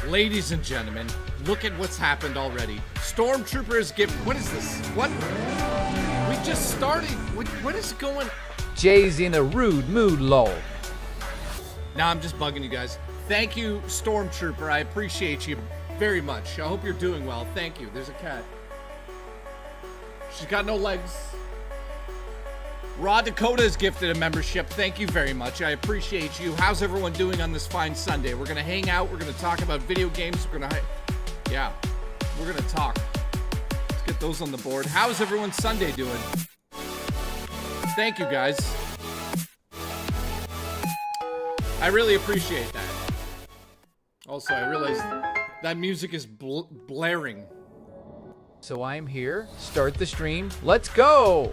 Ladies and gentlemen, look at what's happened already. Stormtroopers give... What is this? What? We just started. What is going... Jay's in a rude mood, lol. Now I'm just bugging you guys. Thank you, Stormtrooper. I appreciate you very much. I hope you're doing well. Thank you. There's a cat. She's got no legs. Raw Dakota has gifted a membership. Thank you very much. I appreciate you. How's everyone doing on this fine Sunday? We're going to hang out. We're going to talk about video games. We're going to talk. Let's get those on the board. How's everyone's Sunday doing? Thank you, guys. I really appreciate that. Also, I realized that music is blaring. So I'm here. Start the stream. Let's go.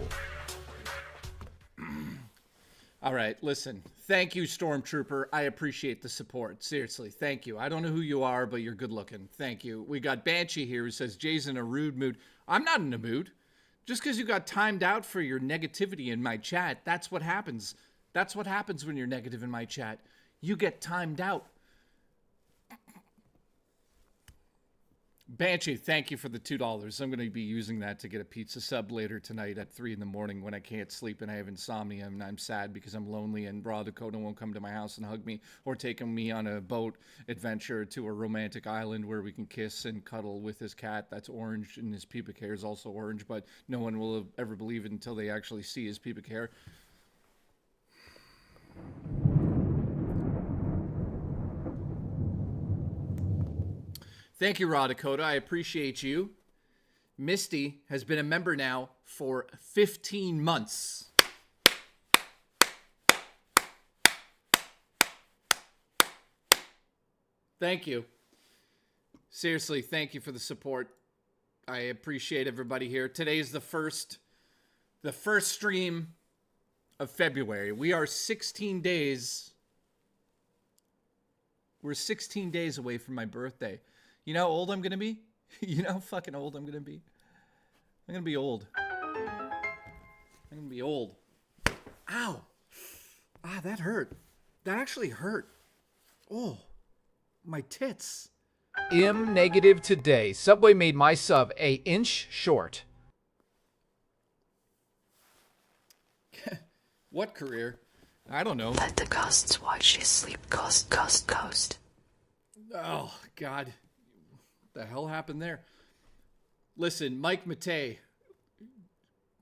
All right, listen. Thank you, Stormtrooper. I appreciate the support. Seriously, thank you. I don't know who you are, but you're good looking. Thank you. We got Banshee here who says, Jay's in a rude mood. I'm not in a mood. Just because you got timed out for your negativity in my chat, that's what happens. That's what happens when you're negative in my chat. You get timed out. Banshee, thank you for the $2. I'm going to be using that to get a pizza sub later tonight at 3 in the morning when I can't sleep and I have insomnia and I'm sad because I'm lonely and Raw Dakota won't come to my house and hug me or take me on a boat adventure to a romantic island where we can kiss and cuddle with his cat that's orange and his pubic hair is also orange, but no one will ever believe it until they actually see his pubic hair. Thank you, Raw Dakota. I appreciate you. Misty has been a member now for 15 months. Thank you. Seriously, thank you for the support. I appreciate everybody here. Today's the first stream of February. We are 16 days. We're 16 days away from my birthday. You know how old I'm going to be? You know how fucking old I'm going to be? I'm going to be old. I'm going to be old. Ow. Ah, that hurt. That actually hurt. Oh, my tits. M negative today. Subway made my sub a inch short. What career? I don't know. Let the ghosts watch you sleep. Ghost. Oh, God. What the hell happened there? Listen, Mike Matei,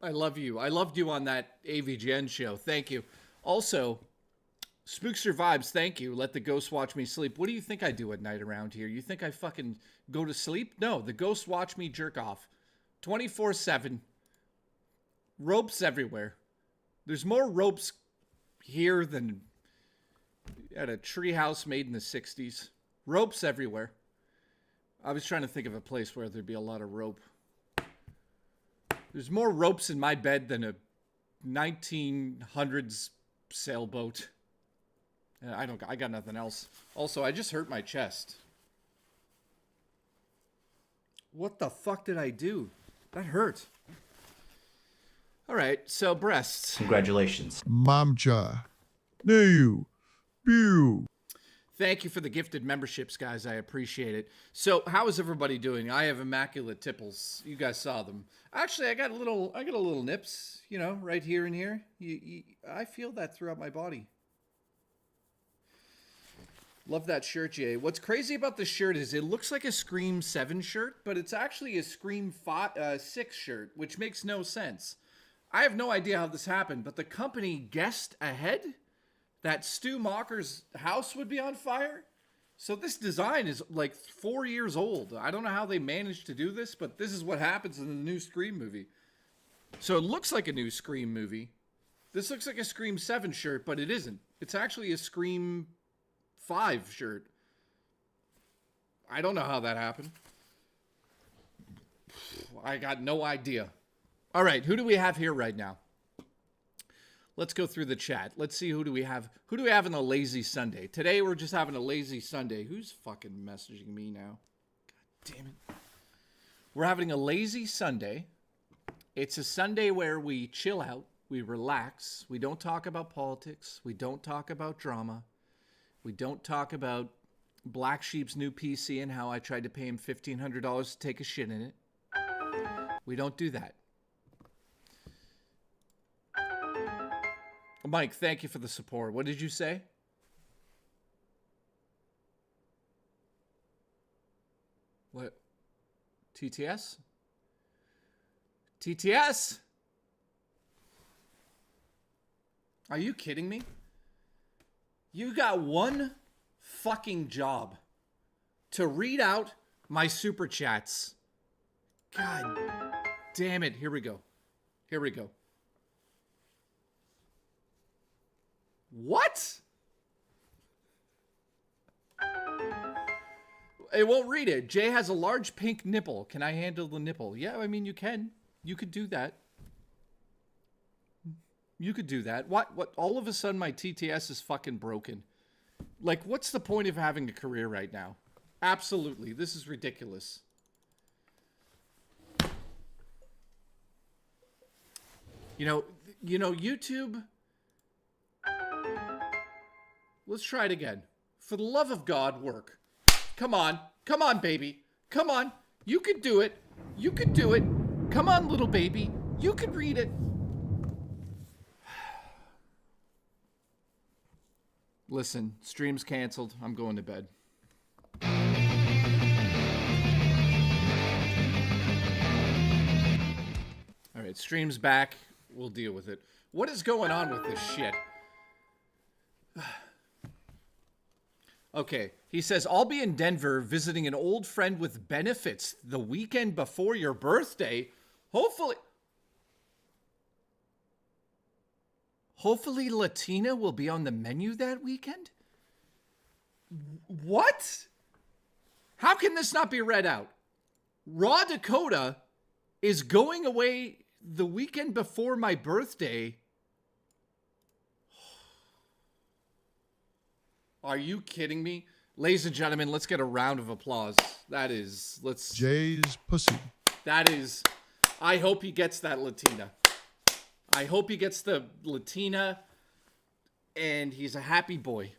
I love you. I loved you on that AVGN show. Thank you. Also, Spookster Vibes, thank you. Let the ghosts watch me sleep. What do you think I do at night around here? You think I fucking go to sleep? No, the ghosts watch me jerk off. 24/7. Ropes everywhere. There's more ropes here than at a treehouse made in the 60s. Ropes everywhere. I was trying to think of a place where there'd be a lot of rope. There's more ropes in my bed than a 1900s sailboat. I got nothing else. Also, I just hurt my chest. What the fuck did I do? That hurt. All right, so breasts. Congratulations. Mamcha. Neyu. Pew. Thank you for the gifted memberships, guys. I appreciate it. So, how is everybody doing? I have immaculate tipples. You guys saw them. Actually, I got a little nips, you know, right here and here. I feel that throughout my body. Love that shirt, Jay. What's crazy about this shirt is it looks like a Scream 7 shirt, but it's actually a Scream 6 shirt, which makes no sense. I have no idea how this happened, but the company guessed ahead that Stu Macher's house would be on fire. So this design is like 4 years old. I don't know how they managed to do this, but this is what happens in the new Scream movie. So it looks like a new Scream movie. This looks like a Scream 7 shirt, but it isn't. It's actually a Scream 5 shirt. I don't know how that happened. I got no idea. All right, who do we have here right now? Let's go through the chat. Let's see who do we have. Who do we have on a lazy Sunday? Today we're just having a lazy Sunday. Who's fucking messaging me now? God damn it. We're having a lazy Sunday. It's a Sunday where we chill out, we relax, we don't talk about politics, we don't talk about drama, we don't talk about Black Sheep's new PC and how I tried to pay him $1,500 to take a shit in it. We don't do that. Mike, thank you for the support. What did you say? What? TTS? TTS? Are you kidding me? You got one fucking job to read out my super chats. God damn it. Here we go. Here we go. What? It won't read it. Jay has a large pink nipple. Can I handle the nipple? Yeah, I mean, you can. You could do that. You could do that. What? All of a sudden, my TTS is fucking broken. Like, what's the point of having a career right now? Absolutely. This is ridiculous. You know, YouTube... Let's try it again. For the love of God, work. Come on. Come on, baby. Come on. You could do it. You could do it. Come on, little baby. You could read it. Listen, stream's canceled. I'm going to bed. All right, stream's back. We'll deal with it. What is going on with this shit? Okay, he says, I'll be in Denver visiting an old friend with benefits the weekend before your birthday. Hopefully Latina will be on the menu that weekend? What? How can this not be read out? Raw Dakota is going away the weekend before my birthday. Are you kidding me? Ladies and gentlemen, let's get a round of applause. Jay's pussy. I hope he gets that Latina. I hope he gets the Latina and he's a happy boy.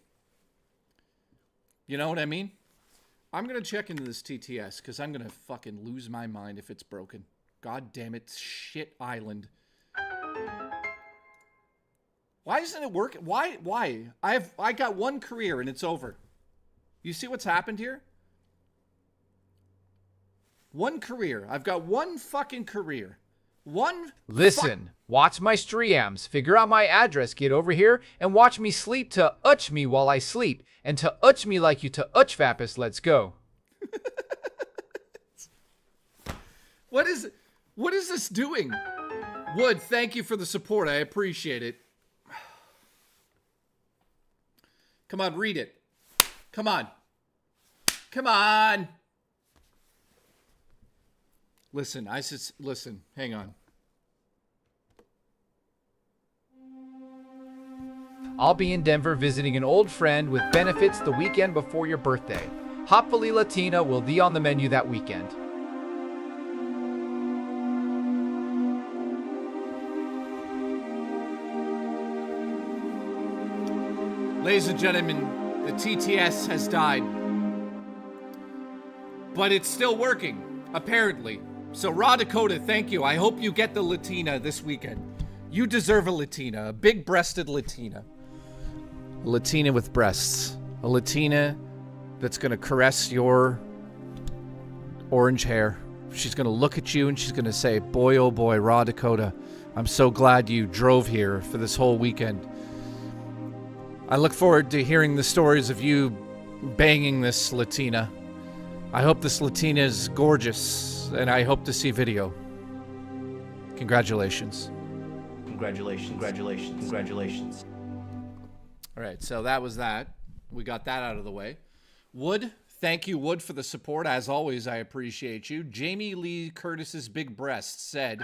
You know what I mean? I'm going to check into this TTS because I'm going to fucking lose my mind if it's broken. God damn it, shit island. Why isn't it working? Why? I got one career and it's over. You see what's happened here? One career. I've got one fucking career. Listen, watch my streams, figure out my address, get over here, and watch me sleep to utch me while I sleep. And to utch me like you to utch Vapis, let's go. What is this doing? Wood, thank you for the support. I appreciate it. Come on, read it. Come on. Come on. Listen, listen, hang on. I'll be in Denver visiting an old friend with benefits the weekend before your birthday. Hopefully Latina will be on the menu that weekend. Ladies and gentlemen, the TTS has died. But it's still working, apparently. So Raw Dakota, thank you. I hope you get the Latina this weekend. You deserve a Latina, a big-breasted Latina. A Latina with breasts. A Latina that's gonna caress your orange hair. She's gonna look at you and she's gonna say, boy, oh boy, Raw Dakota, I'm so glad you drove here for this whole weekend. I look forward to hearing the stories of you banging this Latina. I hope this Latina is gorgeous, and I hope to see video. Congratulations. Congratulations, congratulations, congratulations. All right, so that was that. We got that out of the way. Wood, thank you, Wood, for the support. As always, I appreciate you. Jamie Lee Curtis's big breasts said,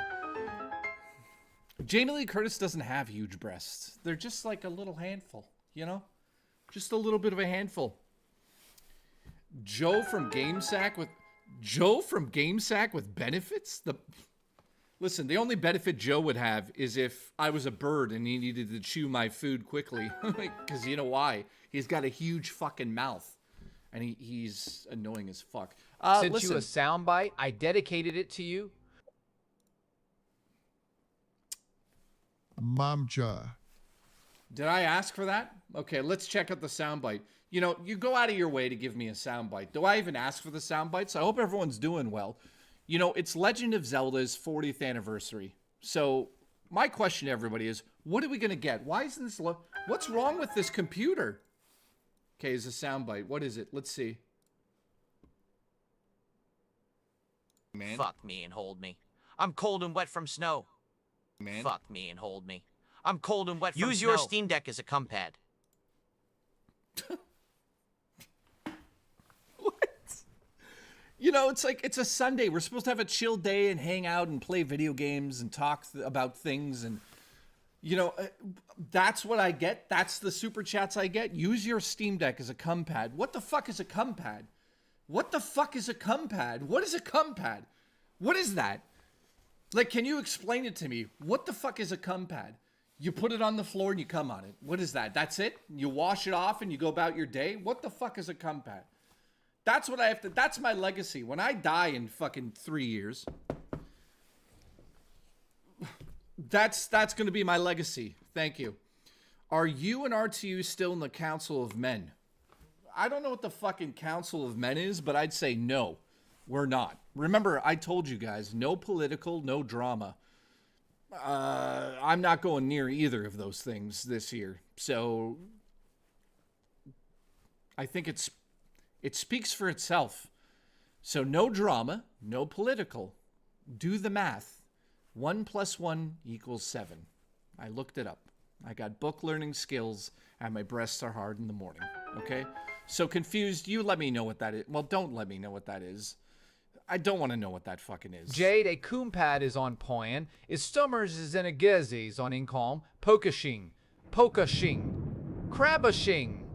Jamie Lee Curtis doesn't have huge breasts. They're just like a little handful, you know? Just a little bit of a handful. Joe from GameSack with benefits? Listen, the only benefit Joe would have is if I was a bird and he needed to chew my food quickly. Because you know why? He's got a huge fucking mouth. And he's annoying as fuck. Sent Listen. you a soundbite. I dedicated it to you. Mamcha. Did I ask for that? Okay, let's check out the soundbite. You know, you go out of your way to give me a soundbite. Do I even ask for the soundbites? I hope everyone's doing well. You know, it's Legend of Zelda's 40th anniversary. So my question to everybody is, what are we going to get? Why isn't this... What's wrong with this computer? Okay, it's a soundbite. What is it? Let's see. Man. Fuck me and hold me. I'm cold and wet from snow. Man. Fuck me and hold me. I'm cold and wet from snow. Use snow. your Steam Deck as a cum pad. You know, it's like, it's a Sunday. We're supposed to have a chill day and hang out and play video games and talk about things. And, you know, that's what I get. That's the super chats I get. Use your Steam Deck as a cum pad. What the fuck is a cum pad? What the fuck is a cum pad? What is a cum pad? What is that? Like, can you explain it to me? What the fuck is a cum pad? You put it on the floor and you cum on it. What is that? That's it? You wash it off and you go about your day? What the fuck is a cum pad? That's what I have to... That's my legacy. When I die in fucking 3 years, that's going to be my legacy. Thank you. Are you and RTU still in the Council of Men? I don't know what the fucking Council of Men is, but I'd say no, we're not. Remember, I told you guys, no political, no drama. I'm not going near either of those things this year. So I think it speaks for itself. So no drama, no political. Do the math. 1 + 1 = 7. I looked it up. I got book learning skills and my breasts are hard in the morning. Okay? So confused, you let me know what that is. Well, don't let me know what that is. I don't want to know what that fucking is. Jade, a kumpad is on poyan. Is stummers is in a gezes on incalm. Pokashing. Pokashing. Krabashing.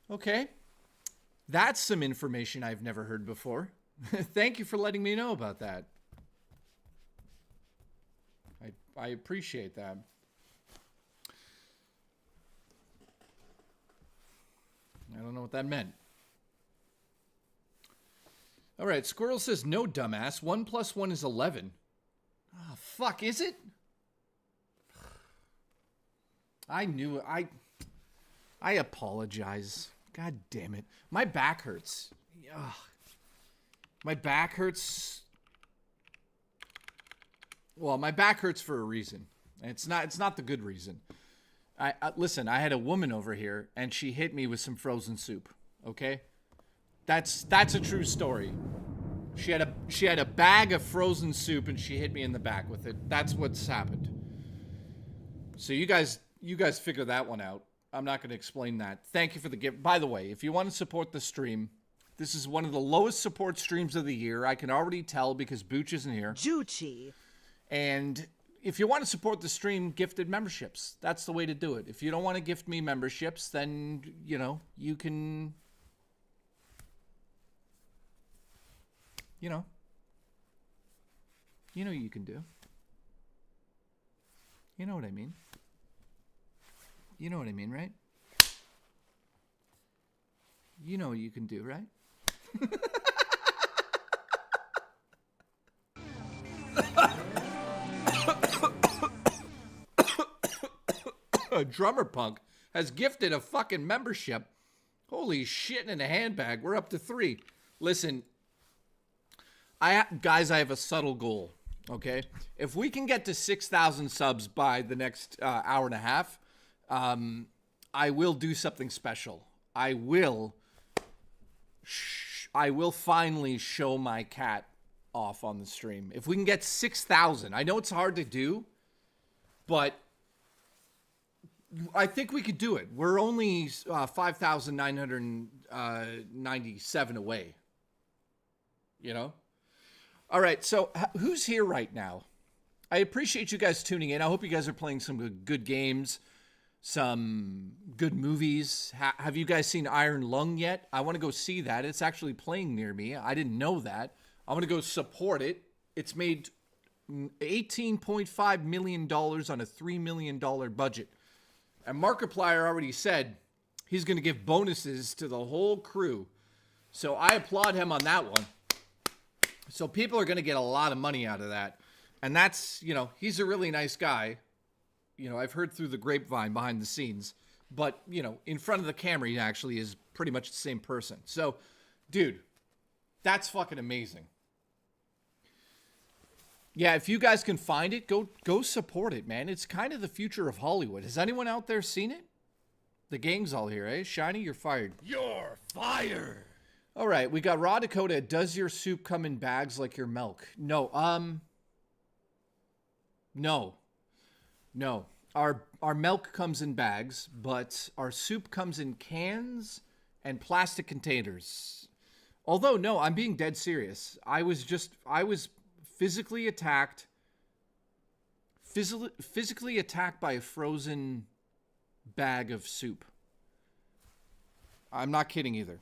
Okay. That's some information I've never heard before. Thank you for letting me know about that. I appreciate that. I don't know what that meant. All right, Squirrel says, no, dumbass. 1 + 1 is 11. Ah, fuck, is it? I knew it. I apologize. God damn it. My back hurts. Ugh. My back hurts. Well, my back hurts for a reason. It's not the good reason. Listen, I had a woman over here and she hit me with some frozen soup, okay? That's a true story. She had a bag of frozen soup and she hit me in the back with it. That's what's happened. So you guys figure that one out. I'm not going to explain that. Thank you for the gift. By the way, if you want to support the stream, this is one of the lowest support streams of the year. I can already tell because Booch isn't here. Juchi. And if you want to support the stream, gifted memberships. That's the way to do it. If you don't want to gift me memberships, then, you know, you can, you know you can do. You know what I mean? You know what I mean, right? You know what you can do, right? Drummer Punk has gifted a fucking membership. Holy shit, in a handbag. We're up to 3. Listen, guys, I have a subtle goal, okay? If we can get to 6,000 subs by the next hour and a half, I will do something special. I will finally show my cat off on the stream. If we can get 6,000, I know it's hard to do, but I think we could do it. We're only 5,997 away. You know? All right, so who's here right now? I appreciate you guys tuning in. I hope you guys are playing some good games, some good movies. Have you guys seen Iron Lung yet? I want to go see that. It's actually playing near me. I didn't know that. I want to go support it. It's made $18.5 million on a $3 million budget. And Markiplier already said he's going to give bonuses to the whole crew. So I applaud him on that one. So people are going to get a lot of money out of that. And that's, you know, he's a really nice guy. You know, I've heard through the grapevine behind the scenes. But, you know, in front of the camera, he actually is pretty much the same person. So, dude, that's fucking amazing. Yeah, if you guys can find it, go support it, man. It's kind of the future of Hollywood. Has anyone out there seen it? The gang's all here, eh? Shiny, you're fired. You're fired. All right, we got Raw Dakota. Does your soup come in bags like your milk? No. No. Our milk comes in bags, but our soup comes in cans and plastic containers. Although, no, I'm being dead serious. I was physically attacked by a frozen bag of soup. I'm not kidding either.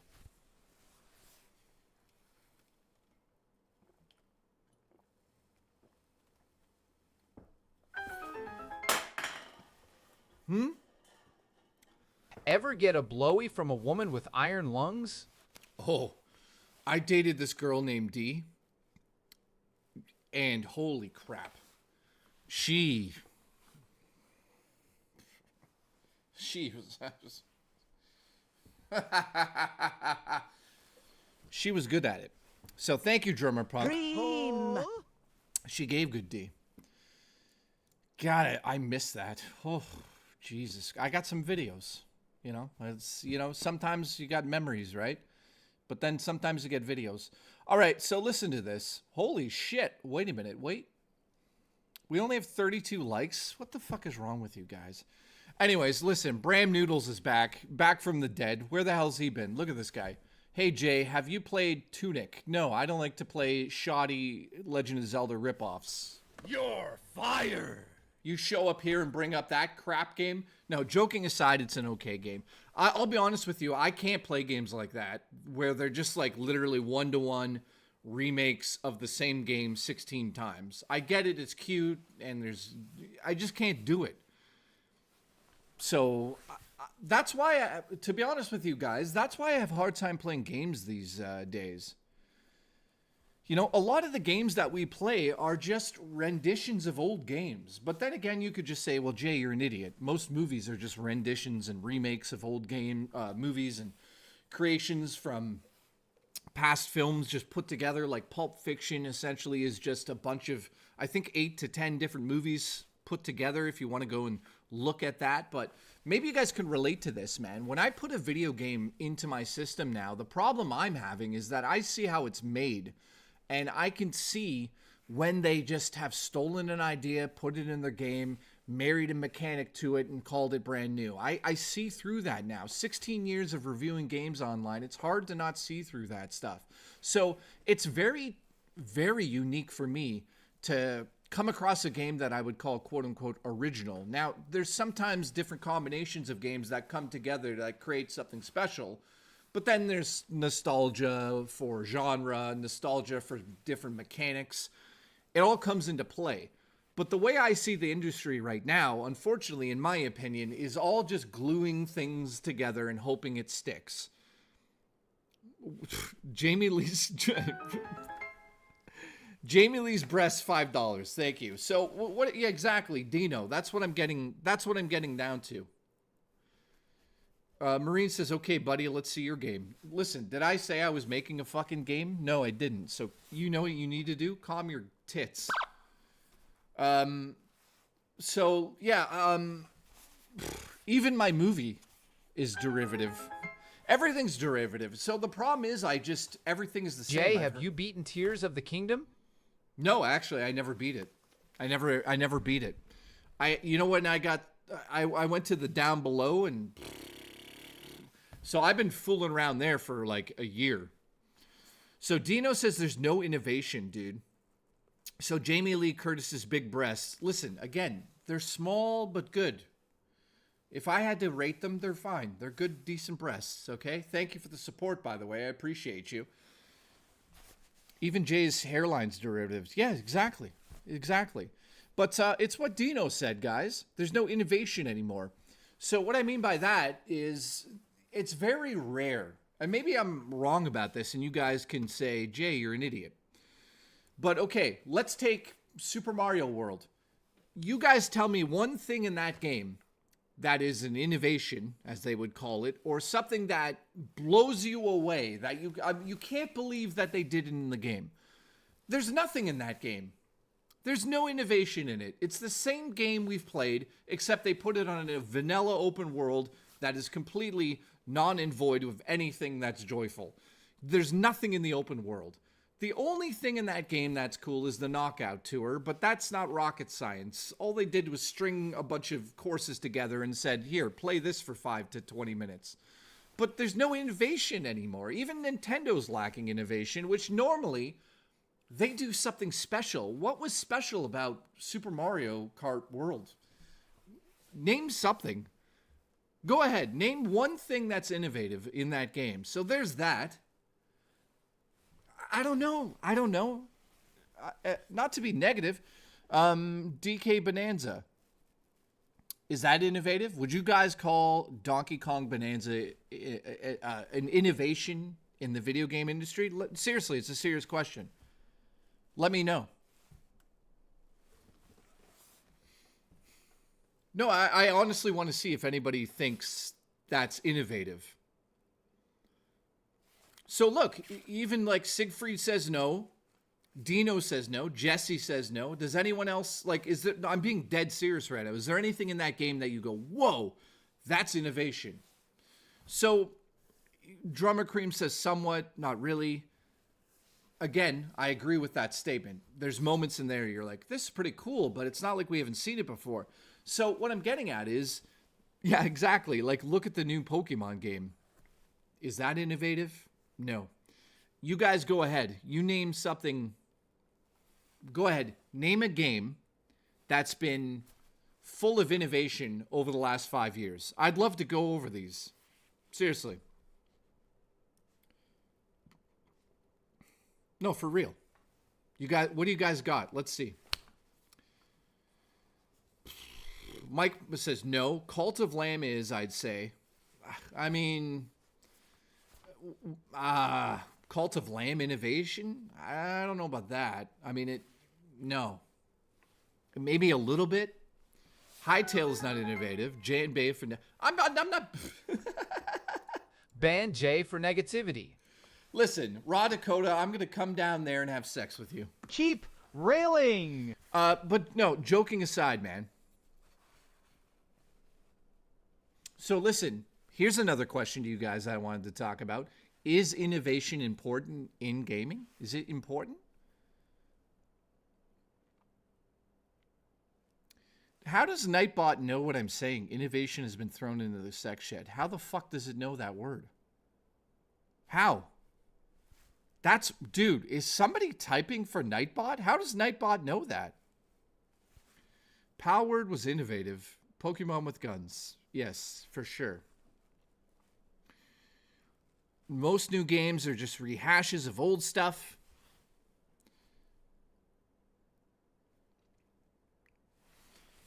Ever get a blowy from a woman with iron lungs? Oh, I dated this girl named Dee. And holy crap. She was she was good at it. So thank you, Drummer Punk. Cream. She gave good D. Got it. I missed that. Oh, Jesus. I got some videos. You know, sometimes you got memories, right? But then sometimes you get videos. All right, so listen to this. Holy shit. Wait a minute. Wait. We only have 32 likes. What the fuck is wrong with you guys? Anyways, listen, Bram Noodles is back from the dead. Where the hell's he been? Look at this guy. Hey, Jay, have you played Tunic? No, I don't like to play shoddy Legend of Zelda ripoffs. You're fired. You show up here and bring up that crap game? No, joking aside, it's an okay game. I'll be honest with you, I can't play games like that, where they're just like literally one-to-one remakes of the same game 16 times. I get it, it's cute, and I just can't do it. So that's why, to be honest with you guys, that's why I have a hard time playing games these days. You know, a lot of the games that we play are just renditions of old games. But then again, you could just say, well, Jay, you're an idiot. Most movies are just renditions and remakes of old movies and creations from past films just put together. Like Pulp Fiction essentially is just a bunch of, I think, 8 to 10 different movies put together if you want to go and look at that. But maybe you guys can relate to this, man. When I put a video game into my system now, the problem I'm having is that I see how it's made. And I can see when they just have stolen an idea, put it in their game, married a mechanic to it, and called it brand new. I see through that now. 16 years of reviewing games online, it's hard to not see through that stuff. So it's very, very unique for me to come across a game that I would call quote-unquote original. Now, there's sometimes different combinations of games that come together that create something special. But then there's nostalgia for genre, nostalgia for different mechanics. It all comes into play. But the way I see the industry right now, unfortunately, in my opinion, is all just gluing things together and hoping it sticks. Jamie Lee's breast, $5. Thank you. So what? Yeah, exactly, Dino. That's what I'm getting down to. Marine says, okay, buddy, let's see your game. Listen, did I say I was making a fucking game? No, I didn't. So you know what you need to do? Calm your tits. So, yeah, even my movie is derivative. Everything's derivative. So the problem is everything is the same. Jay, have you beaten Tears of the Kingdom? No, actually, I never beat it. I never beat it. You know when I went to the down below and... So I've been fooling around there for like a year. So Dino says there's no innovation, dude. So Jamie Lee Curtis's big breasts. Listen, again, they're small but good. If I had to rate them, they're fine. They're good, decent breasts, okay? Thank you for the support, by the way. I appreciate you. Even Jay's hairline's derivatives. Yeah, exactly. Exactly. But it's what Dino said, guys. There's no innovation anymore. So what I mean by that is... it's very rare, and maybe I'm wrong about this, and you guys can say, Jay, you're an idiot. But okay, let's take Super Mario World. You guys tell me one thing in that game that is an innovation, as they would call it, or something that blows you away, that you can't believe that they did in the game. There's nothing in that game. There's no innovation in it. It's the same game we've played, except they put it on a vanilla open world that is completely non and void of anything that's joyful. There's nothing in the open world. The only thing in that game that's cool is the Knockout Tour, but that's not rocket science. All they did was string a bunch of courses together and said, here, play this for 5 to 20 minutes. But there's no innovation anymore. Even Nintendo's lacking innovation, which normally they do something special. What was special about Super Mario Kart World? Name something. Go ahead. Name one thing that's innovative in that game. So there's that. I don't know. Not to be negative. DK Bonanza. Is that innovative? Would you guys call Donkey Kong Bonanza an innovation in the video game industry? Seriously, it's a serious question. Let me know. No, I honestly want to see if anybody thinks that's innovative. So look, even like Siegfried says no. Dino says no. Jesse says no. Does anyone else, like, I'm being dead serious right now. Is there anything in that game that you go, whoa, that's innovation? So Drummer Cream says somewhat, not really. Again, I agree with that statement. There's moments in there you're like, this is pretty cool, but it's not like we haven't seen it before. So what I'm getting at is Yeah, exactly. Like, look at the new Pokemon game. Is that innovative? No. You guys go ahead. You name something. Go ahead. Name a game that's been full of innovation over the last 5 years. I'd love to go over these. Seriously. No, for real. What do you guys got? Let's see. Mike says no. Cult of Lamb is, I'd say. I mean, Cult of Lamb innovation? I don't know about that. I mean, no. Maybe a little bit. Hightail's not innovative. J and Bay for... I'm not... Ban J for negativity. Listen, Raw Dakota, I'm going to come down there and have sex with you. Keep railing. But no, joking aside, man. So listen, here's another question to you guys I wanted to talk about. Is innovation important in gaming? Is it important? How does Nightbot know what I'm saying? Innovation has been thrown into the sex shed. How the fuck does it know that word? How? Dude, is somebody typing for Nightbot? How does Nightbot know that? Palword was innovative. Pokemon with guns. Yes, for sure. Most new games are just rehashes of old stuff.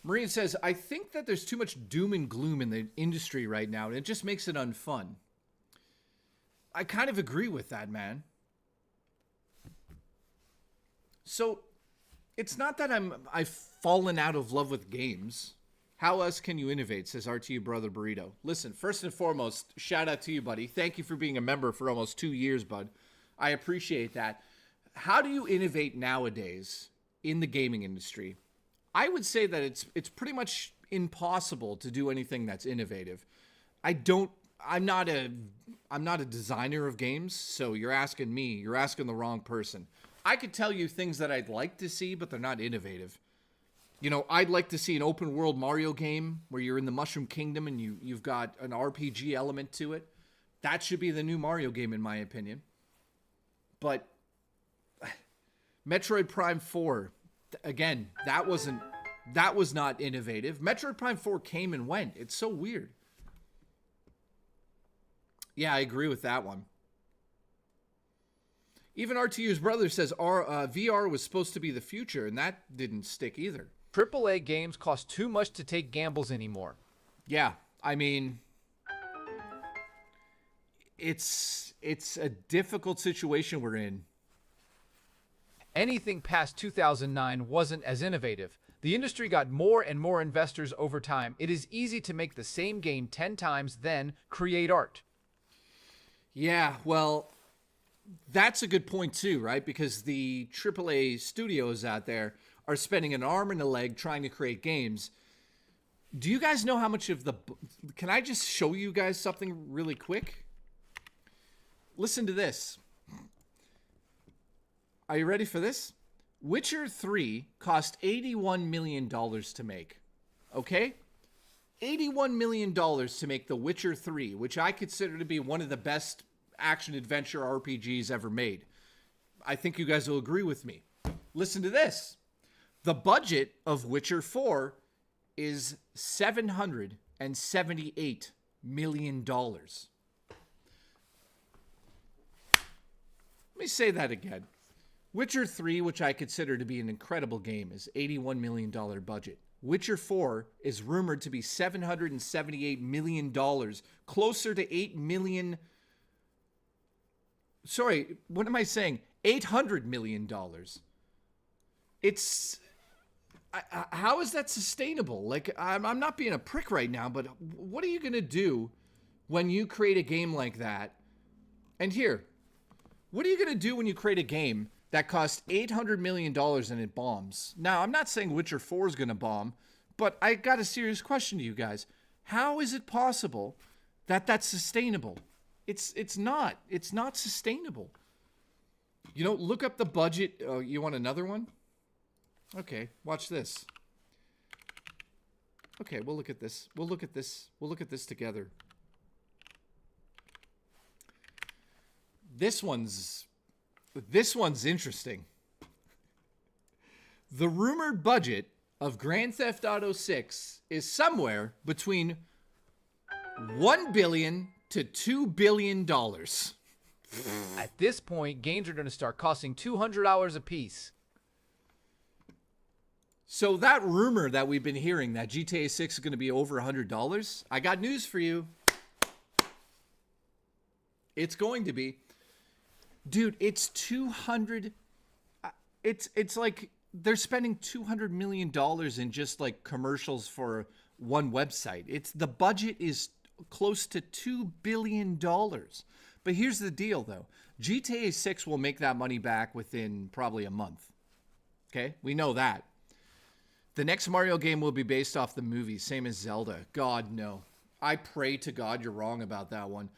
Marine says, I think that there's too much doom and gloom in the industry right now, and it just makes it unfun. I kind of agree with that, man. So, it's not that I've fallen out of love with games. How else can you innovate, says RTU Brother Burrito. Listen, first and foremost, shout out to you, buddy. Thank you for being a member for almost 2 years, bud. I appreciate that. How do you innovate nowadays in the gaming industry? I would say that it's pretty much impossible to do anything that's innovative. I'm not a designer of games, so you're asking the wrong person. I could tell you things that I'd like to see, but they're not innovative. You know, I'd like to see an open world Mario game where you're in the Mushroom Kingdom and you've got an RPG element to it. That should be the new Mario game, in my opinion. But Metroid Prime 4, again, that was not innovative. Metroid Prime 4 came and went. It's so weird. Yeah, I agree with that one. Even RTU's brother says VR was supposed to be the future, and that didn't stick either. AAA games cost too much to take gambles anymore. Yeah, I mean, it's a difficult situation we're in. Anything past 2009 wasn't as innovative. The industry got more and more investors over time. It is easy to make the same game 10 times, then create art. Yeah, well, that's a good point too, right? Because the AAA studios out there are spending an arm and a leg trying to create games. Do you guys know how much of can I just show you guys something really quick? Listen to this. Are you ready for this? Witcher 3 cost $81 million to make. Okay? $81 million to make The Witcher 3, which I consider to be one of the best action-adventure RPGs ever made. I think you guys will agree with me. Listen to this. The budget of Witcher 4 is $778 million. Let me say that again. Witcher 3, which I consider to be an incredible game, is $81 million budget. Witcher 4 is rumored to be $778 million, closer to $8 million. Sorry, what am I saying? $800 million. It's... how is that sustainable? Like, I'm not being a prick right now, but what are you going to do when you create a game like that? And here, what are you going to do when you create a game that costs $800 million and it bombs? Now, I'm not saying Witcher 4 is going to bomb, but I got a serious question to you guys. How is it possible that that's sustainable? It's not. It's not sustainable. You know, look up the budget. You want another one? Okay, watch this. Okay, we'll look at this. We'll look at this. We'll look at this together. This one's interesting. The rumored budget of Grand Theft Auto 6 is somewhere between $1 billion to $2 billion. At this point, games are going to start costing $200 a piece. So that rumor that we've been hearing that GTA 6 is going to be over $100, I got news for you. It's going to be. Dude, it's 200. It's like they're spending $200 million in just like commercials for one website. The budget is close to $2 billion. But here's the deal though. GTA 6 will make that money back within probably a month. Okay? We know that. The next Mario game will be based off the movie, same as Zelda. God, no. I pray to God you're wrong about that one.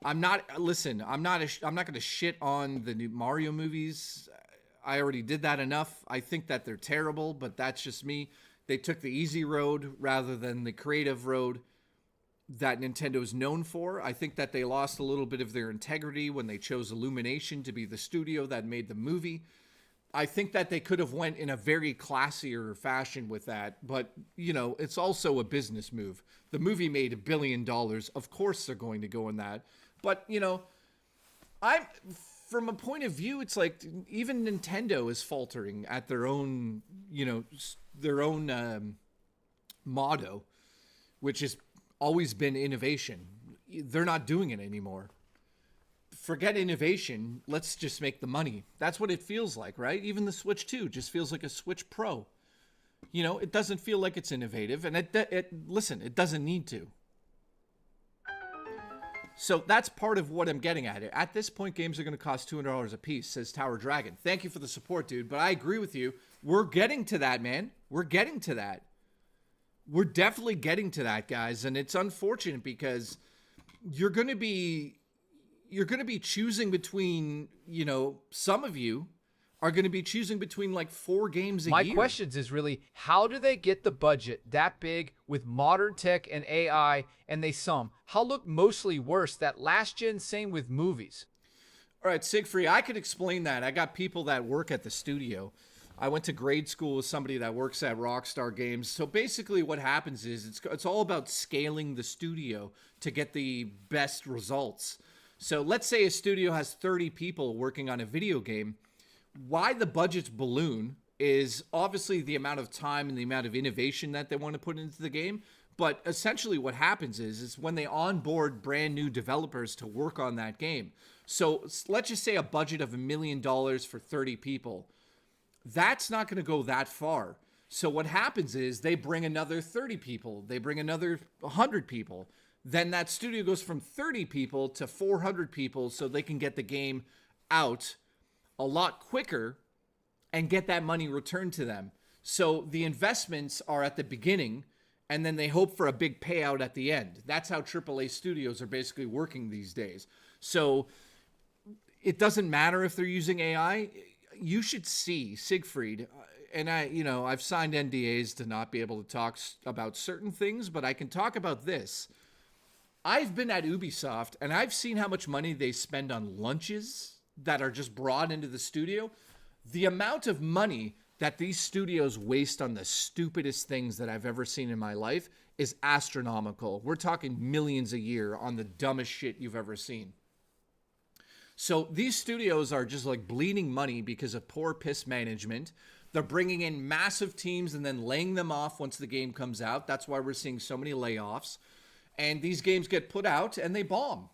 I'm not going to shit on the new Mario movies. I already did that enough. I think that they're terrible, but that's just me. They took the easy road rather than the creative road that Nintendo is known for. I think that they lost a little bit of their integrity when they chose Illumination to be the studio that made the movie. I think that they could have went in a very classier fashion with that, but, you know, it's also a business move. The movie made $1 billion. Of course they're going to go in that. But, you know, from a point of view, it's like even Nintendo is faltering at their own, you know, their own motto, which has always been innovation. They're not doing it anymore. Forget innovation. Let's just make the money. That's what it feels like, right? Even the Switch 2 just feels like a Switch Pro. You know, it doesn't feel like it's innovative, and listen, it doesn't need to. So that's part of what I'm getting at. At this point, games are going to cost $200 a piece, says Tower Dragon. Thank you for the support, dude. But I agree with you. We're getting to that, man. We're getting to that. We're definitely getting to that, guys. And it's unfortunate because you're going to be choosing between, you know, some of you are going to be choosing between like 4 games a year. My questions is really, how do they get the budget that big with modern tech and AI, and they how look mostly worse that last gen, same with movies? All right, Siegfried, I could explain that. I got people that work at the studio. I went to grade school with somebody that works at Rockstar Games. So basically what happens is it's all about scaling the studio to get the best results. So let's say a studio has 30 people working on a video game. Why the budgets balloon is obviously the amount of time and the amount of innovation that they want to put into the game. But essentially what happens is when they onboard brand new developers to work on that game. So let's just say a budget of $1 million for 30 people. That's not going to go that far. So what happens is they bring another 30 people. They bring another 100 people. Then that studio goes from 30 people to 400 people so they can get the game out a lot quicker and get that money returned to them. So the investments are at the beginning, and then they hope for a big payout at the end. That's how AAA studios are basically working these days. So it doesn't matter if they're using AI. You should see Siegfried, and I've signed NDAs to not be able to talk about certain things, but I can talk about this. I've been at Ubisoft, and I've seen how much money they spend on lunches that are just brought into the studio. The amount of money that these studios waste on the stupidest things that I've ever seen in my life is astronomical. We're talking millions a year on the dumbest shit you've ever seen. So these studios are just like bleeding money because of poor piss management. They're bringing in massive teams and then laying them off once the game comes out. That's why we're seeing so many layoffs. And these games get put out and they bomb.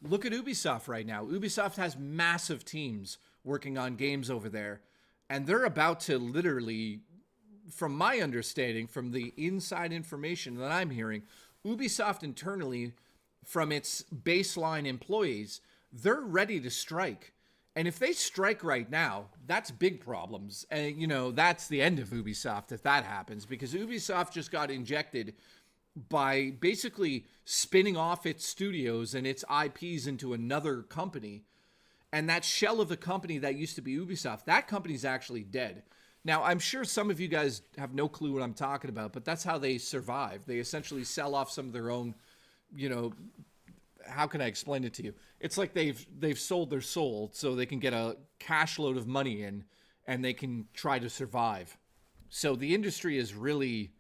Look at Ubisoft right now. Ubisoft has massive teams working on games over there. And they're about to literally, from my understanding, from the inside information that I'm hearing, Ubisoft internally, from its baseline employees, they're ready to strike. And if they strike right now, that's big problems. And, that's the end of Ubisoft if that happens. Because Ubisoft just got injected by basically spinning off its studios and its IPs into another company. And that shell of the company that used to be Ubisoft, that company's actually dead. Now, I'm sure some of you guys have no clue what I'm talking about, but that's how they survive. They essentially sell off some of their own, you know, how can I explain it to you? It's like they've sold their soul so they can get a cash load of money in and they can try to survive. So the industry is really,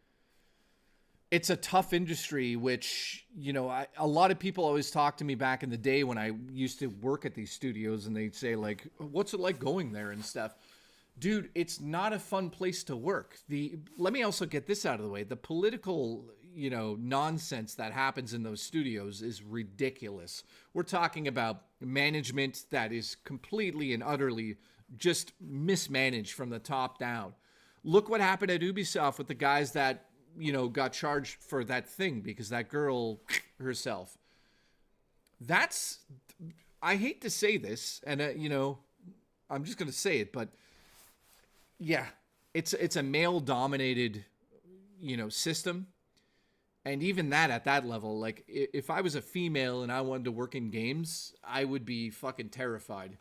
it's a tough industry, which, you know, a lot of people always talk to me back in the day when I used to work at these studios, and they'd say, like, what's it like going there and stuff? Dude, it's not a fun place to work. Let me also get this out of the way. The political, you know, nonsense that happens in those studios is ridiculous. We're talking about management that is completely and utterly just mismanaged from the top down. Look what happened at Ubisoft with the guys that, you know, got charged for that thing because that girl herself. I hate to say this, and, you know, I'm just going to say it, but yeah, it's a male-dominated, you know, system. And even that, at that level, like, if I was a female and I wanted to work in games, I would be fucking terrified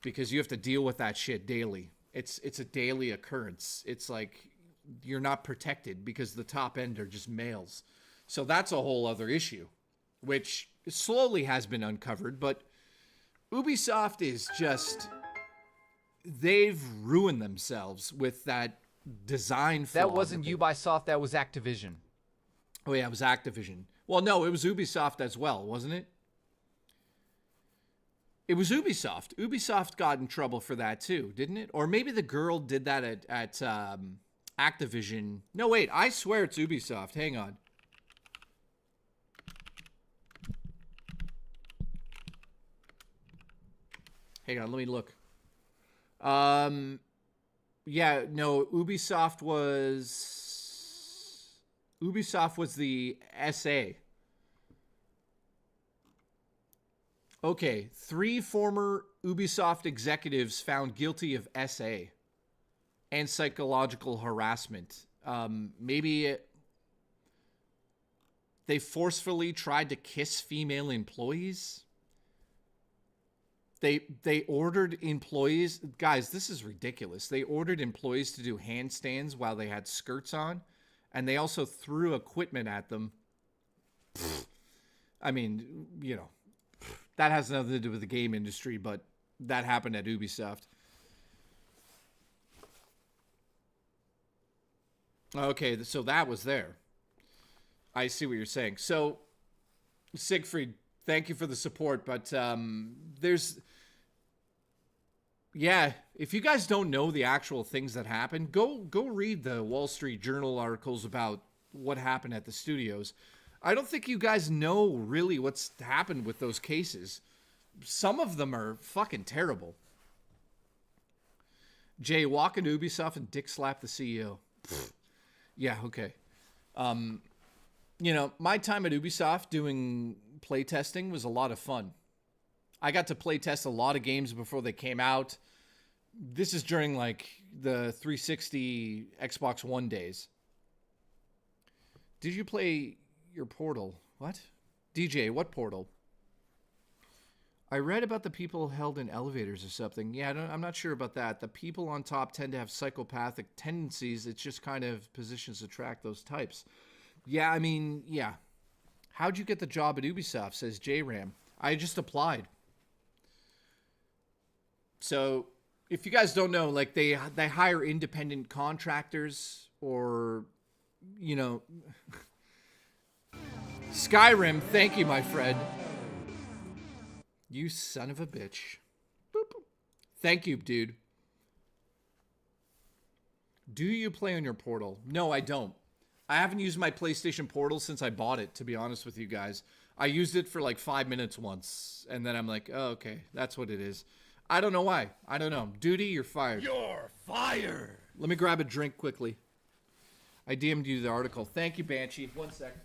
because you have to deal with that shit daily. It's a daily occurrence. It's like you're not protected because the top end are just males. So that's a whole other issue, which slowly has been uncovered. But Ubisoft is just... they've ruined themselves with that design flaw. That wasn't Ubisoft, that was Activision. Oh, yeah, it was Activision. Well, no, it was Ubisoft as well, wasn't it? It was Ubisoft. Ubisoft got in trouble for that too, didn't it? Or maybe the girl did that at Activision. No, wait, I swear it's Ubisoft. Hang on. Hang on, let me look. Yeah, no, Ubisoft was the SA. Okay, 3 former Ubisoft executives found guilty of SA and psychological harassment. Maybe they forcefully tried to kiss female employees. They ordered employees, guys, this is ridiculous. They ordered employees to do handstands while they had skirts on, and they also threw equipment at them. I mean, you know, that has nothing to do with the game industry, but that happened at Ubisoft. Okay, so that was there. I see what you're saying. So, Siegfried, thank you for the support, but yeah, if you guys don't know the actual things that happened, go read the Wall Street Journal articles about what happened at the studios. I don't think you guys know really what's happened with those cases. Some of them are fucking terrible. Jay, walk into Ubisoft and dick slap the CEO. Yeah, okay. You know, my time at Ubisoft doing playtesting was a lot of fun. I got to playtest a lot of games before they came out. This is during, like, the 360 Xbox One days. Did you play your Portal? What? DJ, what Portal? I read about the people held in elevators or something. Yeah, I'm not sure about that. The people on top tend to have psychopathic tendencies. It's just kind of positions attract those types. Yeah, I mean, yeah. How'd you get the job at Ubisoft, says JRAM. I just applied. So, if you guys don't know, like, they hire independent contractors or, you know... Skyrim, thank you, my friend. You son of a bitch. Boop. Thank you, dude. Do you play on your Portal? No, I don't. I haven't used my PlayStation Portal since I bought it, to be honest with you guys. I used it for like 5 minutes once, and then I'm like, oh, okay, that's what it is. I don't know why. I don't know. Duty, you're fired. You're fired. Let me grab a drink quickly. I DM'd you the article. Thank you, Banshee. 1 second.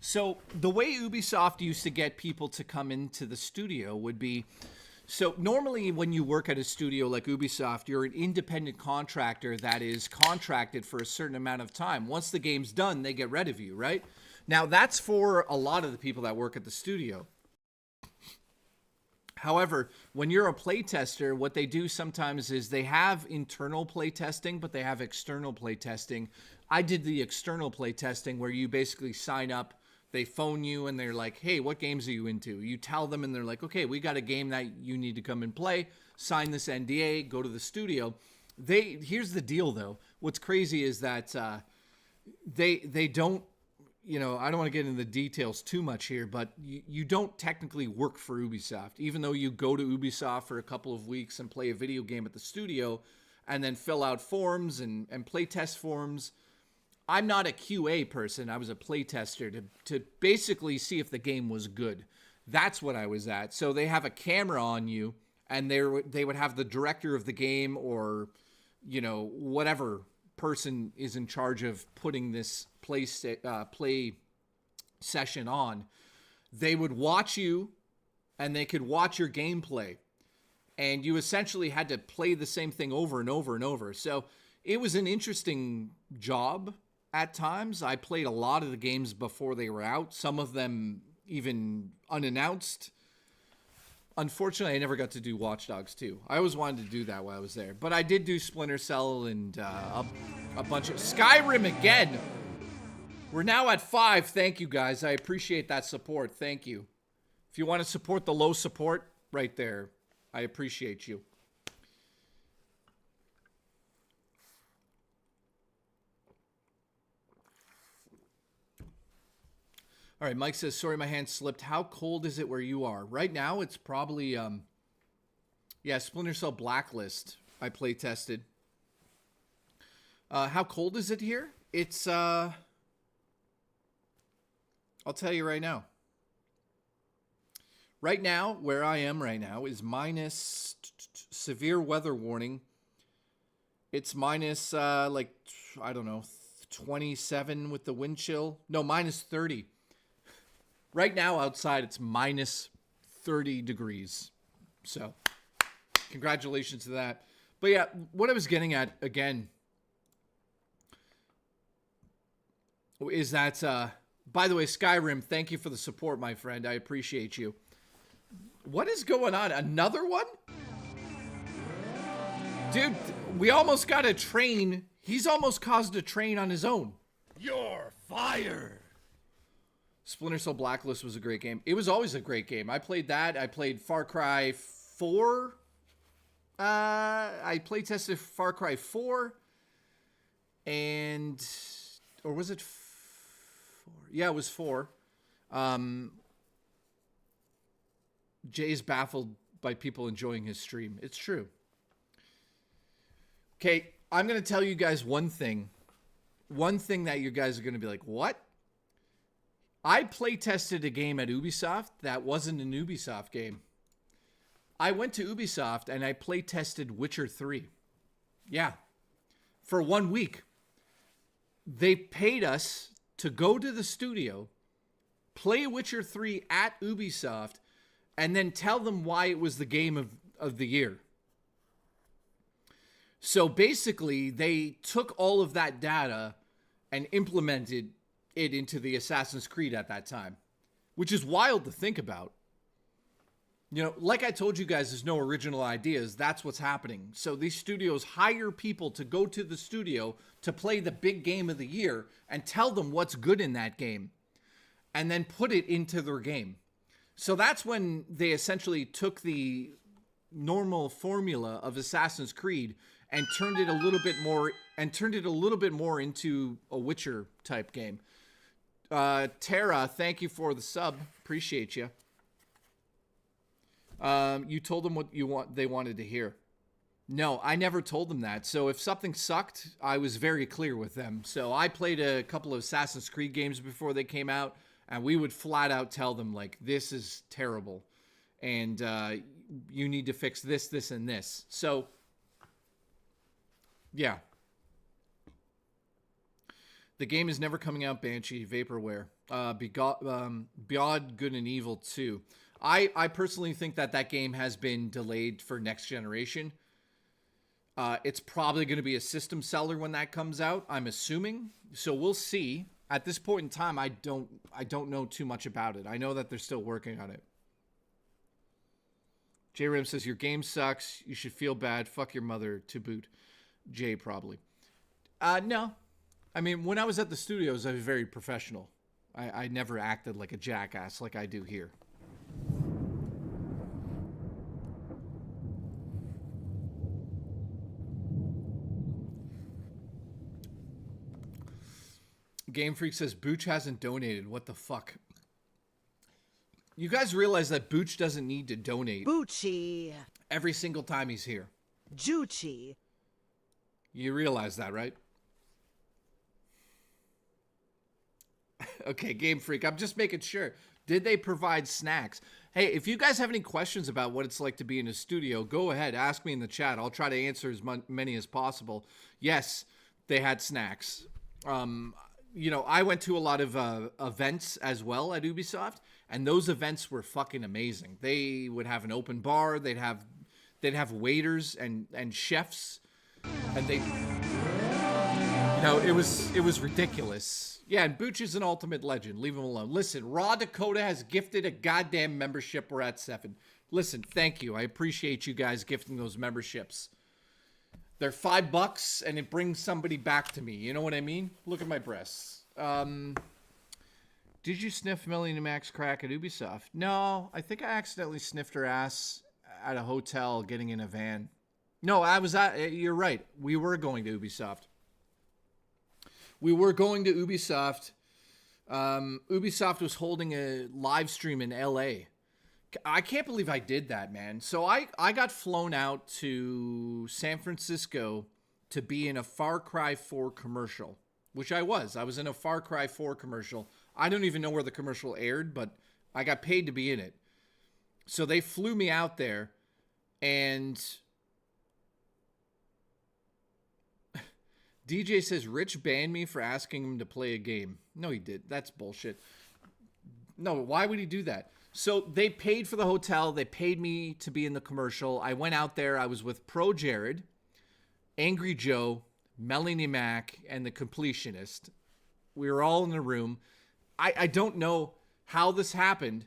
So the way Ubisoft used to get people to come into the studio would be So normally when you work at a studio like Ubisoft, you're an independent contractor that is contracted for a certain amount of time. Once the game's done, they get rid of you, right? Now that's for a lot of the people that work at the studio. However, when you're a playtester, what they do sometimes is they have internal playtesting, but they have external playtesting. I did the external playtesting where you basically sign up, they phone you, and they're like, hey, what games are you into? You tell them, and they're like, okay, we got a game that you need to come and play. Sign this NDA, go to the studio. Here's the deal, though. What's crazy is that they don't, you know, I don't want to get into the details too much here, but you don't technically work for Ubisoft. Even though you go to Ubisoft for a couple of weeks and play a video game at the studio and then fill out forms and play test forms. I'm not a QA person. I was a playtester to basically see if the game was good. That's what I was at. So they have a camera on you, and they would have the director of the game or, you know, whatever person is in charge of putting this play session on. They would watch you, and they could watch your gameplay. And you essentially had to play the same thing over and over and over. So it was an interesting job. At times, I played a lot of the games before they were out, some of them even unannounced. Unfortunately, I never got to do Watch Dogs 2. I always wanted to do that while I was there. But I did do Splinter Cell and a bunch of... Skyrim again! We're now at 5. Thank you, guys. I appreciate that support. Thank you. If you want to support the low support, right there. I appreciate you. All right, Mike says, sorry, my hand slipped. How cold is it where you are? Right now, it's probably, yeah, Splinter Cell Blacklist. I play tested. How cold is it here? It's, I'll tell you right now. Right now, where I am right now is minus severe weather warning. It's minus, like, I don't know, 27 with the wind chill. No, minus 30. Right now outside, it's minus 30 degrees. So, congratulations to that. But yeah, what I was getting at, again, is that, by the way, Skyrim, thank you for the support, my friend. I appreciate you. What is going on? Another one? Dude, we almost got a train. He's almost caused a train on his own. You're fired. Splinter Cell Blacklist was a great game. It was always a great game. I played that. I played Far Cry 4. I play tested Far Cry 4. And... Or was it 4? Yeah, it was 4. Jay's baffled by people enjoying his stream. It's true. Okay, I'm going to tell you guys one thing. One thing that you guys are going to be like, what? I play tested a game at Ubisoft that wasn't an Ubisoft game. I went to Ubisoft and I play tested Witcher 3. Yeah. For 1 week. They paid us to go to the studio, play Witcher 3 at Ubisoft, and then tell them why it was the game of the year. So basically, they took all of that data and implemented it into the Assassin's Creed at that time, which is wild to think about. You know, like I told you guys, there's no original ideas. That's what's happening. So these studios hire people to go to the studio to play the big game of the year and tell them what's good in that game and then put it into their game. So that's when they essentially took the normal formula of Assassin's Creed and turned it a little bit more into a Witcher type game. Tara, thank you for the sub. Appreciate you. You told them what they wanted to hear. No, I never told them that. So if something sucked, I was very clear with them. So I played a couple of Assassin's Creed games before they came out, and we would flat out tell them, like, this is terrible, and you need to fix this, this, and this. So, yeah. The game is never coming out, Banshee, Vaporware. Beyond Good and Evil 2. I personally think that game has been delayed for next generation. It's probably going to be a system seller when that comes out, I'm assuming. So we'll see. At this point in time, I don't know too much about it. I know that they're still working on it. J Rim says your game sucks. You should feel bad. Fuck your mother to boot. Jay probably. No. I mean, when I was at the studios, I was very professional. I never acted like a jackass like I do here. Game Freak says Booch hasn't donated. What the fuck? You guys realize that Booch doesn't need to donate Bucci. every single time he's here. Jucci. You realize that, right? Okay, Game Freak, I'm just making sure. Did they provide snacks? Hey, if you guys have any questions about what it's like to be in a studio, go ahead, ask me in the chat. I'll try to answer as many as possible. Yes, they had snacks. You know, I went to a lot of events as well at Ubisoft, and those events were fucking amazing. They would have an open bar, they'd have waiters and chefs, and they, you know, it was ridiculous. Yeah, and Booch is an ultimate legend. Leave him alone. Listen, Raw Dakota has gifted a goddamn membership. We're at 7. Listen, thank you. I appreciate you guys gifting those memberships. They're $5 and it brings somebody back to me. You know what I mean? Look at my breasts. Did you sniff Melanie Mac's crack at Ubisoft? No, I think I accidentally sniffed her ass at a hotel getting in a van. No, I was at, you're right. We were going to Ubisoft. Ubisoft was holding a live stream in LA. I can't believe I did that, man. So I got flown out to San Francisco to be in a Far Cry 4 commercial, which I was. I was in a Far Cry 4 commercial. I don't even know where the commercial aired, but I got paid to be in it. So they flew me out there, and DJ says Rich banned me for asking him to play a game. No, he did. That's bullshit. No, why would he do that? So they paid for the hotel. They paid me to be in the commercial. I went out there. I was with Pro Jared, Angry Joe, Melanie Mac, and the Completionist. We were all in the room. I don't know how this happened,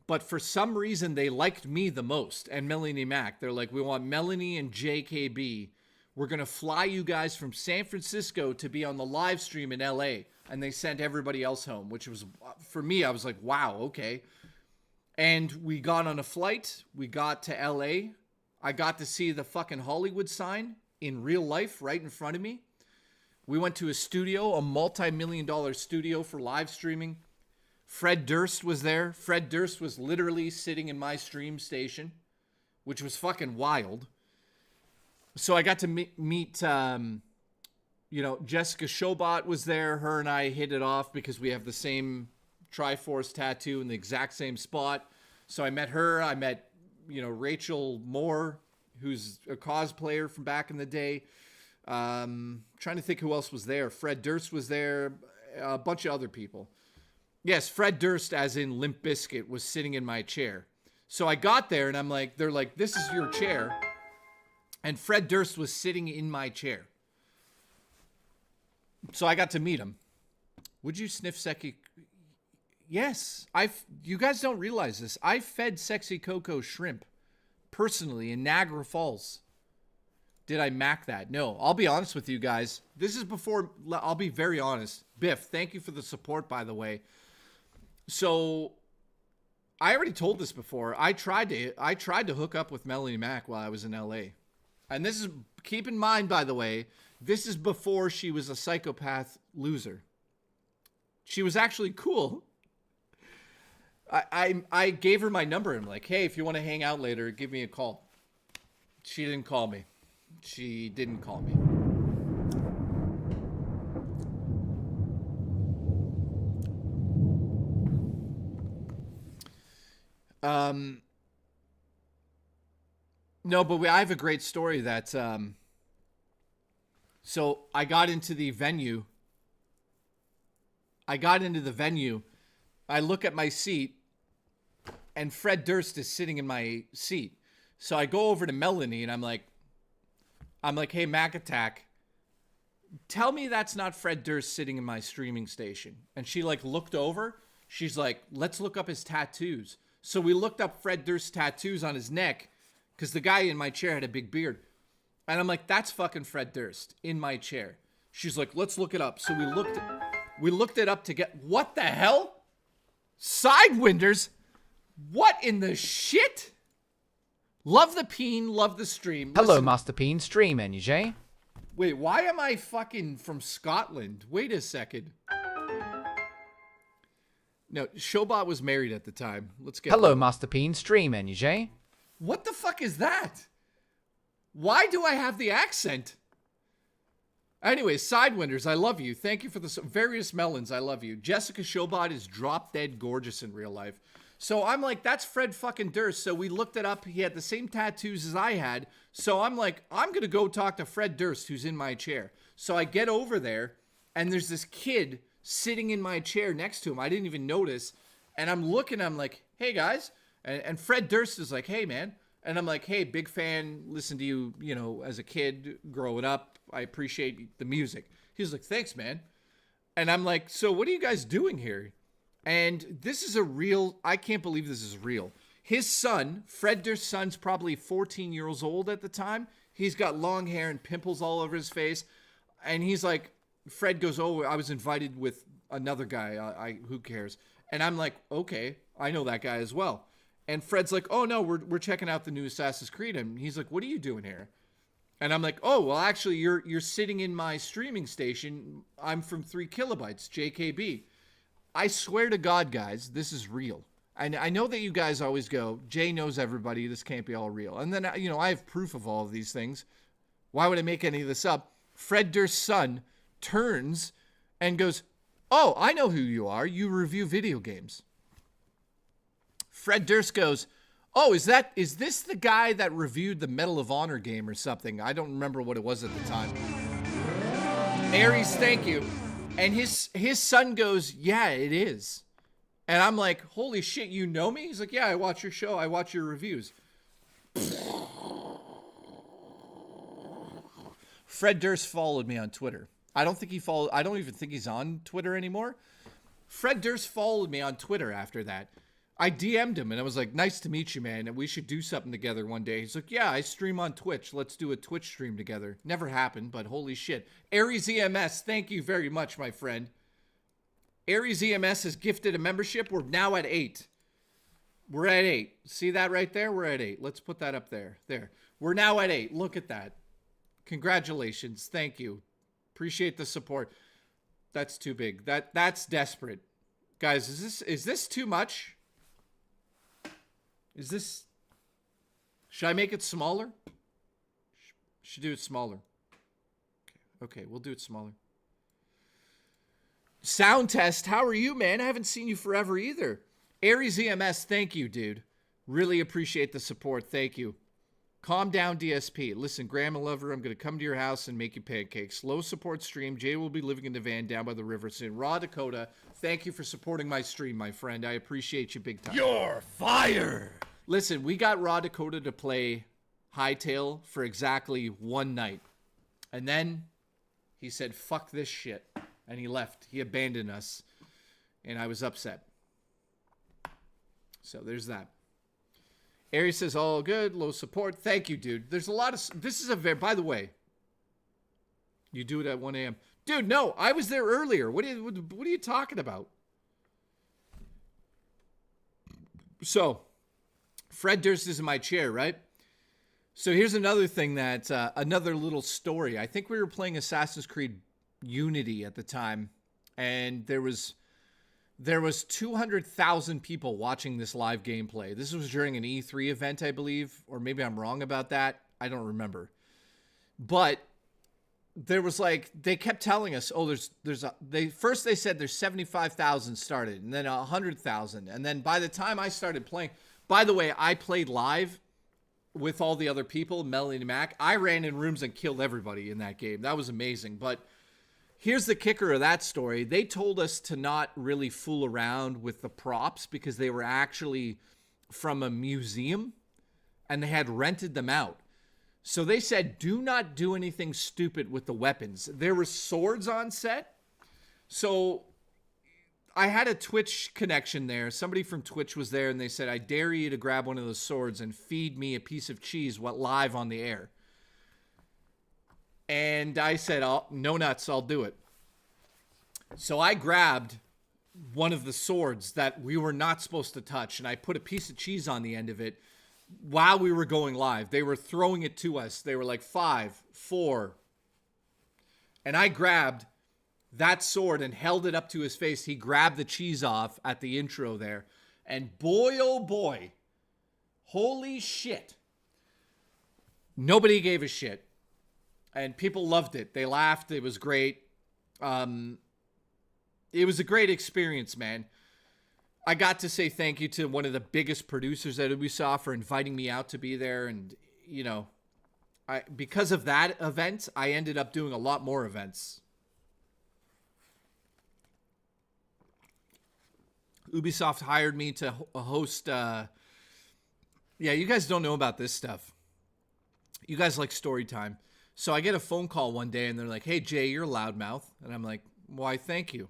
but for some reason they liked me the most and Melanie Mac. They're like, we want Melanie and JKB. We're going to fly you guys from San Francisco to be on the live stream in LA. And they sent everybody else home, which was, for me, I was like, wow, okay. And we got on a flight. We got to LA. I got to see the fucking Hollywood sign in real life right in front of me. We went to a studio, a multi-million-dollar studio for live streaming. Fred Durst was there. Fred Durst was literally sitting in my stream station, which was fucking wild. So I got to meet you know, Jessica Shobot was there. Her and I hit it off because we have the same Triforce tattoo in the exact same spot. So I met her. I met, you know, Rachel Moore, who's a cosplayer from back in the day. Trying to think who else was there. Fred Durst was there. A bunch of other people. Yes, Fred Durst, as in Limp Bizkit, was sitting in my chair. So I got there and I'm like, they're like, this is your chair. And Fred Durst was sitting in my chair. So I got to meet him. Would you sniff Seki? Yes. You guys don't realize this. I fed Sexy Coco shrimp personally in Niagara Falls. Did I mac that? No. I'll be honest with you guys. This is before, I'll be very honest. Biff, thank you for the support, by the way. So I already told this before. I tried to hook up with Melanie Mac while I was in LA. And this is, keep in mind, by the way, this is before she was a psychopath loser. She was actually cool. I gave her my number and I'm like, hey, if you want to hang out later, give me a call. She didn't call me. She didn't call me. No, but I have a great story that, so I got into the venue. I look at my seat and Fred Durst is sitting in my seat. So I go over to Melanie and I'm like, hey, Mac Attack, tell me that's not Fred Durst sitting in my streaming station. And she like looked over. She's like, let's look up his tattoos. So we looked up Fred Durst's tattoos on his neck because the guy in my chair had a big beard. And I'm like, that's fucking Fred Durst in my chair. She's like, let's look it up. So we looked it up to get, what the hell? Sidewinders? What in the shit? Love the peen, love the stream. Hello, Listen, Master Peen. Stream, NJ. wait, why am I fucking from Scotland? Wait a second. No, Showbot was married at the time. Let's get Hello, Master Peen. Stream, NJ. What the fuck is that? Why do I have the accent? Anyway, Sidewinders, I love you. Thank you for the various melons. I love you. Jessica Showbot is drop dead gorgeous in real life. So I'm like, that's Fred fucking Durst. So we looked it up. He had the same tattoos as I had. So I'm like, I'm going to go talk to Fred Durst, who's in my chair. So I get over there, and there's this kid sitting in my chair next to him. I didn't even notice. And I'm looking, I'm like, hey, guys. And Fred Durst is like, hey, man. And I'm like, hey, big fan, listen to you, you know, as a kid growing up. I appreciate the music. He's like, thanks, man. And I'm like, so what are you guys doing here? And this is a real, I can't believe this is real. His son, Fred Durst's son's probably 14 years old at the time. He's got long hair and pimples all over his face. And he's like, Fred goes, oh, I was invited with another guy. Who cares? And I'm like, okay, I know that guy as well. And Fred's like, oh, no, we're checking out the new Assassin's Creed. And he's like, what are you doing here? And I'm like, oh, well, actually, you're sitting in my streaming station. I'm from 3 Kilobytes, JKB. I swear to God, guys, this is real. And I know that you guys always go, Jay knows everybody. This can't be all real. And then, you know, I have proof of all of these things. Why would I make any of this up? Fred Durst's son turns and goes, oh, I know who you are. You review video games. Fred Durst goes, oh, is this the guy that reviewed the Medal of Honor game or something? I don't remember what it was at the time. Aries, thank you. And his son goes, yeah, it is. And I'm like, holy shit, you know me? He's like, yeah, I watch your show. I watch your reviews. Fred Durst followed me on Twitter. I don't even think he's on Twitter anymore. Fred Durst followed me on Twitter after that. I DM'd him and I was like, nice to meet you, man. And we should do something together one day. He's like, yeah, I stream on Twitch. Let's do a Twitch stream together. Never happened, but holy shit. Aries EMS, thank you very much, my friend. Aries EMS has gifted a membership. We're now at 8. We're at 8. See that right there? We're at 8. Let's put that up there. There. We're now at 8. Look at that. Congratulations. Thank you. Appreciate the support. That's too big. That's desperate. Guys, is this too much? Should I make it smaller? Should do it smaller. Okay, we'll do it smaller. Sound test, how are you, man? I haven't seen you forever either. Aries EMS, thank you, dude. Really appreciate the support. Thank you. Calm down, DSP. Listen, Grandma Lover, I'm going to come to your house and make you pancakes. Low support stream. Jay will be living in the van down by the river soon. Raw Dakota, thank you for supporting my stream, my friend. I appreciate you big time. You're fired. Listen, we got Raw Dakota to play Hightail for exactly one night. And then he said, fuck this shit. And he left. He abandoned us. And I was upset. So there's that. Aries says, all good, low support. Thank you, dude. There's a lot of... This is a very... By the way, you do it at 1 a.m. Dude, no, I was there earlier. What are you talking about? So, Fred Durst is in my chair, right? So here's another thing that... another little story. I think we were playing Assassin's Creed Unity at the time. And there was 200,000 people watching this live gameplay. This was during an E3 event, I believe, or maybe I'm wrong about that. I don't remember. But there was like, they kept telling us, oh, first they said there's 75,000 started, and then 100,000. And then by the time I started playing, by the way, I played live with all the other people, Melanie and Mac. I ran in rooms and killed everybody in that game. That was amazing. But here's the kicker of that story. They told us to not really fool around with the props because they were actually from a museum, and they had rented them out. So they said, do not do anything stupid with the weapons. There were swords on set. So I had a Twitch connection there. Somebody from Twitch was there, and they said, I dare you to grab one of those swords and feed me a piece of cheese live on the air. And I said, no nuts, I'll do it. So I grabbed one of the swords that we were not supposed to touch, and I put a piece of cheese on the end of it while we were going live. They were throwing it to us. They were like 5, 4. And I grabbed that sword and held it up to his face. He grabbed the cheese off at the intro there. And boy, oh boy, holy shit. Nobody gave a shit. And people loved it. They laughed. It was great. It was a great experience, man. I got to say thank you to one of the biggest producers at Ubisoft for inviting me out to be there. And, you know, because of that event, I ended up doing a lot more events. Ubisoft hired me to host. Yeah, you guys don't know about this stuff. You guys like story time. So I get a phone call one day and they're like, hey, Jay, you're a loudmouth. And I'm like, why, thank you.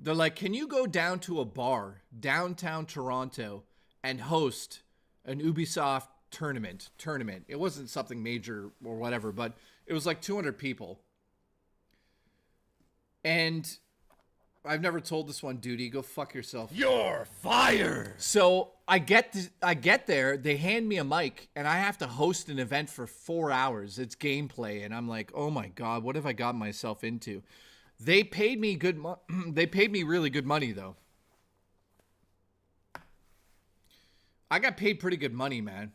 They're like, can you go down to a bar downtown Toronto and host an Ubisoft tournament? It wasn't something major or whatever, but it was like 200 people. And I've never told this one, duty. Go fuck yourself. You're fired. So I get there. They hand me a mic, and I have to host an event for 4 hours. It's gameplay, and I'm like, oh my god, what have I gotten myself into? They paid me they paid me really good money, though. I got paid pretty good money, man.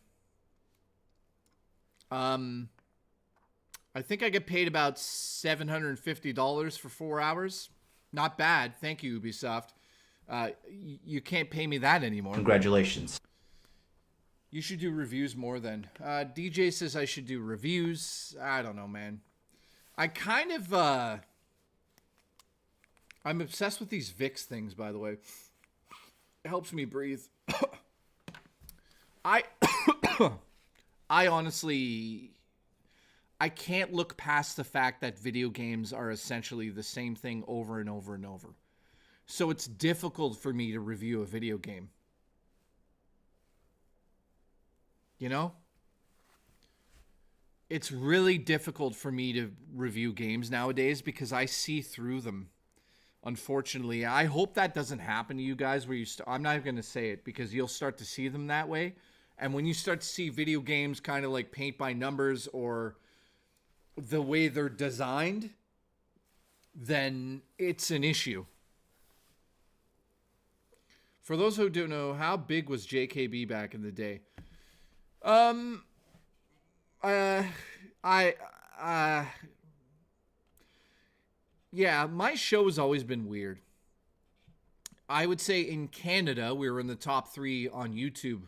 I think I get paid about $750 for 4 hours. Not bad. Thank you, Ubisoft. You can't pay me that anymore. Congratulations. You should do reviews more then. DJ says I should do reviews. I don't know, man. I kind of... I'm obsessed with these Vicks things, by the way. It helps me breathe. I honestly... I can't look past the fact that video games are essentially the same thing over and over and over. So it's difficult for me to review a video game. You know? It's really difficult for me to review games nowadays because I see through them. Unfortunately, I hope that doesn't happen to you guys where you I'm not going to say it because you'll start to see them that way. And when you start to see video games kind of like paint by numbers or the way they're designed, then it's an issue. For those who don't know, how big was JKB back in the day? Yeah, my show has always been weird. I would say in Canada, we were in the top 3 on YouTube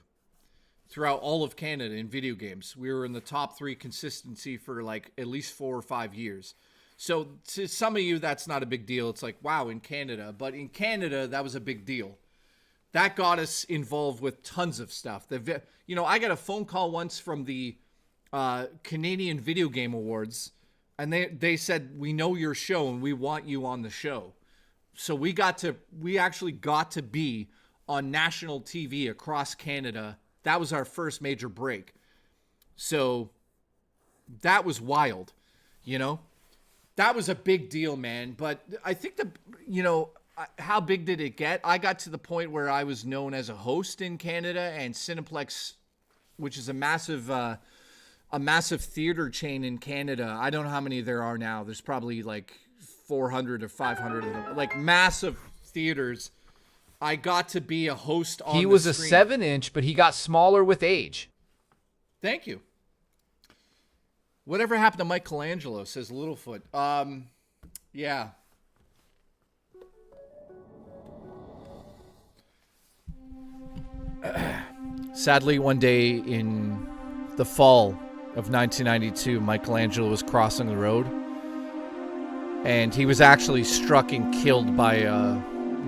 throughout all of Canada in video games. We were in the top 3 consistency for like at least 4 or 5 years. So to some of you, that's not a big deal. It's like, wow, in Canada. But in Canada, that was a big deal. That got us involved with tons of stuff. I got a phone call once from the Canadian Video Game Awards, and they said, we know your show and we want you on the show. So we actually got to be on national TV across Canada. That was our first major break. So that was wild, you know? That was a big deal, man. But I think how big did it get? I got to the point where I was known as a host in Canada, and Cineplex, which is a massive theater chain in Canada. I don't know how many there are now. There's probably like 400 or 500 of them. Like massive theaters. I got to be a host on the screen. He was a 7-inch, but he got smaller with age. Thank you. Whatever happened to Michelangelo, says Littlefoot. Yeah. Sadly, one day in the fall of 1992, Michelangelo was crossing the road, and he was actually struck and killed by a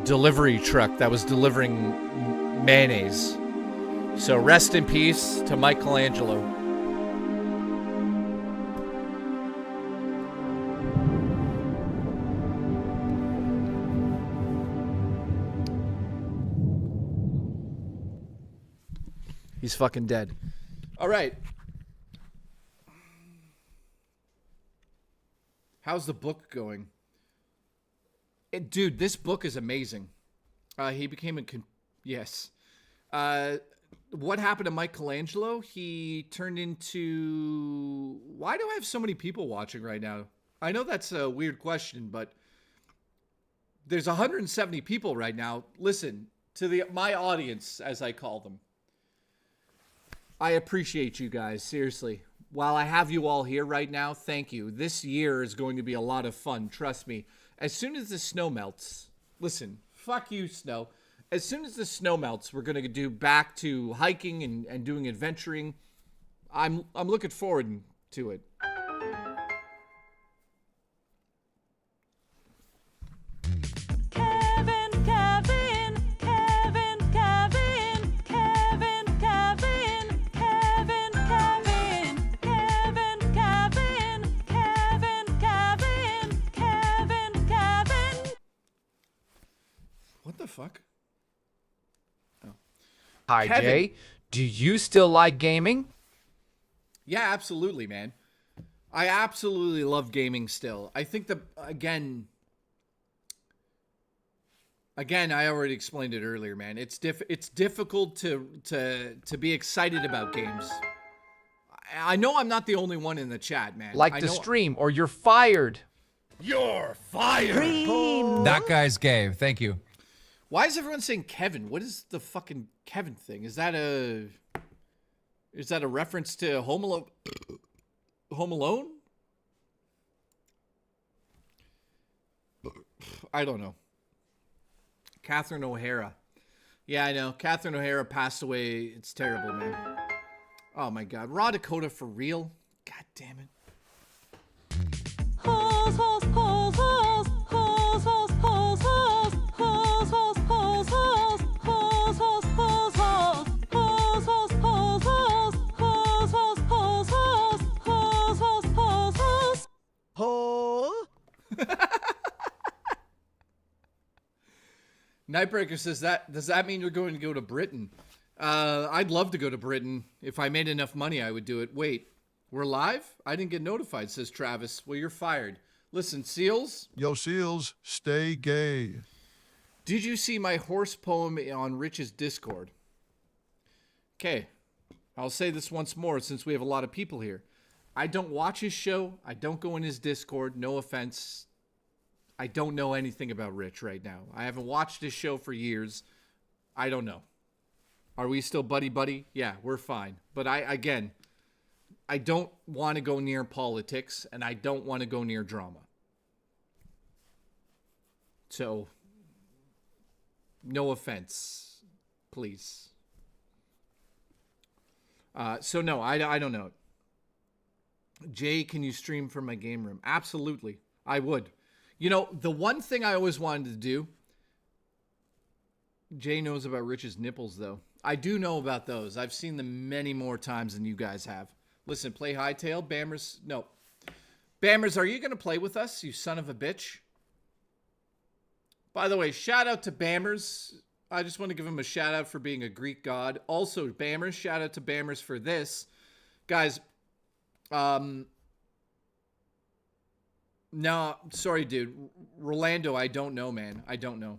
delivery truck that was delivering mayonnaise. So rest in peace to Michelangelo. He's fucking dead. All right. How's the book going? Dude, this book is amazing. He became a... yes. What happened to Michelangelo? He turned into... Why do I have so many people watching right now? I know that's a weird question, but there's 170 people right now. Listen to my audience, as I call them. I appreciate you guys, seriously. While I have you all here right now, thank you. This year is going to be a lot of fun, trust me. As soon as the snow melts, listen, fuck you, snow. As soon as the snow melts, we're going to do back to hiking and doing adventuring. I'm looking forward to it. What the fuck? Oh. Hi, Kevin. Jay. Do you still like gaming? Yeah, absolutely, man. I absolutely love gaming still. I think again, I already explained it earlier, man. It's difficult to be excited about games. I know I'm not the only one in the chat, man. Like to stream or you're fired. You're fired. That guy's gay. Thank you. Why is everyone saying Kevin? What is the fucking Kevin thing? Is that a reference to Home Alone? Home Alone? I don't know. Catherine O'Hara. Yeah, I know. Catherine O'Hara passed away. It's terrible, man. Oh my God. Raw Dakota for real? God damn it. Nightbreaker says does that mean you're going to go to Britain? I'd love to go to Britain. If I made enough money, I would do it. Wait, we're live? I didn't get notified, says Travis. Well, you're fired. Listen, Seals. Yo, Seals, stay gay. Did you see my horse poem on Rich's Discord? Okay, I'll say this once more since we have a lot of people here. I don't watch his show. I don't go in his Discord. No offense. I don't know anything about Rich right now. I haven't watched his show for years. I don't know. Are we still buddy-buddy? Yeah, we're fine. But I don't want to go near politics, and I don't want to go near drama. So, no offense, please. So no, I don't know. Jay, can you stream from my game room? Absolutely, I would. You know, the one thing I always wanted to do, Jay knows about Rich's nipples, though. I do know about those. I've seen them many more times than you guys have. Listen, play Hightail. Bammers, no. Bammers, are you going to play with us, you son of a bitch? By the way, shout out to Bammers. I just want to give him a shout out for being a Greek god. Also, Bammers, shout out to Bammers for this. Guys, no, sorry, dude. Rolando, I don't know, man. I don't know.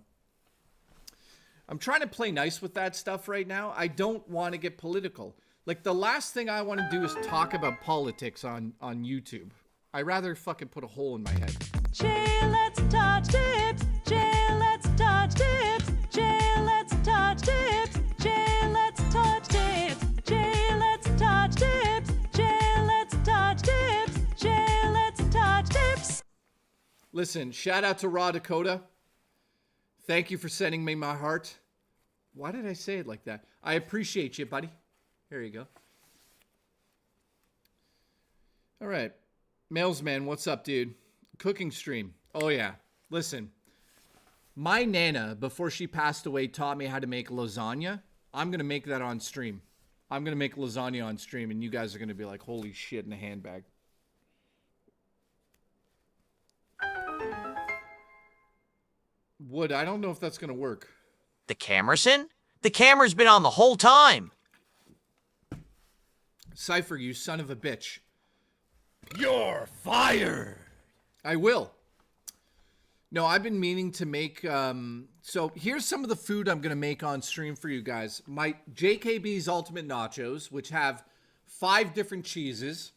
I'm trying to play nice with that stuff right now. I don't want to get political. Like, the last thing I want to do is talk about politics on YouTube. I'd rather fucking put a hole in my head. Jay, let's touch tips. Jay, let's touch tips. Jay, let's touch tips. Jay, let's touch tips. Jay, let's touch tips. Jay, let's touch tips. Jay, let's touch tips. Listen, shout out to Raw Dakota. Thank you for sending me my heart. Why did I say it like that? I appreciate you, buddy. Here you go. All right. Mailsman, what's up, dude? Cooking stream. Oh, yeah. Listen, my Nana, before she passed away, taught me how to make lasagna. I'm going to make that on stream. I'm going to make lasagna on stream, and you guys are going to be like, holy shit, in a handbag. Wood, I don't know if that's going to work. The camera's in? The camera's been on the whole time. Cypher, you son of a bitch. You're fired. I will. No, I've been meaning to make, so here's some of the food I'm going to make on stream for you guys. My JKB's Ultimate Nachos, which have 5 different cheeses.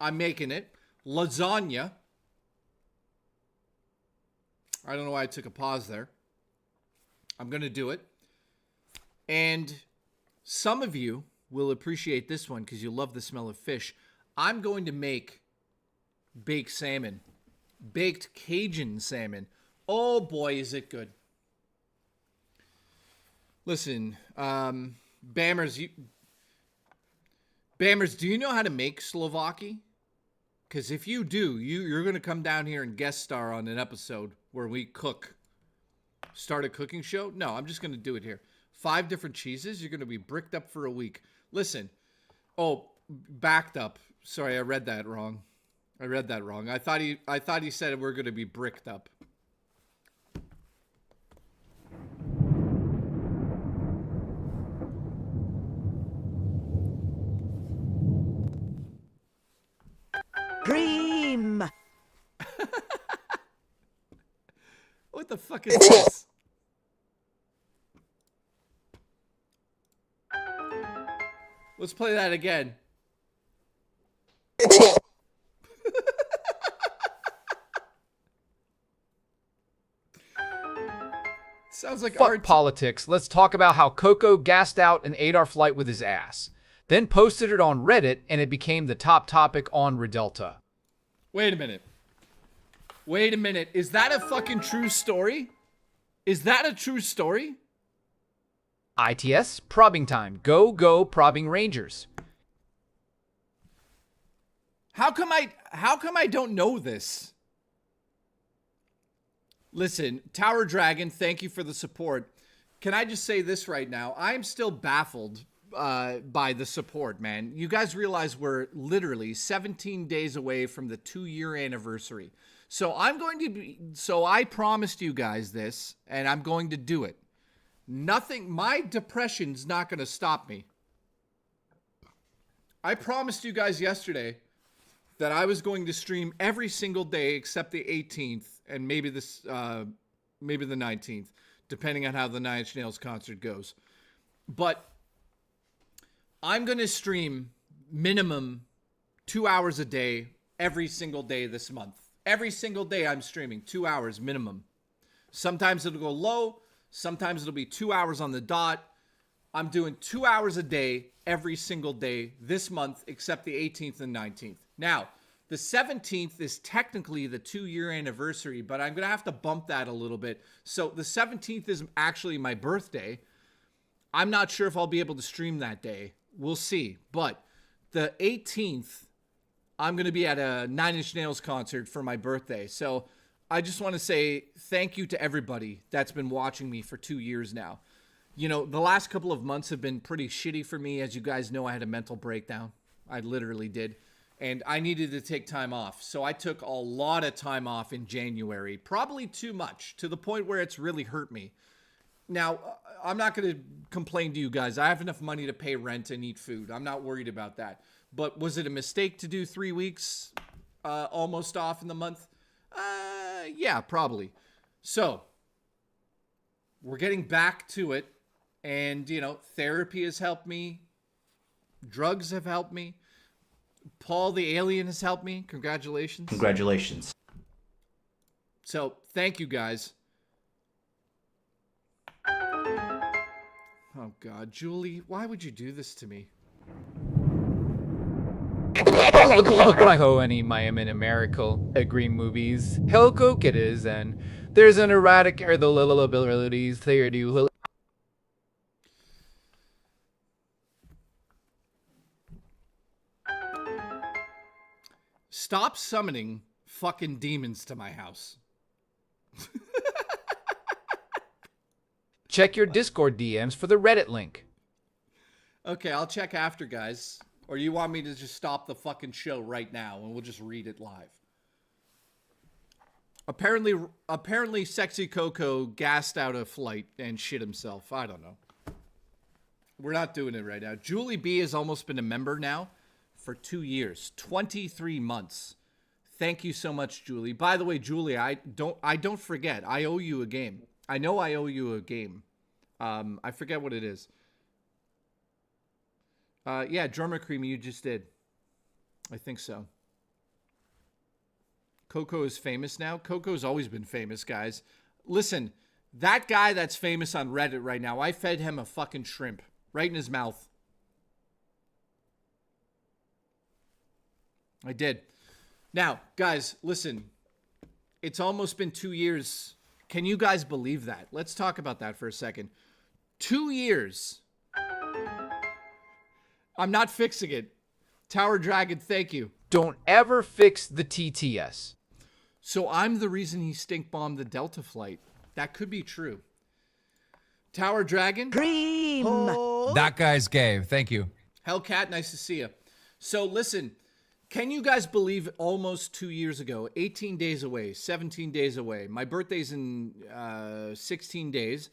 I'm making it. Lasagna. I don't know why I took a pause there. I'm going to do it. And some of you will appreciate this one because you love the smell of fish. I'm going to make baked salmon. Baked Cajun salmon. Oh boy, is it good. Listen, Bammers, do you know how to make Slovaki? Because if you do, you're going to come down here and guest star on an episode where we cook. Start a cooking show? No, I'm just going to do it here. 5 different cheeses. You're going to be bricked up for a week. Listen. Oh, backed up. Sorry, I read that wrong. I thought he said we're going to be bricked up. Cream. What the fuck is this? Let's play that again. Sounds like Fuck politics. Let's talk about how Coco gassed out and ate our flight with his ass. Then posted it on Reddit, and it became the top topic on Redelta. Wait a minute. Is that a fucking true story? Is that a true story? ITS, probbing time. Go, go, probbing Rangers. How come I don't know this? Listen, Tower Dragon, thank you for the support. Can I just say this right now? I'm still baffled by the support, man. You guys realize we're literally 17 days away from the 2-year anniversary. So I promised you guys this, and I'm going to do it. My depression's not going to stop me. I promised you guys yesterday that I was going to stream every single day except the 18th and maybe the 19th, depending on how the Nine Inch Nails concert goes. But I'm going to stream minimum 2 hours a day every single day this month. Every single day I'm streaming 2 hours minimum. Sometimes it'll go low. Sometimes it'll be 2 hours on the dot. I'm doing 2 hours a day every single day this month except the 18th and 19th. Now, the 17th is technically the 2-year anniversary, but I'm going to have to bump that a little bit. So the 17th is actually my birthday. I'm not sure if I'll be able to stream that day. We'll see. But the 18th, I'm going to be at a Nine Inch Nails concert for my birthday. So I just want to say thank you to everybody that's been watching me for 2 years now. You know, the last couple of months have been pretty shitty for me. As you guys know, I had a mental breakdown. I literally did. And I needed to take time off. So I took a lot of time off in January. Probably too much, to the point where it's really hurt me. Now, I'm not going to complain to you guys. I have enough money to pay rent and eat food. I'm not worried about that. But was it a mistake to do 3 weeks almost off in the month? Yeah, probably. So, we're getting back to it. And, you know, therapy has helped me. Drugs have helped me. Paul the Alien has helped me. Congratulations. Congratulations. So, thank you guys. Oh, God. Julie, why would you do this to me? Like any Miami Miracle Green movies. Hellcoke it is, and there's an erratic or the little abilities there do. Stop summoning fucking demons to my house. Check your Discord DMs for the Reddit link. Okay, I'll check after, guys. Or you want me to just stop the fucking show right now and we'll just read it live? Apparently Sexy Coco gassed out of flight and shit himself. I don't know. We're not doing it right now. Julie B has almost been a member now for 2 years. 23 months. Thank you so much, Julie. By the way, Julie, I don't forget. I owe you a game. I know I owe you a game. I forget what it is. Yeah, Drummer Cream, you just did. I think so. Coco is famous now. Coco's always been famous, guys. Listen, that guy that's famous on Reddit right now, I fed him a fucking shrimp right in his mouth. I did. Now, guys, listen. It's almost been 2 years. Can you guys believe that? Let's talk about that for a second. 2 years. I'm not fixing it. Tower Dragon, thank you. Don't ever fix the TTS. So I'm the reason he stink bombed the Delta flight. That could be true. Tower Dragon. Cream. That guy's gay. Thank you. Hellcat, nice to see you. So listen, can you guys believe almost 2 years ago, 18 days away, 17 days away, my birthday's in 16 days.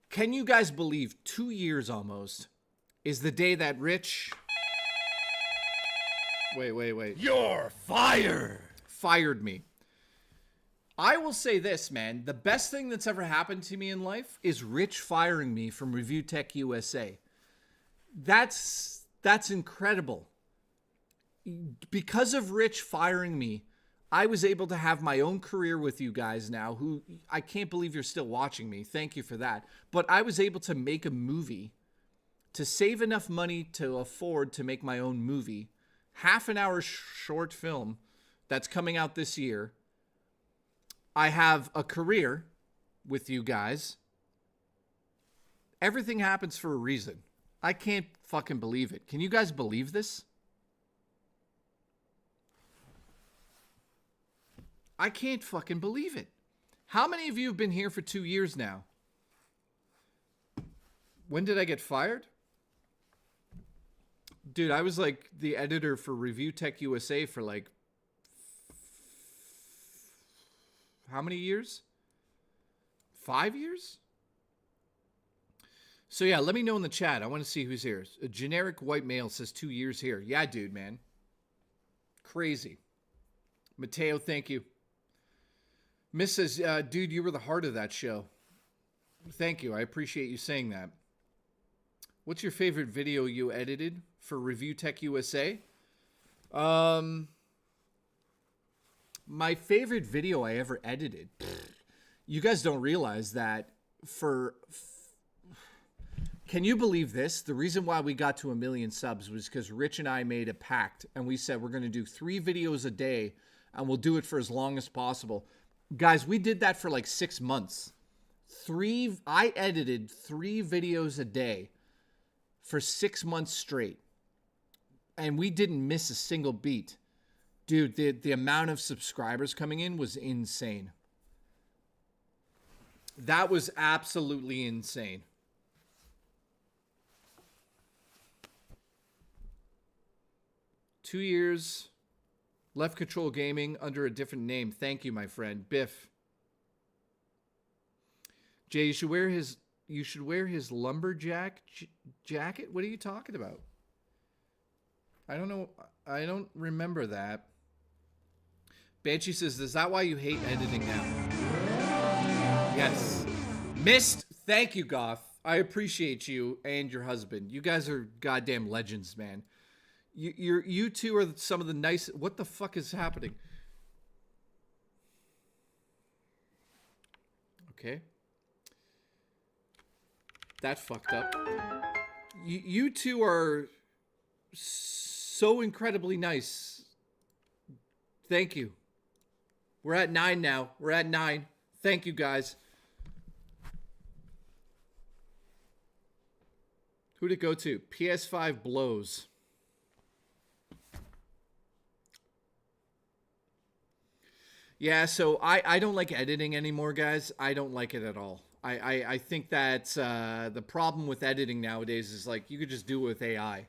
Can you guys believe 2 years almost is the day that Rich... Wait. You're fired. Fired me. I will say this, man. The best thing that's ever happened to me in life is Rich firing me from Review Tech USA. That's incredible. Because of Rich firing me, I was able to have my own career with you guys now, who I can't believe you're still watching me. Thank you for that. But I was able to make a movie, to save enough money to afford to make my own movie. Half an hour short film that's coming out this year. I have a career with you guys. Everything happens for a reason. I can't fucking believe it. Can you guys believe this? I can't fucking believe it. How many of you have been here for 2 years now? When did I get fired? Dude, I was like the editor for Review Tech USA for like how many years? 5 years? So yeah, let me know in the chat. I want to see who's here. A generic white male says 2 years here. Yeah, dude, man. Crazy. Mateo, thank you. Miss says, dude, you were the heart of that show. Thank you. I appreciate you saying that. What's your favorite video you edited for Review Tech USA? My favorite video I ever edited. You guys don't realize that can you believe this? The reason why we got to 1 million subs was because Rich and I made a pact and we said we're going to do 3 videos a day and we'll do it for as long as possible. Guys, we did that for like 6 months. I edited 3 videos a day for 6 months straight. And we didn't miss a single beat. Dude, the amount of subscribers coming in was insane. That was absolutely insane. Two years, Left Control Gaming under a different name. Thank you, my friend. Biff. Jay, you should wear his lumberjack jacket. What are you talking about? I don't know. I don't remember that. Banshee says, is that why you hate editing now? Yes. Missed. Thank you, Goth. I appreciate you and your husband. You guys are goddamn legends, man. You two are some of the nice... What the fuck is happening? Okay. That fucked up. You two are so incredibly nice. Thank you. We're at 9 now. We're at 9. Thank you, guys. Who'd it go to? PS5 blows. Yeah, so I don't like editing anymore, guys. I don't like it at all. I think that the problem with editing nowadays is like you could just do it with AI.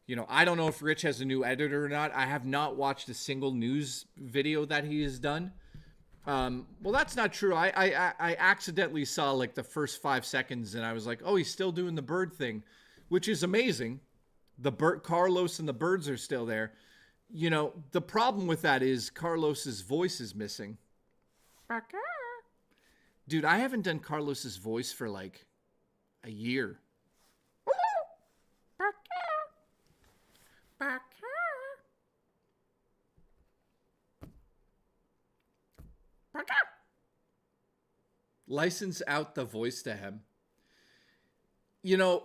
You know, I don't know if Rich has a new editor or not. I have not watched a single news video that he has done. Well, that's not true. I accidentally saw like the first 5 seconds and I was like, oh, he's still doing the bird thing, which is amazing. The bird, Carlos and the birds are still there. You know, the problem with that is Carlos's voice is missing. Dude, I haven't done Carlos's voice for like a year. License out the voice to him. You know,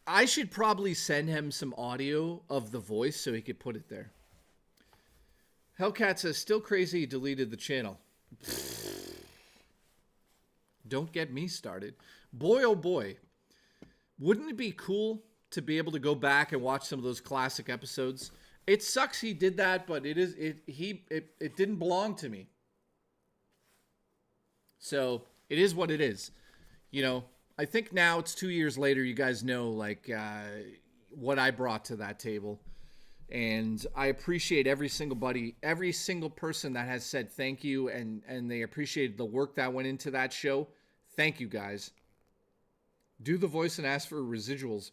I should probably send him some audio of the voice so he could put it there. Hellcat says, still crazy he deleted the channel. Don't get me started. Boy, oh boy. Wouldn't it be cool to be able to go back and watch some of those classic episodes? It sucks he did that, but it didn't belong to me. So it is what it is. You know, I think now it's 2 years later, you guys know like what I brought to that table. And I appreciate every single person that has said thank you and they appreciated the work that went into that show. Thank you guys. Do the voice and ask for residuals.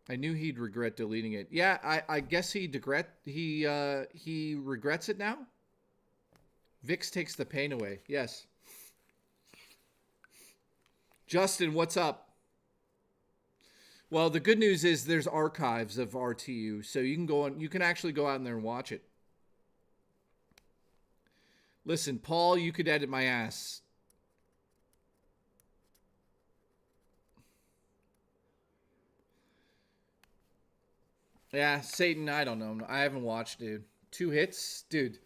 I knew he'd regret deleting it. Yeah, I guess he regrets it now. Vix takes the pain away. Yes. Justin, what's up? Well, the good news is there's archives of RTU, so you can go on. You can actually go out in there and watch it. Listen, Paul, you could edit my ass. Yeah, Satan, I don't know. I haven't watched, dude. 2 hits? Dude,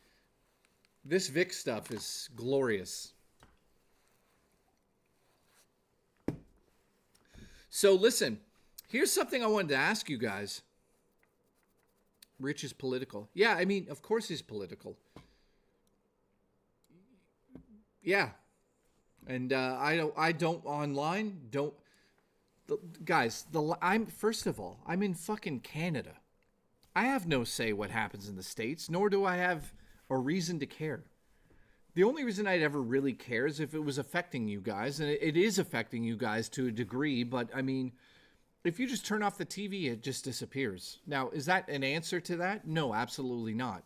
this Vic stuff is glorious. So, listen. Here's something I wanted to ask you guys. Rich is political. Yeah, I mean, of course he's political. Yeah. And I don't online, don't... Guys, first of all, I'm in fucking Canada. I have no say what happens in the States, nor do I have a reason to care. The only reason I'd ever really care is if it was affecting you guys, and it is affecting you guys to a degree, but I mean, if you just turn off the TV, it just disappears. Now, is that an answer to that? No, absolutely not.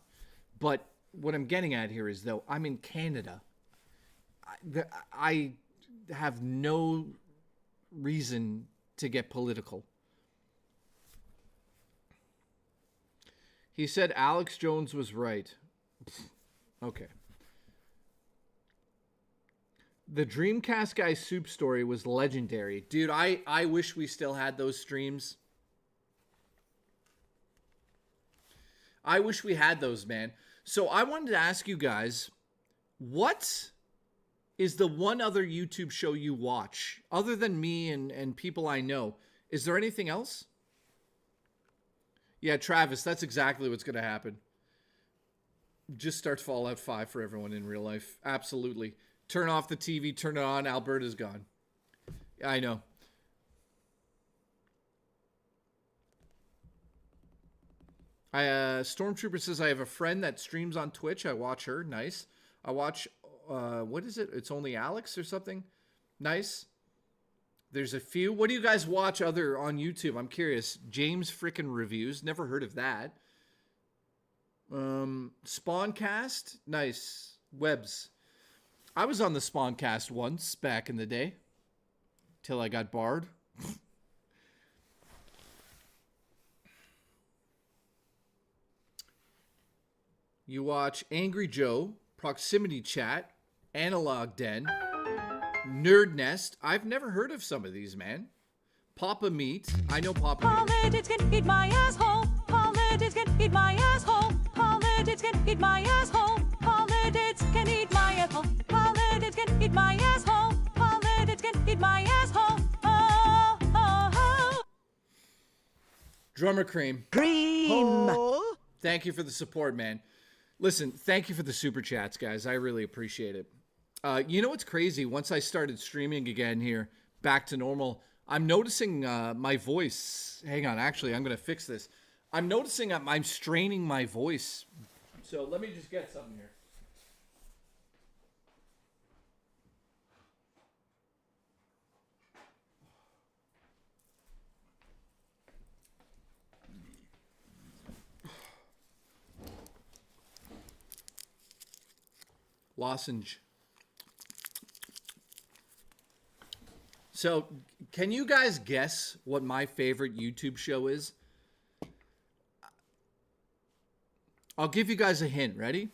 But what I'm getting at here is, though, I'm in Canada. I have no reason to get political. He said Alex Jones was right. Okay. The Dreamcast guy soup story was legendary. Dude, I wish we still had those streams. I wish we had those, man. So I wanted to ask you guys, what is the one other YouTube show you watch? Other than me and people I know. Is there anything else? Yeah, Travis, that's exactly what's going to happen. Just start Fallout 5 for everyone in real life. Absolutely. Turn off the TV, turn it on, Alberta's gone. I know. Stormtrooper says, I have a friend that streams on Twitch. I watch her. Nice. I watch, what is it? It's Only Alex or something? Nice. There's a few. What do you guys watch other on YouTube? I'm curious. James frickin' Reviews. Never heard of that. Spawncast. Nice. Webs. I was on the Spawncast once back in the day. Till I got barred. You watch Angry Joe, Proximity Chat, Analog Den, Nerd Nest. I've never heard of some of these, man. Papa Meat. I know Papa Meat. Politics can eat my asshole. Politics can eat my asshole. Politics can eat my asshole. Politics can eat my asshole. Politics can eat my asshole. Politics can eat my asshole. Oh, oh, oh. Drummer Cream. Cream. Thank you for the support, man. Listen, thank you for the super chats, guys. I really appreciate it. You know what's crazy? Once I started streaming again here, back to normal, I'm noticing my voice. Hang on, actually, I'm going to fix this. I'm noticing I'm straining my voice. So let me just get something here. Lozenge. So, can you guys guess what my favorite YouTube show is? I'll give you guys a hint. Ready?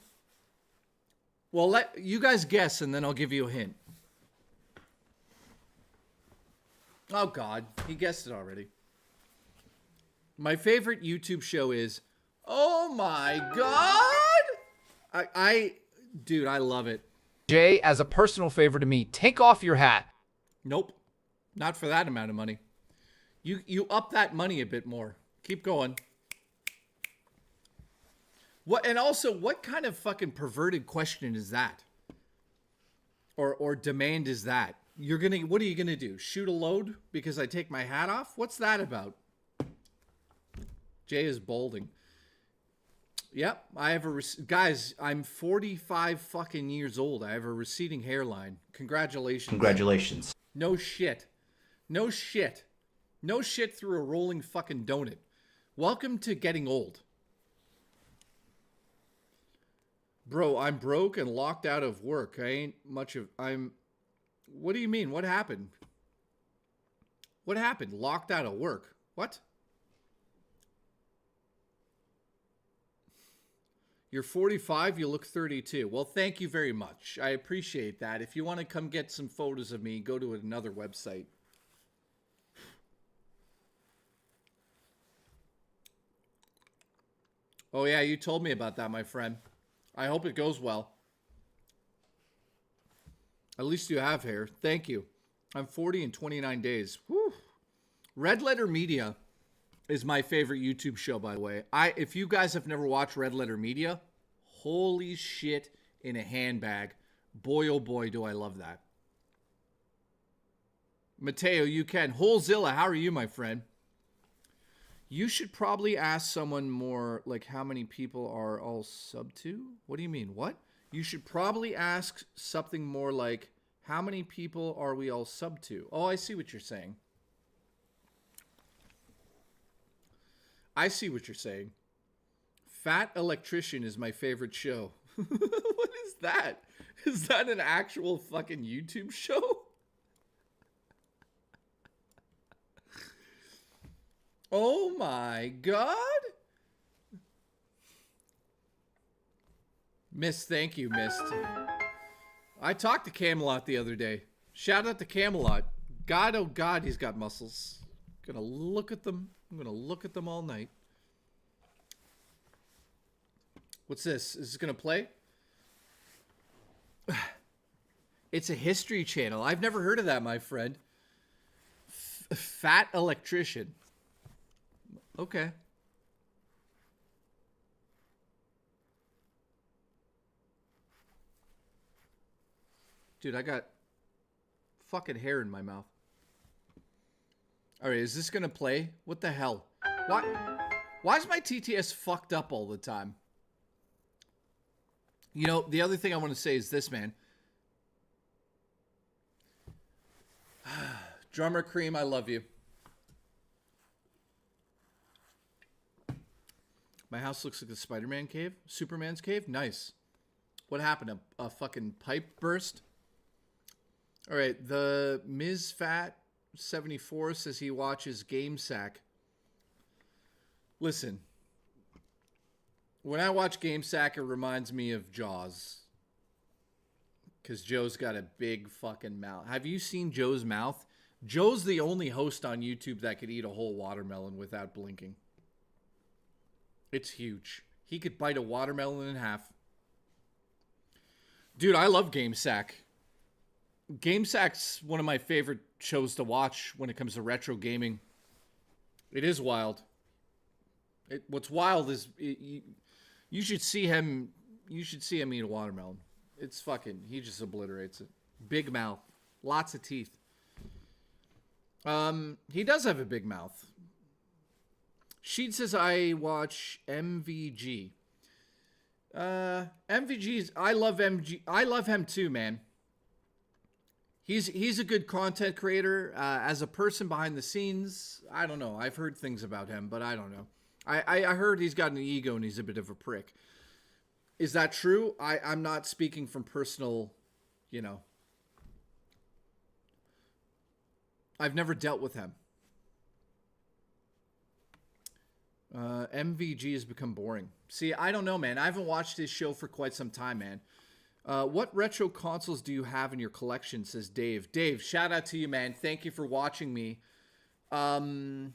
Well, let you guys guess, and then I'll give you a hint. Oh, God. He guessed it already. My favorite YouTube show is... Oh, my God! Dude, I love it. Jay, as a personal favor to me, take off your hat. Nope. Not for that amount of money. You up that money a bit more. Keep going. What, and also, what kind of fucking perverted question is that? Or demand is that? What are you gonna do? Shoot a load because I take my hat off? What's that about? Jay is bolding. Yep, I have guys, I'm 45 fucking years old. I have a receding hairline. Congratulations. Congratulations. No shit. No shit. No shit through a rolling fucking donut. Welcome to getting old. Bro, I'm broke and locked out of work. What do you mean? What happened? What happened? Locked out of work? What? You're 45, you look 32. Well, thank you very much. I appreciate that. If you want to come get some photos of me, go to another website. Oh, yeah, you told me about that, my friend. I hope it goes well. At least you have hair. Thank you. I'm 40 in 29 days. Whew. Red Letter Media is my favorite YouTube show, by the way. If you guys have never watched Red Letter Media, holy shit in a handbag. Boy, oh boy, do I love that. Mateo, you can. Holezilla, how are you, my friend? You should probably ask someone more like how many people are all sub to? What do you mean? What? You should probably ask something more like how many people are we all sub to? Oh, I see what you're saying. I see what you're saying. Fat Electrician is my favorite show. What is that? Is that an actual fucking YouTube show? Oh my God. Mist, thank you, Mist. I talked to Camelot the other day. Shout out to Camelot. God, oh God, he's got muscles. Gonna look at them. I'm gonna look at them all night. What's this? Is this gonna play? It's a history channel. I've never heard of that, my friend. Fat Electrician. Okay. Dude, I got fucking hair in my mouth. All right, is this gonna play? What the hell? Why is my TTS fucked up all the time? You know, the other thing I want to say is this, man. Drummer Cream, I love you. My house looks like the Spider-Man cave. Superman's cave? Nice. What happened? A fucking pipe burst? All right, the Ms. Fat 74 says he watches Game Sack. Listen. When I watch Game Sack, it reminds me of Jaws. Because Joe's got a big fucking mouth. Have you seen Joe's mouth? Joe's the only host on YouTube that could eat a whole watermelon without blinking. It's huge. He could bite a watermelon in half. Dude, I love Game Sack. Game Sack's one of my favorite shows to watch when it comes to retro gaming. It is wild. What's wild is you should see him. You should see him eat a watermelon. It's fucking, he just obliterates it. Big mouth. Lots of teeth. He does have a big mouth. Sheed says I watch MVG. MVG's, I love MG. I love him too, man. He's a good content creator. As a person behind the scenes, I don't know. I've heard things about him, but I don't know. I heard he's got an ego and he's a bit of a prick. Is that true? I'm not speaking from personal, you know. I've never dealt with him. MVG has become boring. See, I don't know, man. I haven't watched his show for quite some time, man. What retro consoles do you have in your collection, says Dave. Dave, shout out to you, man. Thank you for watching me. Oh,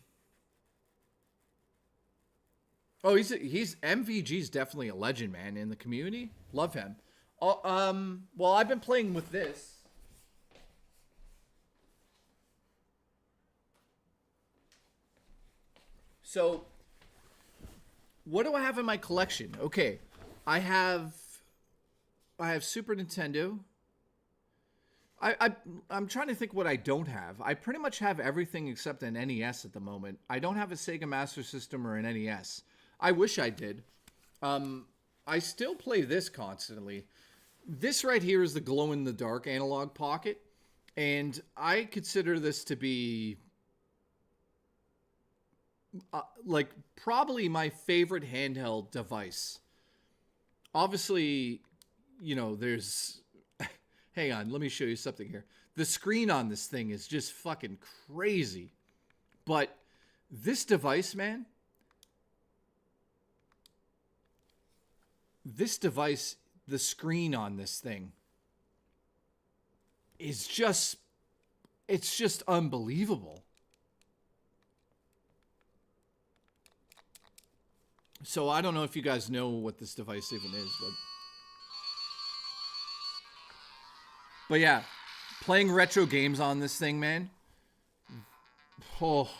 he's MVG's definitely a legend, man, in the community. Love him. Well, I've been playing with this. So, what do I have in my collection? Okay, I have Super Nintendo. I'm trying to think what I don't have. I pretty much have everything except an NES at the moment. I don't have a Sega Master System or an NES. I wish I did. I still play this constantly. This right here is the glow-in-the-dark analog pocket, and I consider this to be like probably my favorite handheld device. Obviously, you know, there's hang on, let me show you something here. The screen on this thing is just fucking crazy. But this device, man, this device, the screen on this thing is just, it's just unbelievable. So I don't know if you guys know what this device even is, but yeah, playing retro games on this thing, man. Oh,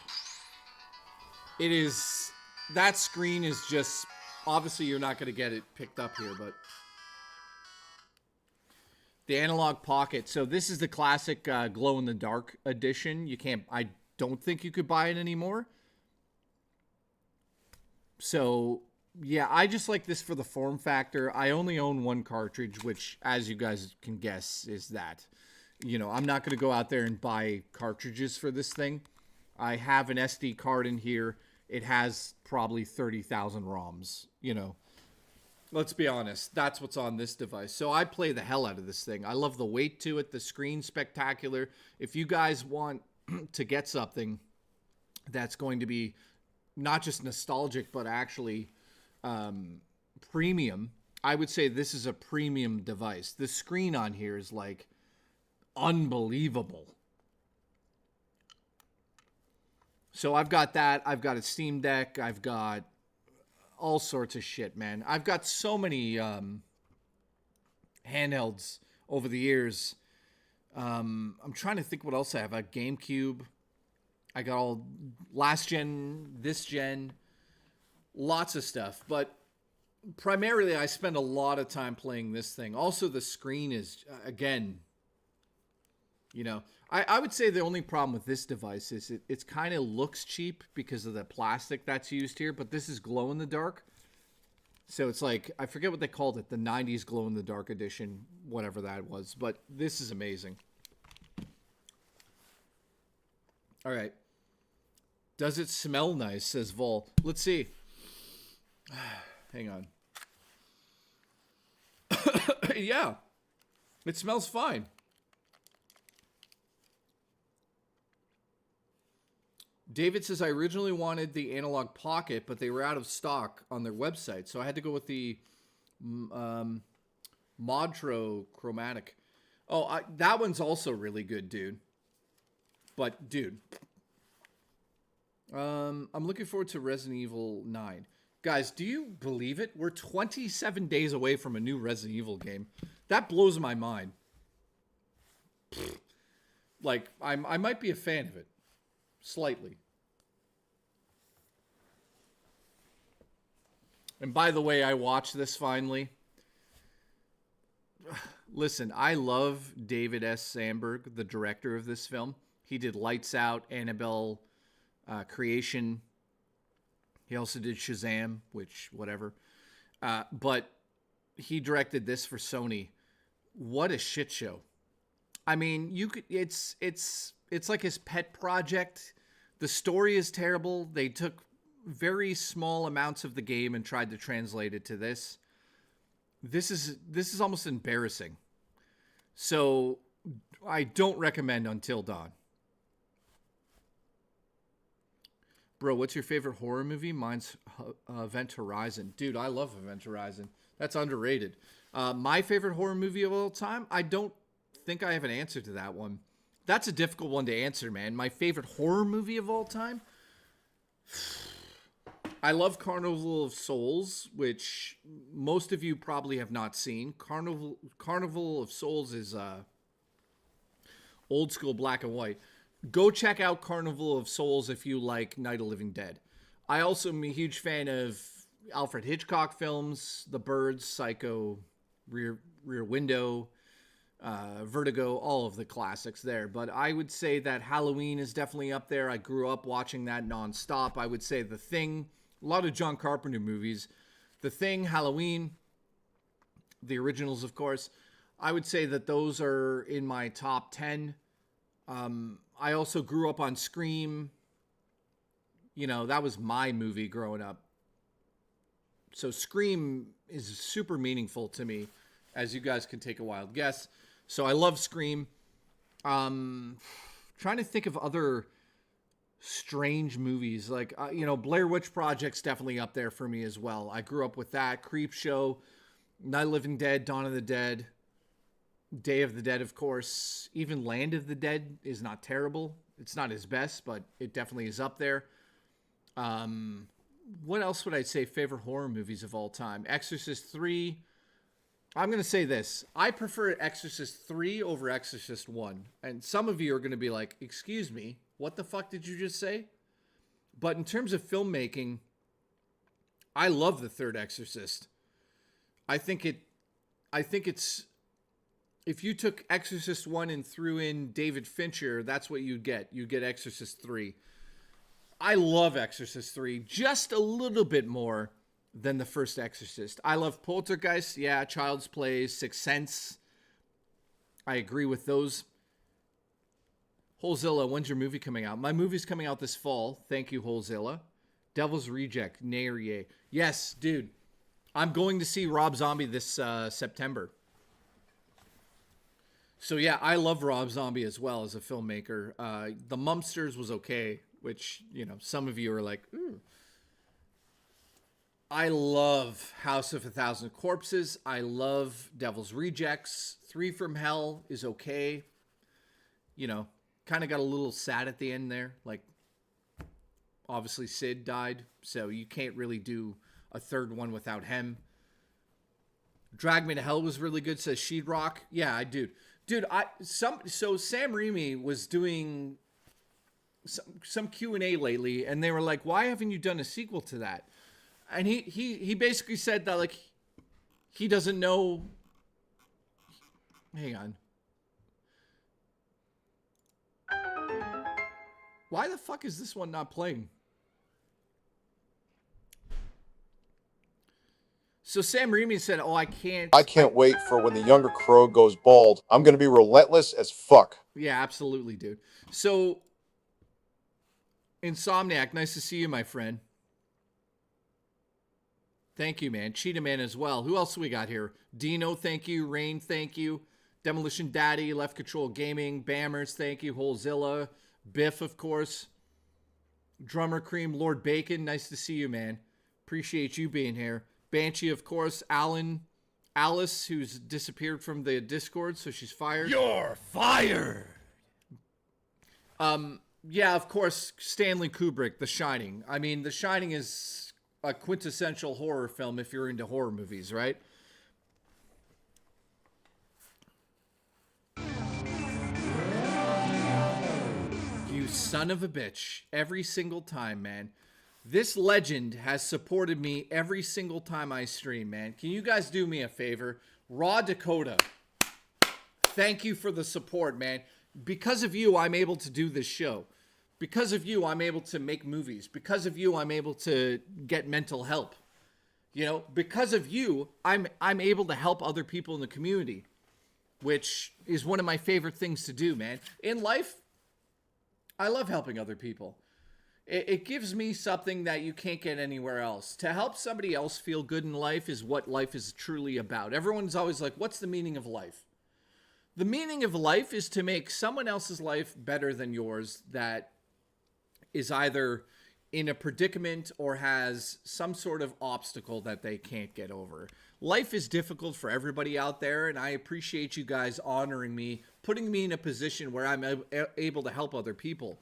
it is, that screen is just, obviously you're not going to get it picked up here, but the analog pocket. So this is the classic glow in the dark edition. You can't, I don't think you could buy it anymore. So, yeah, I just like this for the form factor. I only own one cartridge, which, as you guys can guess, is that. You know, I'm not going to go out there and buy cartridges for this thing. I have an SD card in here. It has probably 30,000 ROMs, you know. Let's be honest. That's what's on this device. So I play the hell out of this thing. I love the weight to it. The screen's spectacular. If you guys want to get something that's going to be not just nostalgic, but actually premium, I would say this is a premium device. The screen on here is like unbelievable. So I've got that. I've got a Steam Deck. I've got all sorts of shit, man. I've got so many handhelds over the years. I'm trying to think what else I have. I have GameCube. I got all last gen, this gen, lots of stuff. But primarily, I spend a lot of time playing this thing. Also, the screen is, again, you know, I would say the only problem with this device is it kind of looks cheap because of the plastic that's used here. But this is glow in the dark. So it's like, I forget what they called it, the 90s glow in the dark edition, whatever that was. But this is amazing. All right. Does it smell nice, says Vol. Let's see. Hang on. Yeah. It smells fine. David says, I originally wanted the analog pocket, but they were out of stock on their website. So I had to go with the Modtro Chromatic. Oh, that one's also really good, dude. But, dude... I'm looking forward to Resident Evil 9. Guys, do you believe it? We're 27 days away from a new Resident Evil game. That blows my mind. Like, I might be a fan of it. Slightly. And by the way, I watched this finally. Listen, I love David S. Sandberg, the director of this film. He did Lights Out, Annabelle, Creation. He also did Shazam, which, whatever. But he directed this for Sony. What a shit show. I mean, you could it's like his pet project. The story is terrible. They took very small amounts of the game and tried to translate it to this. This is almost embarrassing. So I don't recommend Until Dawn. Bro, what's your favorite horror movie? Mine's Event Horizon. Dude, I love Event Horizon. That's underrated. My favorite horror movie of all time? I don't think I have an answer to that one. That's a difficult one to answer, man. My favorite horror movie of all time? I love Carnival of Souls, which most of you probably have not seen. Carnival of Souls is old school black and white. Go check out Carnival of Souls if you like Night of Living Dead. I also am a huge fan of Alfred Hitchcock films, The Birds, Psycho, Rear Window, Vertigo, all of the classics there. But I would say that Halloween is definitely up there. I grew up watching that nonstop. I would say The Thing, a lot of John Carpenter movies. The Thing, Halloween, the originals, of course. I would say that those are in my top 10. I also grew up on Scream. You know, that was my movie growing up. So Scream is super meaningful to me, as you guys can take a wild guess. So I love Scream. Trying to think of other strange movies. Like, Blair Witch Project's definitely up there for me as well. I grew up with that. Creep Show, Night of the Living Dead, Dawn of the Dead, Day of the Dead, of course. Even Land of the Dead is not terrible. It's not his best, but it definitely is up there. What else would I say? Favorite horror movies of all time? Exorcist 3. I'm going to say this. I prefer Exorcist 3 over Exorcist 1. And some of you are going to be like, excuse me, what the fuck did you just say? But in terms of filmmaking, I love the third Exorcist. I think it's, if you took Exorcist 1 and threw in David Fincher, that's what you'd get. You'd get Exorcist 3. I love Exorcist 3 just a little bit more than the first Exorcist. I love Poltergeist, yeah, Child's Play, Sixth Sense. I agree with those. Holezilla, when's your movie coming out? My movie's coming out this fall. Thank you, Holezilla. Devil's Reject, nay or yay. Yes, dude. I'm going to see Rob Zombie this September. So yeah, I love Rob Zombie as well as a filmmaker. The Mumpsters was okay, which, some of you are like, ooh. I love House of a Thousand Corpses. I love Devil's Rejects. 3 from Hell is okay. Kind of got a little sad at the end there. Like, obviously Sid died, so you can't really do a third one without him. Drag Me to Hell was really good, says Sheetrock. Yeah, I do. Dude, so Sam Raimi was doing some Q&A lately, and they were like, why haven't you done a sequel to that? And he basically said that, like, he doesn't know. Hang on. Why the fuck is this one not playing? So Sam Raimi said, I can't wait for when the younger crow goes bald. I'm going to be relentless as fuck. Yeah, absolutely, dude. So, Insomniac, nice to see you, my friend. Thank you, man. Cheetah Man as well. Who else we got here? Dino, thank you. Rain, thank you. Demolition Daddy, Left Control Gaming. Bammers, thank you. Holezilla. Biff, of course. Drummer Cream, Lord Bacon, nice to see you, man. Appreciate you being here. Banshee, of course. Alice, who's disappeared from the Discord, so she's fired. You're fired! Yeah, of course, Stanley Kubrick, The Shining. I mean, The Shining is a quintessential horror film if you're into horror movies, right? You son of a bitch. Every single time, man. This legend has supported me every single time I stream, man. Can you guys do me a favor? Raw Dakota. thank you for the support, man. Because of you, I'm able to do this show. Because of you, I'm able to make movies. Because of you, I'm able to get mental help. You know, because of you, I'm able to help other people in the community, which is one of my favorite things to do, man. In life, I love helping other people. It gives me something that you can't get anywhere else. To help somebody else feel good in life is what life is truly about. Everyone's always like, what's the meaning of life? The meaning of life is to make someone else's life better than yours that is either in a predicament or has some sort of obstacle that they can't get over. Life is difficult for everybody out there, and I appreciate you guys honoring me, putting me in a position where I'm able to help other people.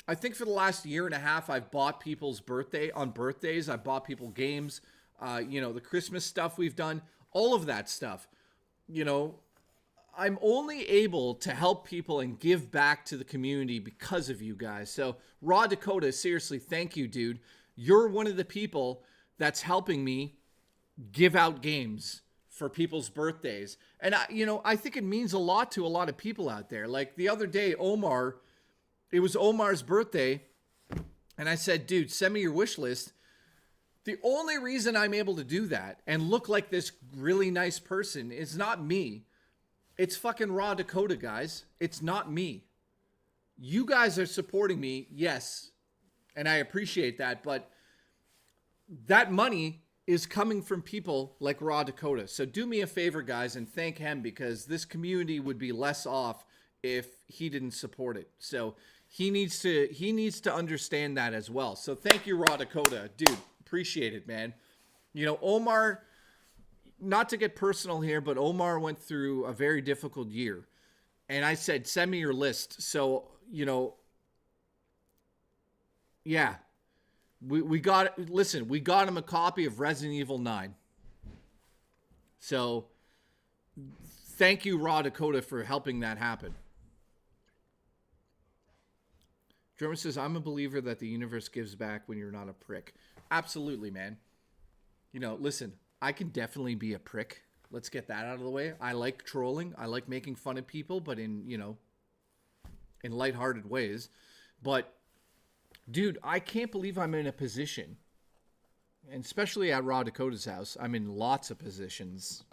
I think for the last year and a half, I've bought people's birthdays. I bought people games, the Christmas stuff we've done, all of that stuff. You know, I'm only able to help people and give back to the community because of you guys. So Raw Dakota, seriously, thank you, dude. You're one of the people that's helping me give out games for people's birthdays. And I think it means a lot to a lot of people out there. Like the other day, it was Omar's birthday, and I said, dude, send me your wish list. The only reason I'm able to do that and look like this really nice person is not me. It's fucking Raw Dakota, guys. It's not me. You guys are supporting me, yes, and I appreciate that, but that money is coming from people like Raw Dakota. So do me a favor, guys, and thank him, because this community would be less off if he didn't support it. So he needs to understand that as well. So thank you, Raw Dakota. Dude, appreciate it, man. You know, Omar, not to get personal here, but Omar went through a very difficult year. And I said, send me your list. So, yeah. We got him a copy of Resident Evil 9. So thank you, Raw Dakota, for helping that happen. German says, I'm a believer that the universe gives back when you're not a prick. Absolutely, man. Listen, I can definitely be a prick. Let's get that out of the way. I like trolling. I like making fun of people, but in lighthearted ways. But, dude, I can't believe I'm in a position, and especially at Raw Dakota's house, I'm in lots of positions.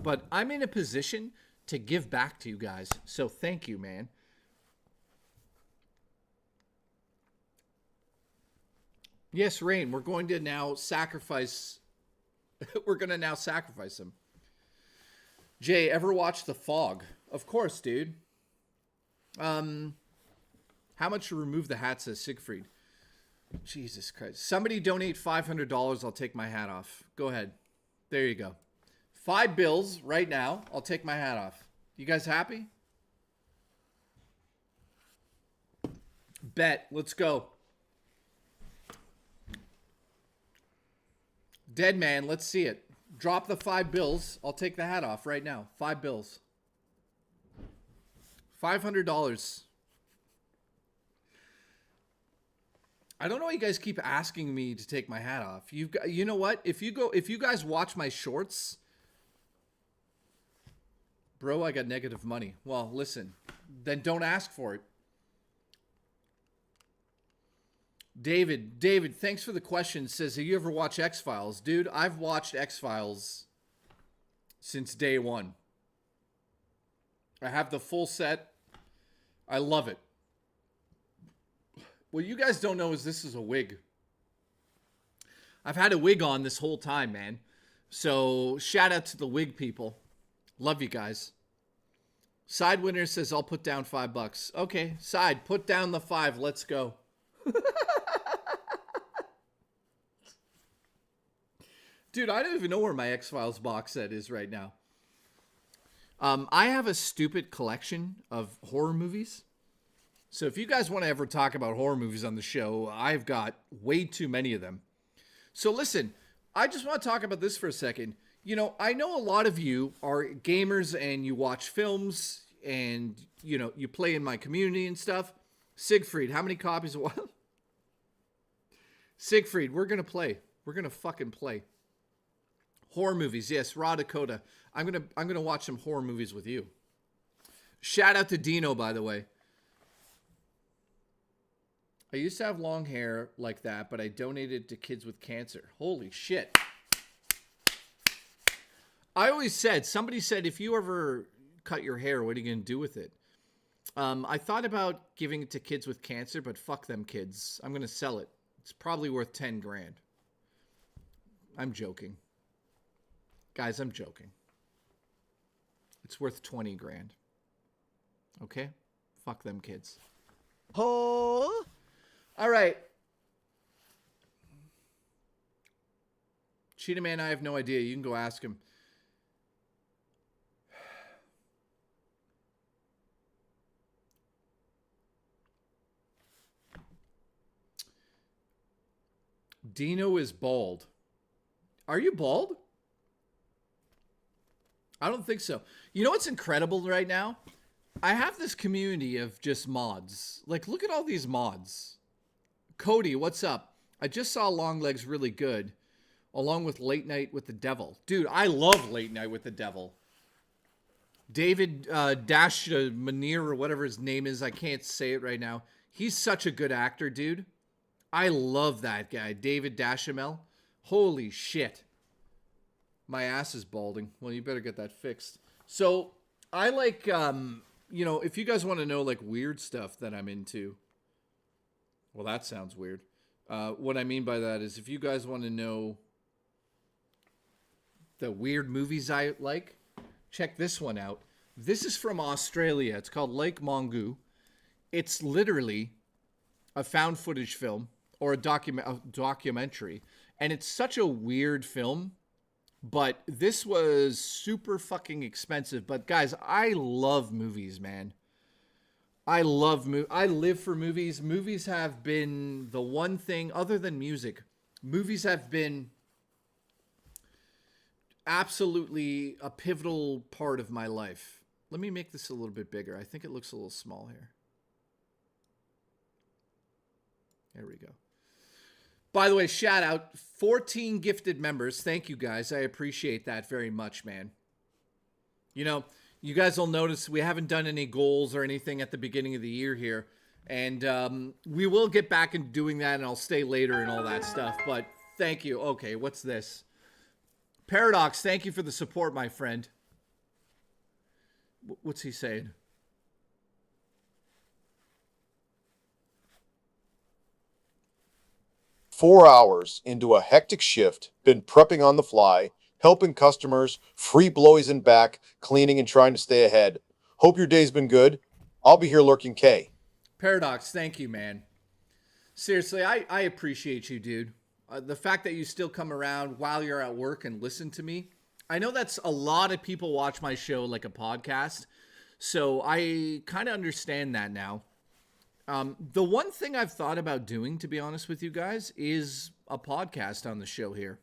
But I'm in a position to give back to you guys. So thank you, man. Yes, Rain, we're going to now sacrifice. We're going to now sacrifice him. Jay, ever watch The Fog? Of course, dude. How much to remove the hat, says Siegfried. Jesus Christ. Somebody donate $500. I'll take my hat off. Go ahead. There you go. 5 bills right now. I'll take my hat off. You guys happy? Bet. Let's go. Dead man, let's see it. Drop the 5 bills. I'll take the hat off right now. 5 bills. $500. I don't know why you guys keep asking me to take my hat off. You know what? If you guys watch my shorts, bro, I got negative money. Well, listen, then don't ask for it. David, thanks for the question. Says, have you ever watched X-Files? Dude, I've watched X-Files since day one. I have the full set. I love it. What you guys don't know is this is a wig. I've had a wig on this whole time, man. So shout out to the wig people. Love you guys. Side winner says, I'll put down $5. Okay, Side, put down the 5. Let's go. Dude, I don't even know where my X-Files box set is right now. I have a stupid collection of horror movies. So if you guys want to ever talk about horror movies on the show, I've got way too many of them. So listen, I just want to talk about this for a second. I know a lot of you are gamers and you watch films and, you play in my community and stuff. Siegfried, how many copies of what? Siegfried, we're going to play. We're going to fucking play. Horror movies, yes. Raw Dakota. I'm gonna watch some horror movies with you. Shout out to Dino, by the way. I used to have long hair like that, but I donated to kids with cancer. Holy shit. I always said, somebody said, if you ever cut your hair, what are you going to do with it? I thought about giving it to kids with cancer, but fuck them kids. I'm going to sell it. It's probably worth 10 grand. I'm joking. Guys, I'm joking. It's worth 20 grand. Okay? Fuck them kids. Oh. All right. Cheetah Man, I have no idea. You can go ask him. Dino is bald. Are you bald? I don't think so. You know what's incredible right now? I have this community of just mods. Like, look at all these mods. Cody, what's up? I just saw Long Legs really good, along with Late Night with the Devil. Dude, I love Late Night with the Devil. David Manir, or whatever his name is, I can't say it right now. He's such a good actor, dude. I love that guy, David Dashamel. Holy shit. My ass is balding. Well, you better get that fixed. So, I like, you know, if you guys want to know, like, weird stuff that I'm into. Well, that sounds weird. What I mean by that is if you guys want to know the weird movies I like, check this one out. This is from Australia. It's called Lake Mongu. It's literally a found footage film or a documentary. And it's such a weird film. But this was super fucking expensive. But guys, I love movies, man. I live for movies. Movies have been the one thing, other than music, movies have been absolutely a pivotal part of my life. Let me make this a little bit bigger. I think it looks a little small here. There we go. By the way, shout out, 14 gifted members. Thank you, guys. I appreciate that very much, man. You know, you guys will notice we haven't done any goals or anything at the beginning of the year here. And we will get back into doing that, and I'll stay later and all that stuff. But thank you. Okay, what's this? Paradox, thank you for the support, my friend. What's he saying? "4 hours into a hectic shift, been prepping on the fly, helping customers, free blowies in back, cleaning and trying to stay ahead. Hope your day's been good. I'll be here lurking, K." Paradox, thank you, man. Seriously, I appreciate you, dude. The fact that you still come around while you're at work and listen to me. I know that's a lot of people watch my show like a podcast, so I kind of understand that now. The one thing I've thought about doing, to be honest with you guys, is a podcast on the show here.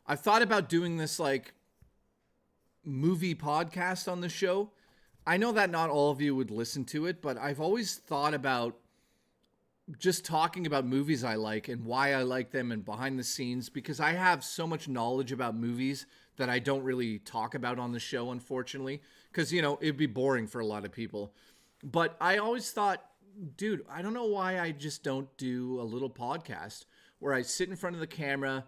I've thought about doing this like movie podcast on the show. I know that not all of you would listen to it, but I've always thought about just talking about movies I like and why I like them and behind the scenes, because I have so much knowledge about movies that I don't really talk about on the show, unfortunately, because, you know, it'd be boring for a lot of people. But I always thought, dude, I don't know why I just don't do a little podcast where I sit in front of the camera.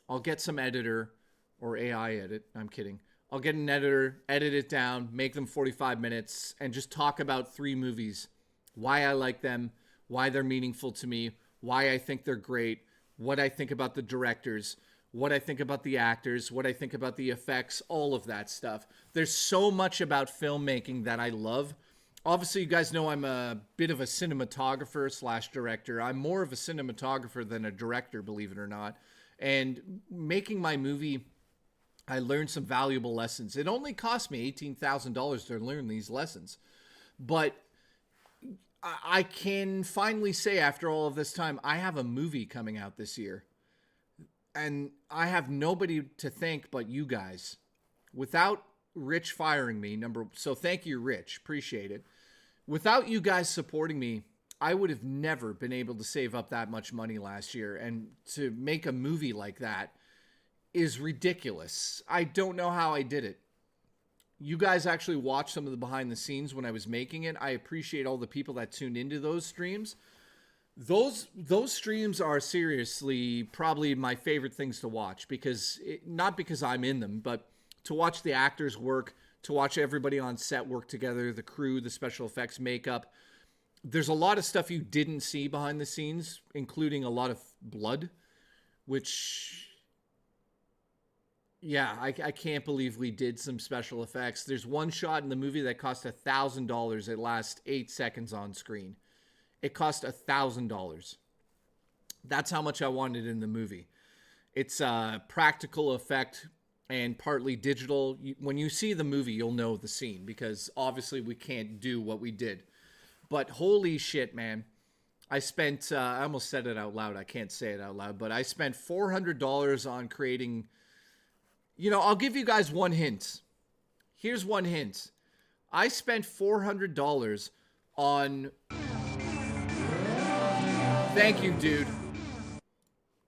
I'll get some editor or AI edit. I'm kidding. I'll get an editor, edit it down, make them 45 minutes, and just talk about 3 movies, why I like them, why they're meaningful to me, why I think they're great, what I think about the directors, what I think about the actors, what I think about the effects, all of that stuff. There's so much about filmmaking that I love. Obviously, you guys know I'm a bit of a cinematographer / director. I'm more of a cinematographer than a director, believe it or not. And making my movie, I learned some valuable lessons. It only cost me $18,000 to learn these lessons. But I can finally say, after all of this time, I have a movie coming out this year. And I have nobody to thank but you guys. Without Rich firing me, so thank you, Rich. Appreciate it. Without you guys supporting me, I would have never been able to save up that much money last year. And to make a movie like that, is ridiculous. I don't know how I did it. You guys actually watched some of the behind the scenes when I was making it. I appreciate all the people that tuned into those streams. Those streams are seriously probably my favorite things to watch, because not because I'm in them, but to watch the actors work, to watch everybody on set work together, the crew, the special effects, makeup. There's a lot of stuff you didn't see behind the scenes, including a lot of blood, which... Yeah, I can't believe we did some special effects. There's one shot in the movie that cost $1,000. It lasts 8 seconds on screen. It cost $1,000. That's how much I wanted in the movie. It's a practical effect and partly digital. When you see the movie, you'll know the scene, because obviously we can't do what we did. But holy shit, man. I spent, I almost said it out loud. I can't say it out loud, but I spent $400 on creating... You know, I'll give you guys one hint. Here's one hint. I spent $400 on... Thank you, dude.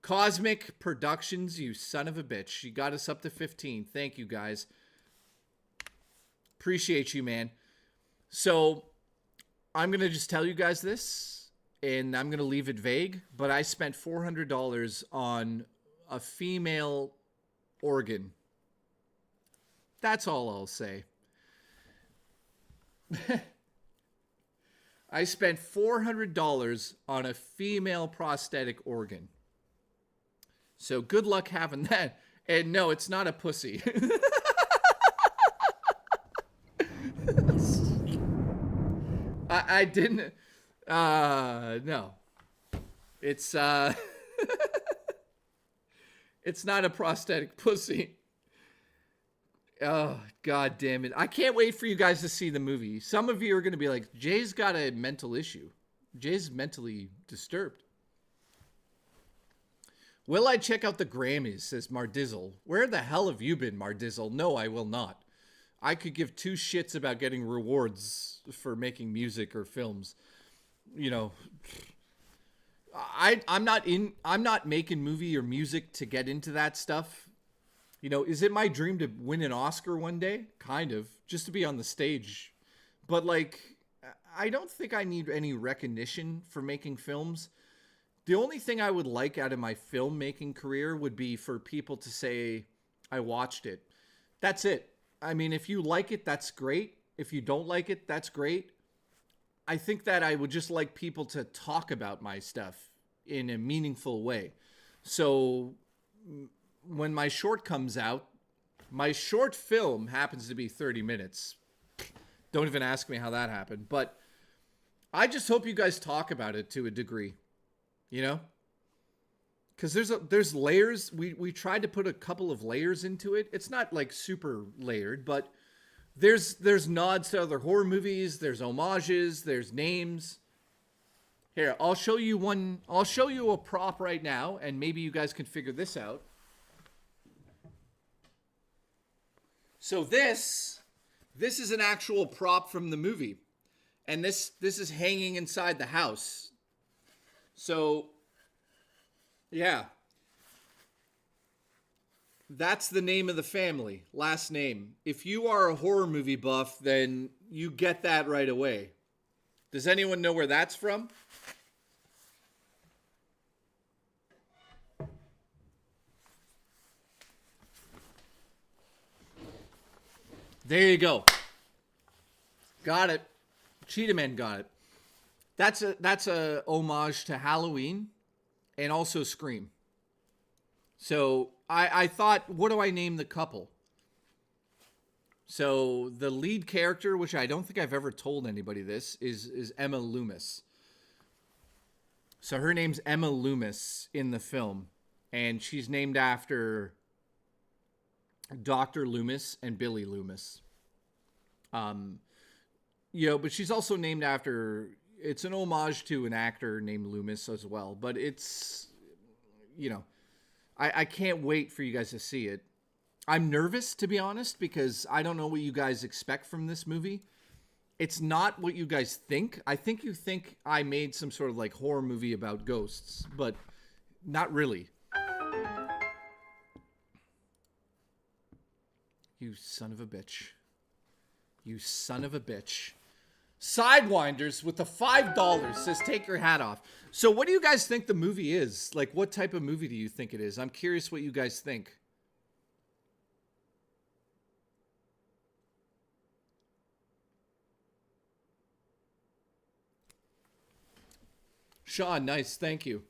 Cosmic Productions, you son of a bitch. You got us up to 15. Thank you, guys. Appreciate you, man. So, I'm going to just tell you guys this, and I'm going to leave it vague, but I spent $400 on a female organ. That's all I'll say. I spent $400 on a female prosthetic organ. So good luck having that. And no, it's not a pussy. I didn't. No. It's it's not a prosthetic pussy. Oh, God damn it. I can't wait for you guys to see the movie. Some of you are going to be like, Jay's got a mental issue. Jay's mentally disturbed. Will I check out the Grammys, says Mardizzle. Where the hell have you been, Mardizzle? No, I will not. I could give two shits about getting rewards for making music or films. You know, I'm not making movie or music to get into that stuff. You know, is it my dream to win an Oscar one day? Kind of, just to be on the stage. But, like, I don't think I need any recognition for making films. The only thing I would like out of my filmmaking career would be for people to say, I watched it. That's it. I mean, if you like it, that's great. If you don't like it, that's great. I think that I would just like people to talk about my stuff in a meaningful way. So... when my short comes out, my short film happens to be 30 minutes. Don't even ask me how that happened. But I just hope you guys talk about it to a degree, you know? Because there's layers. We tried to put a couple of layers into it. It's not like super layered, but there's nods to other horror movies. There's homages. There's names. Here, I'll show you one. I'll show you a prop right now, and maybe you guys can figure this out. So this is an actual prop from the movie. And this is hanging inside the house. So, yeah. That's the name of the family, last name. If you are a horror movie buff, then you get that right away. Does anyone know where that's from? There you go. Got it. Cheetah Man got it. That's a homage to Halloween and also Scream. So I thought, what do I name the couple? So the lead character, which I don't think I've ever told anybody this, is Emma Loomis. So her name's Emma Loomis in the film. And she's named after Dr. Loomis and Billy Loomis. You know, but she's also named after, it's an homage to an actor named Loomis as well. But it's, you know, I can't wait for you guys to see it. I'm nervous, to be honest, because I don't know what you guys expect from this movie. It's not what you guys think. I think you think I made some sort of like horror movie about ghosts, but not really. You son of a bitch. You son of a bitch. Sidewinders with the $5 says take your hat off. So what do you guys think the movie is? Like, what type of movie do you think it is? I'm curious what you guys think. Sean, nice. Thank you.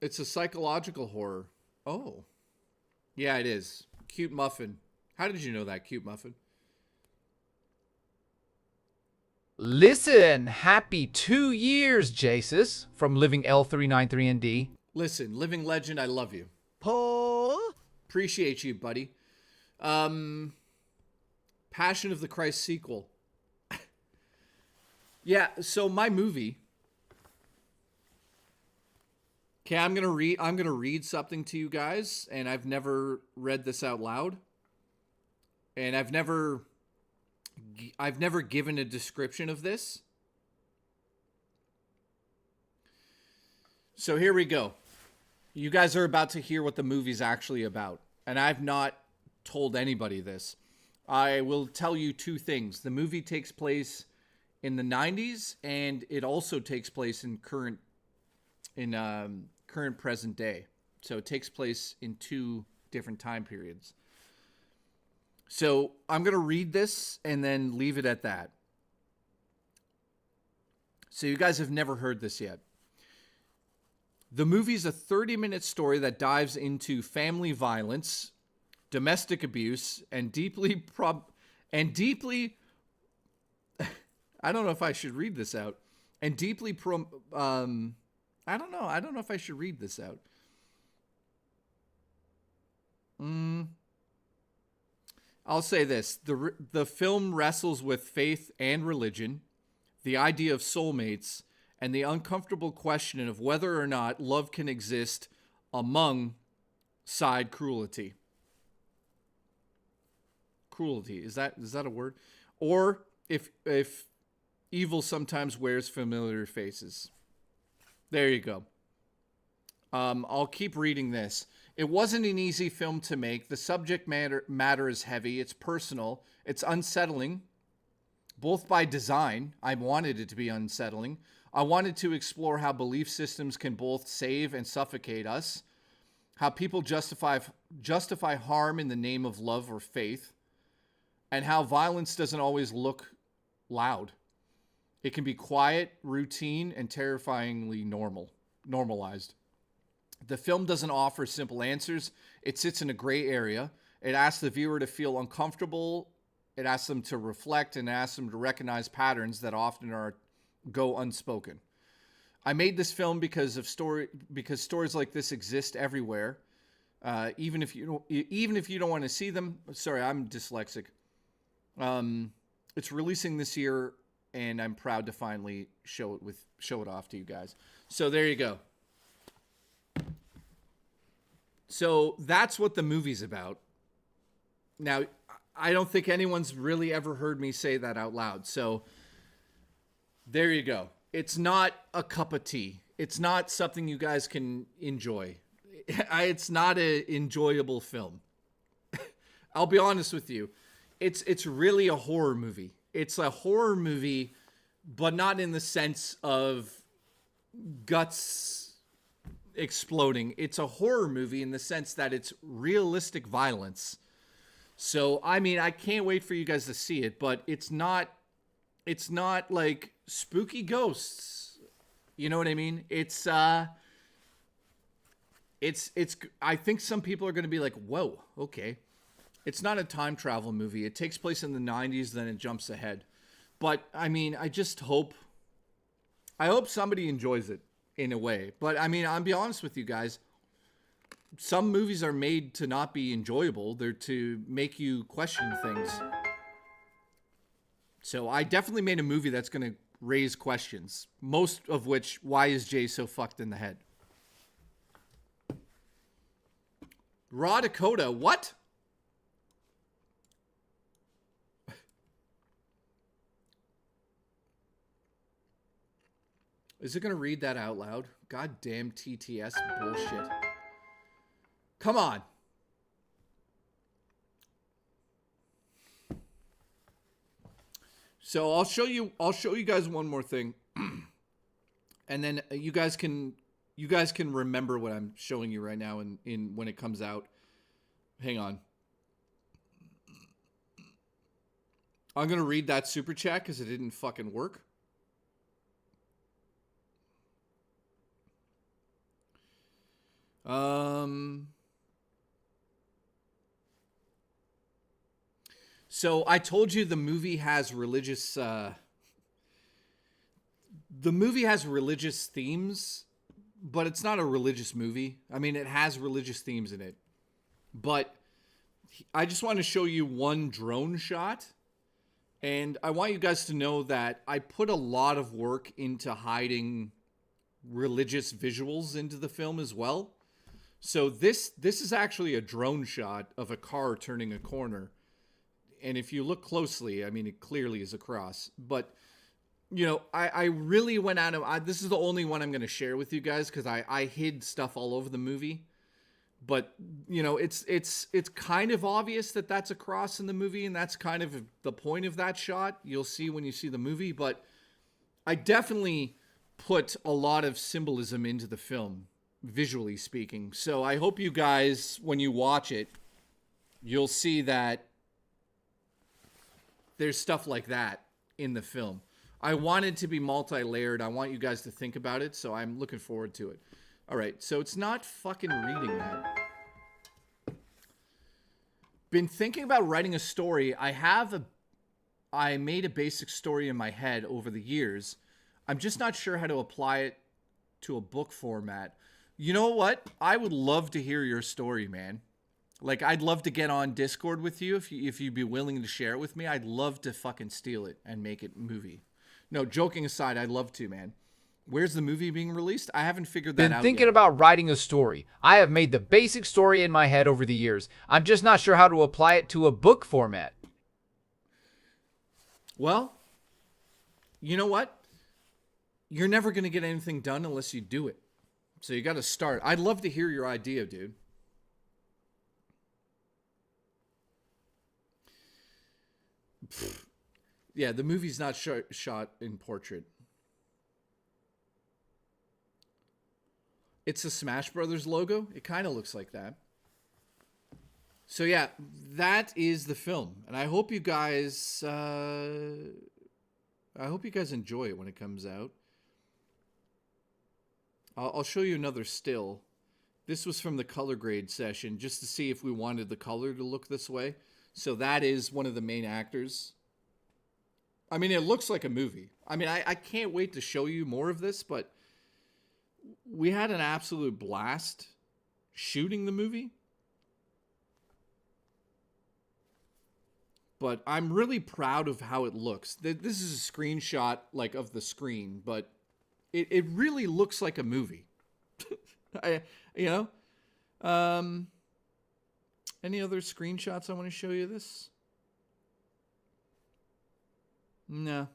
It's a psychological horror. Oh. Yeah, it is. Cute Muffin. How did you know that, Cute Muffin? Listen, happy 2 years, Jasus, from Living L393ND. Listen, living legend, I love you. Paul. Appreciate you, buddy. Passion of the Christ sequel. Yeah, so my movie. Okay, I'm gonna read something to you guys, and I've never read this out loud. And I've never given a description of this. So here we go. You guys are about to hear what the movie's actually about. And I've not told anybody this. I will tell you two things. The movie takes place in the 90s, and it also takes place in current present day. So it takes place in two different time periods. So I'm going to read this and then leave it at that. So you guys have never heard this yet. The movie's a 30-minute story that dives into family violence, domestic abuse, and deeply I don't know if I should read this out. And deeply I don't know. I don't know if I should read this out. I'll say this. The film wrestles with faith and religion, the idea of soulmates, and the uncomfortable question of whether or not love can exist among side cruelty. Cruelty, is that a word? Or if evil sometimes wears familiar faces. There you go. I'll keep reading this. It wasn't an easy film to make. The subject matter is heavy. It's personal. It's unsettling, both by design. I wanted it to be unsettling. I wanted to explore how belief systems can both save and suffocate us, how people justify harm in the name of love or faith, and how violence doesn't always look loud. It can be quiet, routine, and terrifyingly normalized. The film doesn't offer simple answers. It sits in a gray area. It asks the viewer to feel uncomfortable. It asks them to reflect and asks them to recognize patterns that often go unspoken. I made this film because stories like this exist everywhere. Even if you don't want to see them. Sorry, I'm dyslexic. It's releasing this year, and I'm proud to finally show it off to you guys. So there you go. So that's what the movie's about. Now, I don't think anyone's really ever heard me say that out loud. So there you go. It's not a cup of tea. It's not something you guys can enjoy. It's not an enjoyable film. I'll be honest with you. It's really a horror movie. It's a horror movie, but not in the sense of guts exploding. It's a horror movie in the sense that it's realistic violence. So, I mean, I can't wait for you guys to see it, but it's not like spooky ghosts. You know what I mean? It's I think some people are going to be like, "Whoa, okay." It's not a time travel movie. It takes place in the 90s, then it jumps ahead. But I mean, I hope somebody enjoys it in a way. But I mean, I'll be honest with you guys. Some movies are made to not be enjoyable. They're to make you question things. So I definitely made a movie that's going to raise questions. Most of which, why is Jay so fucked in the head? Raw Dakota, what? Is it going to read that out loud? Goddamn TTS bullshit. Come on. So I'll show you guys one more thing. And then you guys can remember what I'm showing you right now in when it comes out. Hang on. I'm going to read that super chat cuz it didn't fucking work. So I told you the movie has religious themes, but it's not a religious movie. I mean, it has religious themes in it. But I just want to show you one drone shot. And I want you guys to know that I put a lot of work into hiding religious visuals into the film as well. So this is actually a drone shot of a car turning a corner. And if you look closely, I mean, it clearly is a cross. But, you know, I really went out of... this is the only one I'm going to share with you guys because I hid stuff all over the movie. But, you know, it's kind of obvious that that's a cross in the movie, and that's kind of the point of that shot. You'll see when you see the movie. But I definitely put a lot of symbolism into the film, visually speaking. So I hope you guys, when you watch it, you'll see that there's stuff like that in the film. I want it to be multi-layered. I want you guys to think about it, so I'm looking forward to it. All right, so it's not fucking reading that. Been thinking about writing a story. I made a basic story in my head over the years. I'm just not sure how to apply it to a book format. You know what? I would love to hear your story, man. Like, I'd love to get on Discord with you if you'd be willing to share it with me. I'd love to fucking steal it and make it movie. No, joking aside, I'd love to, man. Where's the movie being released? I haven't figured that out Been thinking yet. about writing a story. I have made the basic story in my head over the years. I'm just not sure how to apply it to a book format. Well, you know what? You're never going to get anything done unless you do it. So you got to start. I'd love to hear your idea, dude. Yeah, the movie's not shot in portrait. It's a Smash Brothers logo. It kind of looks like that. So yeah, that is the film, and I hope you guys enjoy it when it comes out. I'll show you another still. This was from the color grade session, just to see if we wanted the color to look this way. So that is one of the main actors. I mean, it looks like a movie. I mean, I can't wait to show you more of this, but we had an absolute blast shooting the movie. But I'm really proud of how it looks. This is a screenshot like of the screen, but it really looks like a movie. Any other screenshots I want to show you this? No.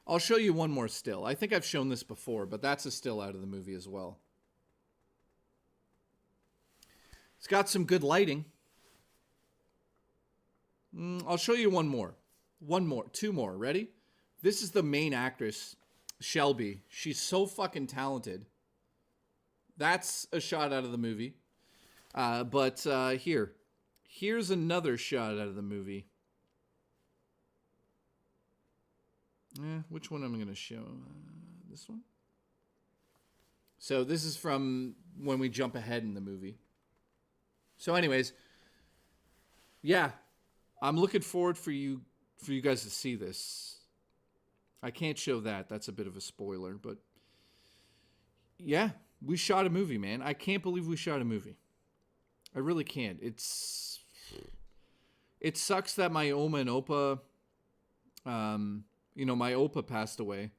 I'll show you one more still. I think I've shown this before, but that's a still out of the movie as well. It's got some good lighting. I'll show you one more. Two more. Ready? This is the main actress, Shelby. She's so fucking talented. That's a shot out of the movie. Here's another shot out of the movie. Which one am I going to show? This one? So this is from when we jump ahead in the movie. So anyways, yeah, I'm looking forward for you guys to see this. I can't show that. That's a bit of a spoiler, but yeah, we shot a movie, man. I can't believe we shot a movie. I really can't. It sucks that my Oma and Opa, my Opa passed away.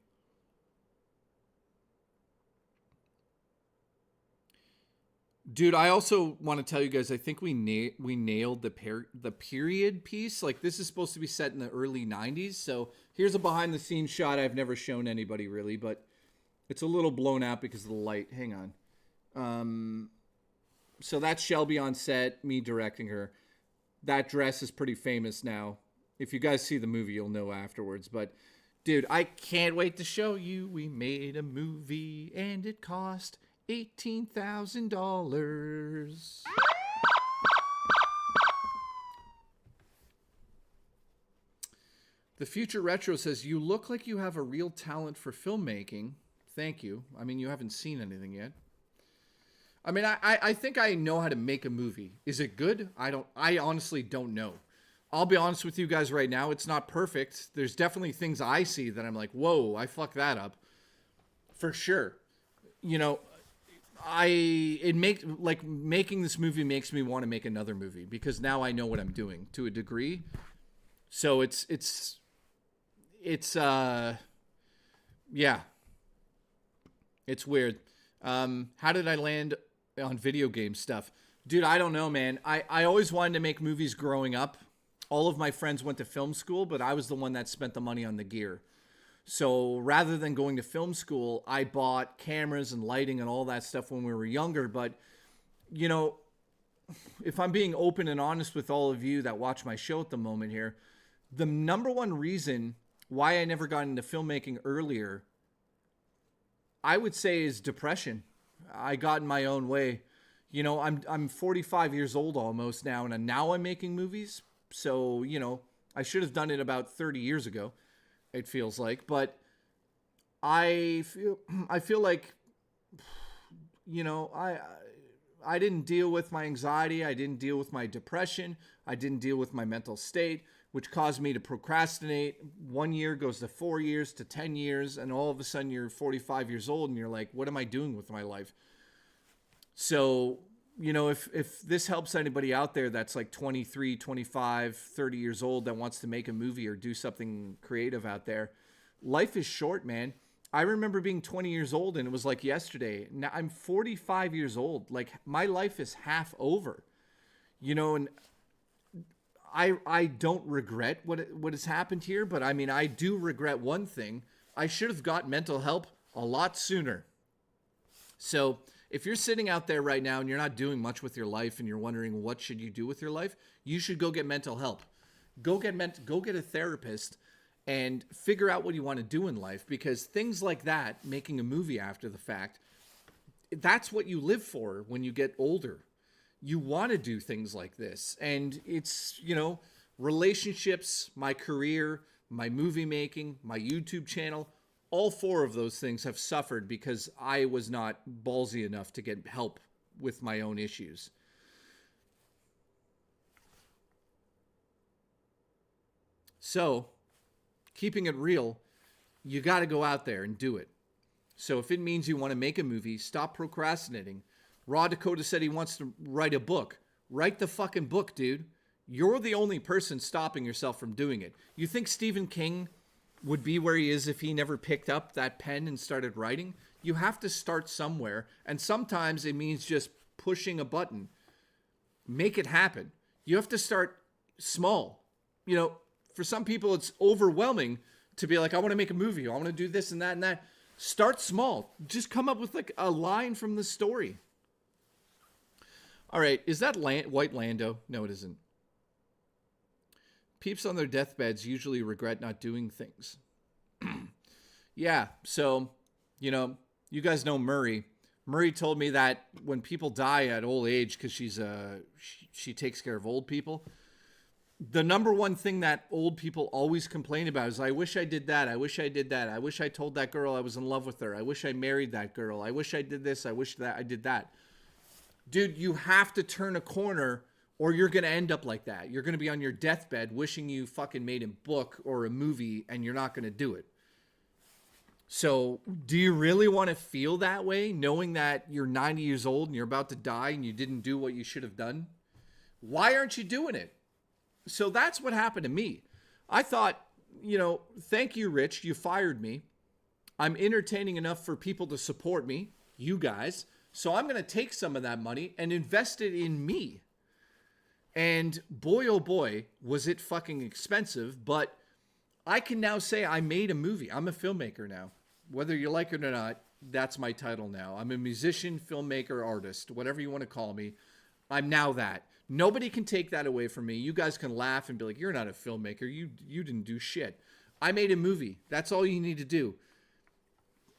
Dude, I also want to tell you guys, I think we nailed the period piece. Like, this is supposed to be set in the early 90s. So here's a behind the scenes shot I've never shown anybody really, but it's a little blown out because of the light. Hang on. So that's Shelby on set, me directing her. That dress is pretty famous now. If you guys see the movie, you'll know afterwards. But, dude, I can't wait to show you. We made a movie, and it cost $18,000. The Future Retro says, you look like you have a real talent for filmmaking. Thank you. I mean, you haven't seen anything yet. I mean, I think I know how to make a movie. Is it good? I honestly don't know. I'll be honest with you guys right now. It's not perfect. There's definitely things I see that I'm like, whoa, I fucked that up. For sure. You know, making this movie makes me want to make another movie because now I know what I'm doing to a degree. So it's yeah. It's weird. How did I land on video game stuff? Dude, I don't know, man. I always wanted to make movies growing up. All of my friends went to film school, but I was the one that spent the money on the gear. So rather than going to film school, I bought cameras and lighting and all that stuff when we were younger. But, you know, if I'm being open and honest with all of you that watch my show at the moment here, the number one reason why I never got into filmmaking earlier, I would say, is depression. I got in my own way. You know, I'm 45 years old almost now, and now I'm making movies. So, you know, I should have done it about 30 years ago, it feels like. But I feel like, you know, I didn't deal with my anxiety. I didn't deal with my depression. I didn't deal with my mental state, which caused me to procrastinate. 1 year goes to 4 years to 10 years. And all of a sudden you're 45 years old and you're like, what am I doing with my life? So, you know, if this helps anybody out there that's like 23, 25, 30 years old that wants to make a movie or do something creative out there, life is short, man. I remember being 20 years old and it was like yesterday. Now I'm 45 years old. Like my life is half over, you know, and I don't regret what has happened here, but I mean, I do regret one thing. I should have got mental help a lot sooner. So if you're sitting out there right now and you're not doing much with your life and you're wondering what should you do with your life, you should go get mental help. Go get a therapist and figure out what you want to do in life, because things like that, making a movie after the fact, that's what you live for when you get older. You want to do things like this. And it's, you know, relationships, my career, my movie making, my YouTube channel, all four of those things have suffered because I was not ballsy enough to get help with my own issues. So, keeping it real, you got to go out there and do it. So if it means you want to make a movie, stop procrastinating. Raw Dakota said he wants to write a book. Write the fucking book, dude. You're the only person stopping yourself from doing it. You think Stephen King would be where he is if he never picked up that pen and started writing? You have to start somewhere, and sometimes it means just pushing a button. Make it happen. You have to start small. You know, for some people it's overwhelming to be like, I want to make a movie, I want to do this and that and that. Start small. Just come up with like a line from the story. All right, is that White Lando? No, it isn't. Peeps on their deathbeds usually regret not doing things. Yeah, so, you know, you guys know Murray. Murray told me that when people die at old age, because she takes care of old people, the number one thing that old people always complain about is, I wish I did that. I wish I did that. I wish I told that girl I was in love with her. I wish I married that girl. I wish I did this. I wish that I did that. Dude, you have to turn a corner or you're going to end up like that. You're going to be on your deathbed wishing you fucking made a book or a movie, and you're not going to do it. So do you really want to feel that way, knowing that you're 90 years old and you're about to die and you didn't do what you should have done? Why aren't you doing it? So that's what happened to me. I thought, you know, thank you, Rich. You fired me. I'm entertaining enough for people to support me, you guys. So I'm going to take some of that money and invest it in me. And boy, oh boy, was it fucking expensive. But I can now say I made a movie. I'm a filmmaker now. Whether you like it or not, that's my title now. I'm a musician, filmmaker, artist, whatever you want to call me. I'm now that. Nobody can take that away from me. You guys can laugh and be like, you're not a filmmaker. You didn't do shit. I made a movie. That's all you need to do.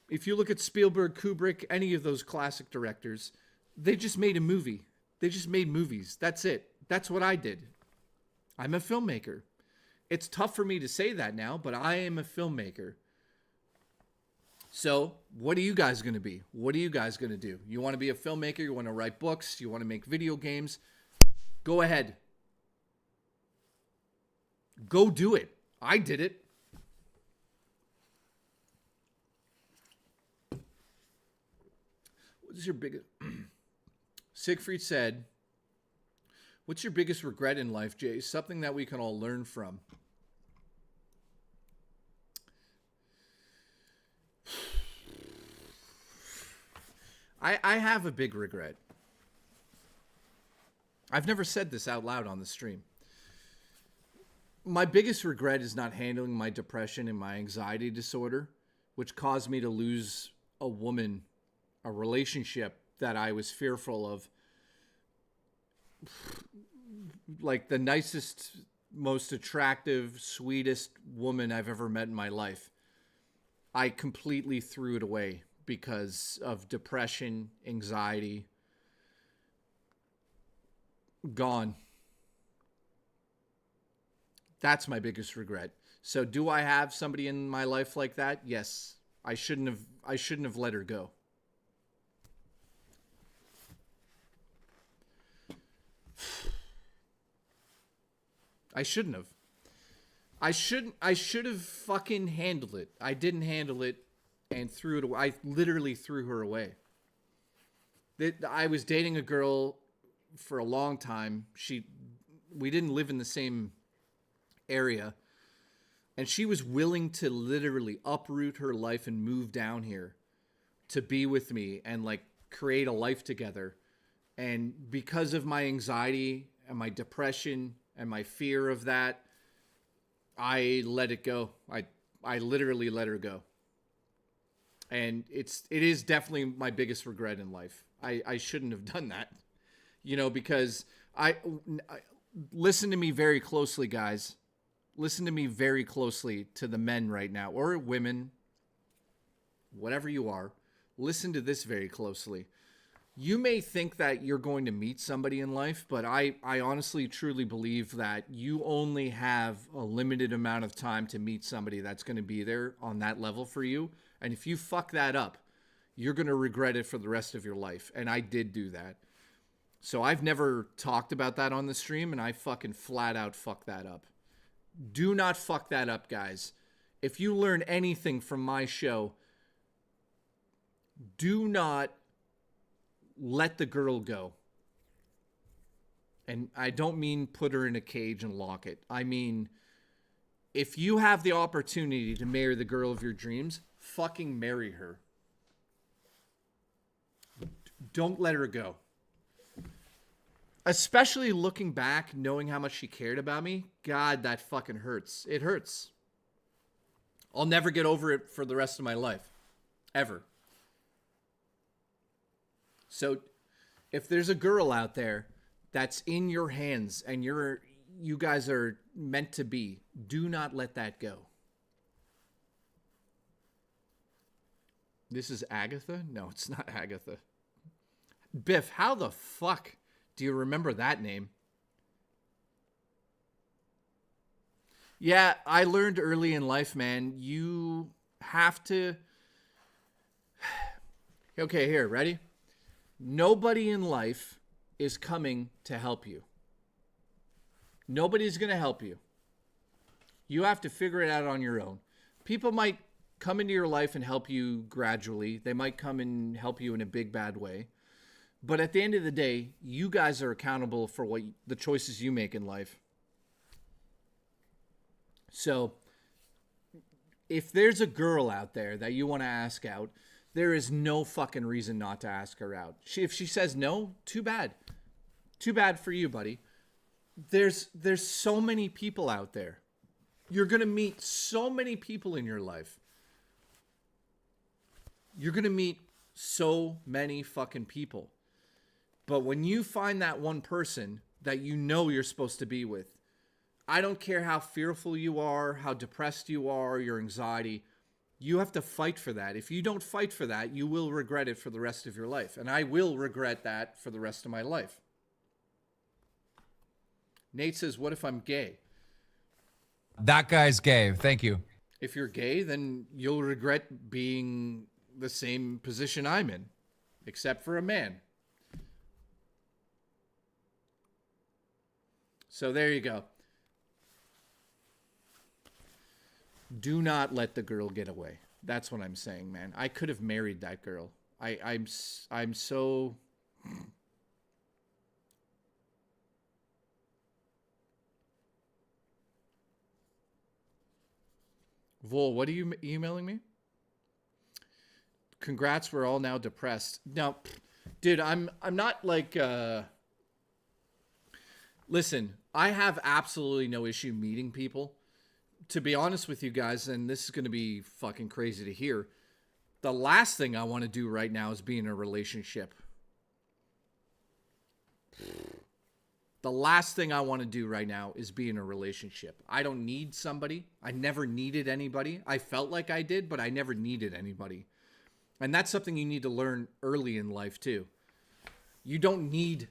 If you look at Spielberg, Kubrick, any of those classic directors, they just made a movie. They just made movies. That's it. That's what I did. I'm a filmmaker. It's tough for me to say that now, but I am a filmmaker. So, what are you guys going to be? What are you guys going to do? You want to be a filmmaker? You want to write books? You want to make video games? Go ahead. Go do it. I did it. What is your biggest... Siegfried said, what's your biggest regret in life, Jay? Something that we can all learn from. I have a big regret. I've never said this out loud on the stream. My biggest regret is not handling my depression and my anxiety disorder, which caused me to lose a woman, a relationship that I was fearful of. Like the nicest, most attractive, sweetest woman I've ever met in my life. I completely threw it away because of depression, anxiety. Gone. That's my biggest regret. So do I have somebody in my life like that? Yes. I shouldn't have let her go. I shouldn't have. I should have fucking handled it. I didn't handle it and threw it away. I literally threw her away. I was dating a girl for a long time. We didn't live in the same area. And she was willing to literally uproot her life and move down here to be with me and like create a life together. And because of my anxiety and my depression and my fear of that, I let it go. I literally let her go. And it is definitely my biggest regret in life. I shouldn't have done that. You know, because I listen to me very closely, guys. Listen to me very closely, to the men right now, or women, whatever you are. Listen to this very closely. You may think that you're going to meet somebody in life, but I honestly, truly believe that you only have a limited amount of time to meet somebody that's going to be there on that level for you. And if you fuck that up, you're going to regret it for the rest of your life. And I did do that. So I've never talked about that on the stream, and I fucking flat out fucked that up. Do not fuck that up, guys. If you learn anything from my show, do not let the girl go. And I don't mean put her in a cage and lock it. I mean, if you have the opportunity to marry the girl of your dreams, fucking marry her. Don't let her go. Especially looking back, knowing how much she cared about me. God, that fucking hurts. It hurts. I'll never get over it for the rest of my life. Ever. So, if there's a girl out there that's in your hands and you guys are meant to be, do not let that go. This is Agatha? No, it's not Agatha. Biff, how the fuck do you remember that name? Yeah, I learned early in life, man, you have to... Okay, here, ready? Nobody in life is coming to help you. Nobody's going to help you. You have to figure it out on your own. People might come into your life and help you gradually. They might come and help you in a big, bad way. But at the end of the day, you guys are accountable for the choices you make in life. So, if there's a girl out there that you want to ask out, there is no fucking reason not to ask her out. If she says no, too bad. Too bad for you, buddy. There's so many people out there. You're going to meet so many people in your life. You're going to meet so many fucking people. But when you find that one person, that you know you're supposed to be with. I don't care how fearful you are, how depressed you are, your anxiety. You have to fight for that. If you don't fight for that, you will regret it for the rest of your life. And I will regret that for the rest of my life. Nate says, what if I'm gay? That guy's gay. Thank you. If you're gay, then you'll regret being the same position I'm in, except for a man. So there you go. Do not let the girl get away. That's what I'm saying, man. I could have married that girl. I'm so... Vol, what are you emailing me? Congrats, we're all now depressed. No, dude, I'm not like... Listen, I have absolutely no issue meeting people. To be honest with you guys, and this is going to be fucking crazy to hear, the last thing I want to do right now is be in a relationship. The last thing I want to do right now is be in a relationship. I don't need somebody. I never needed anybody. I felt like I did, but I never needed anybody. And that's something you need to learn early in life too. You don't need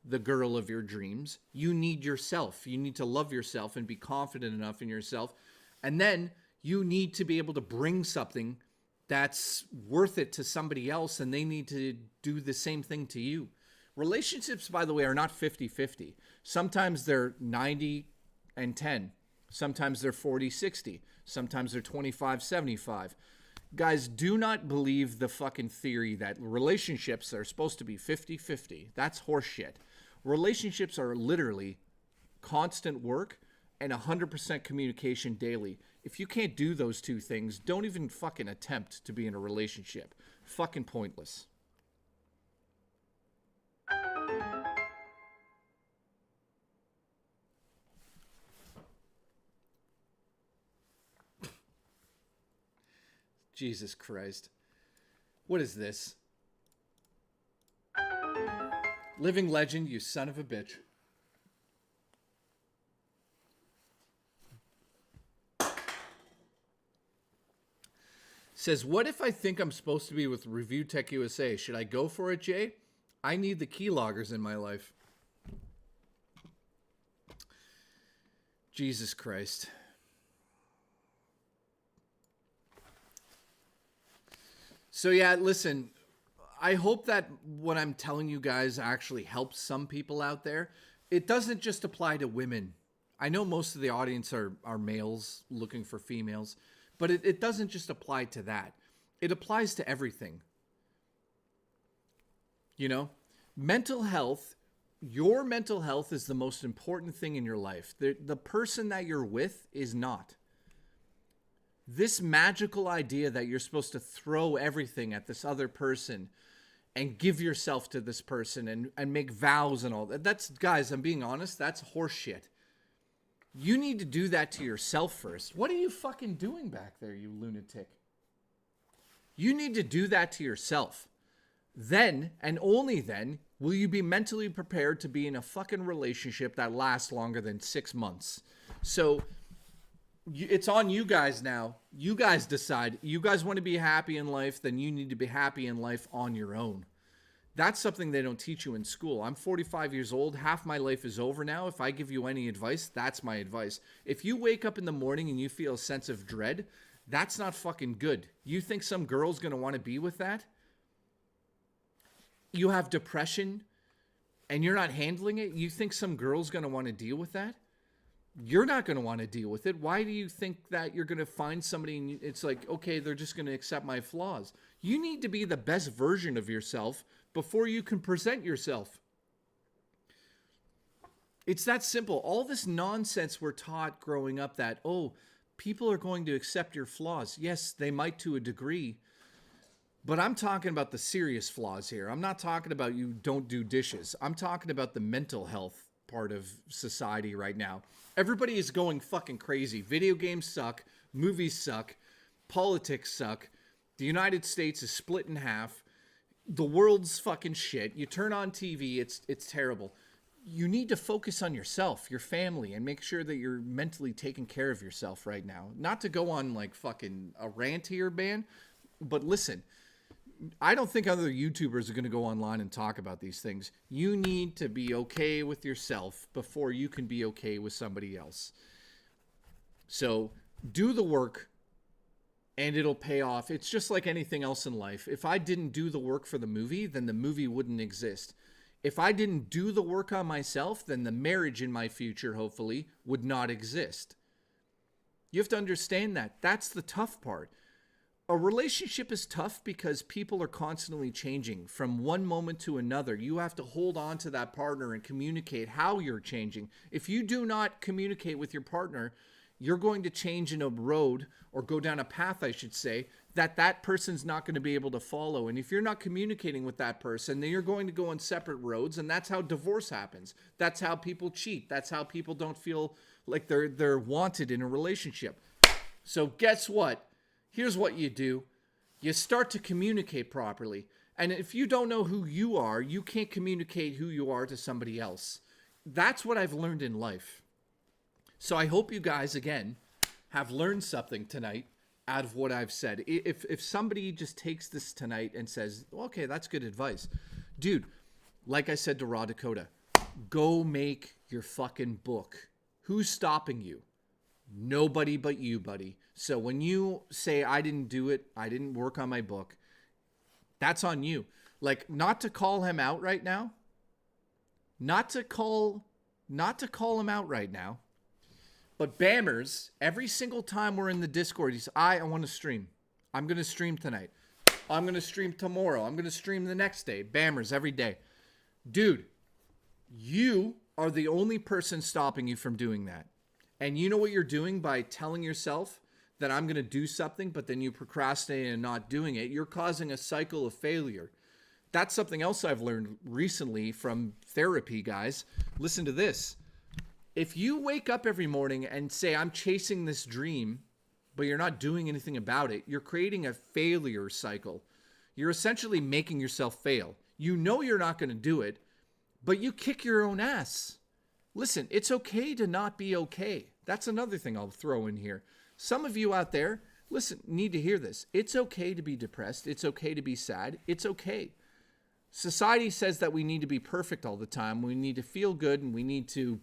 the girl of your dreams. You need yourself. You need to love yourself and be confident enough in yourself. And then you need to be able to bring something that's worth it to somebody else, and they need to do the same thing to you. Relationships, by the way, are not 50-50. Sometimes they're 90 and 10. Sometimes they're 40-60. Sometimes they're 25-75. Guys, do not believe the fucking theory that relationships are supposed to be 50-50. That's horseshit. Relationships are literally constant work and 100% communication daily. If you can't do those two things, don't even fucking attempt to be in a relationship. Fucking pointless. Jesus Christ. What is this? Living legend, you son of a bitch. Says, what if I think I'm supposed to be with Review Tech USA? Should I go for it, Jay? I need the keyloggers in my life. Jesus Christ. So yeah, listen, I hope that what I'm telling you guys actually helps some people out there. It doesn't just apply to women. I know most of the audience are males looking for females, but it doesn't just apply to that. It applies to everything. You know, mental health, your mental health is the most important thing in your life. The person that you're with is not. This magical idea that you're supposed to throw everything at this other person and give yourself to this person and make vows and all that. That's, guys, I'm being honest, that's horseshit. You need to do that to yourself first. What are you fucking doing back there, you lunatic? You need to do that to yourself. Then, and only then, will you be mentally prepared to be in a fucking relationship that lasts longer than 6 months. So it's on you guys now. You guys decide. You guys want to be happy in life, then you need to be happy in life on your own. That's something they don't teach you in school. I'm 45 years old. Half my life is over now. If I give you any advice, that's my advice. If you wake up in the morning and you feel a sense of dread, that's not fucking good. You think some girl's going to want to be with that? You have depression and you're not handling it? You think some girl's going to want to deal with that? You're not going to want to deal with it. Why do you think that you're going to find somebody and it's like, okay, they're just going to accept my flaws? You need to be the best version of yourself before you can present yourself. It's that simple. All this nonsense we're taught growing up that, oh, people are going to accept your flaws. Yes, they might to a degree. But I'm talking about the serious flaws here. I'm not talking about you don't do dishes. I'm talking about the mental health part of society right now. Everybody is going fucking crazy. Video games suck. Movies suck. Politics suck. The United States is split in half. The world's fucking shit. You turn on TV, it's terrible. you need to focus on yourself, your family, and make sure that you're mentally taking care of yourself right now. Not to go on like fucking a rant here, man, but listen, I don't think other YouTubers are going to go online and talk about these things. You need to be okay with yourself before you can be okay with somebody else. So do the work and it'll pay off. It's just like anything else in life. If I didn't do the work for the movie, then the movie wouldn't exist. If I didn't do the work on myself, then the marriage in my future, hopefully, would not exist. You have to understand that. That's the tough part. A relationship is tough because people are constantly changing from one moment to another. You have to hold on to that partner and communicate how you're changing. If you do not communicate with your partner, you're going to change in a road, or go down a path, I should say, that person's not going to be able to follow. And if you're not communicating with that person, then you're going to go on separate roads, and that's how divorce happens. That's how people cheat. That's how people don't feel like they're wanted in a relationship. So guess what? Here's what you do. You start to communicate properly. And if you don't know who you are, you can't communicate who you are to somebody else. That's what I've learned in life. So I hope you guys, again, have learned something tonight out of what I've said. If somebody just takes this tonight and says, okay, that's good advice. Dude, like I said to Raw Dakota, go make your fucking book. Who's stopping you? Nobody but you, buddy. So when you say, I didn't do it, I didn't work on my book, that's on you. Like, not to call him out right now. Not to call him out right now. But Bammers, every single time we're in the Discord, he's, I want to stream. I'm going to stream tonight. I'm going to stream tomorrow. I'm going to stream the next day. Bammers every day. Dude, you are the only person stopping you from doing that. And you know what you're doing by telling yourself that I'm going to do something, but then you procrastinate and not doing it? You're causing a cycle of failure. That's something else I've learned recently from therapy, guys. Listen to this. If you wake up every morning and say, I'm chasing this dream, but you're not doing anything about it, you're creating a failure cycle. You're essentially making yourself fail. You know you're not going to do it, but you kick your own ass. Listen, it's okay to not be okay. That's another thing I'll throw in here. Some of you out there, listen, need to hear this. It's okay to be depressed. It's okay to be sad. It's okay. Society says that we need to be perfect all the time. We need to feel good, and we need to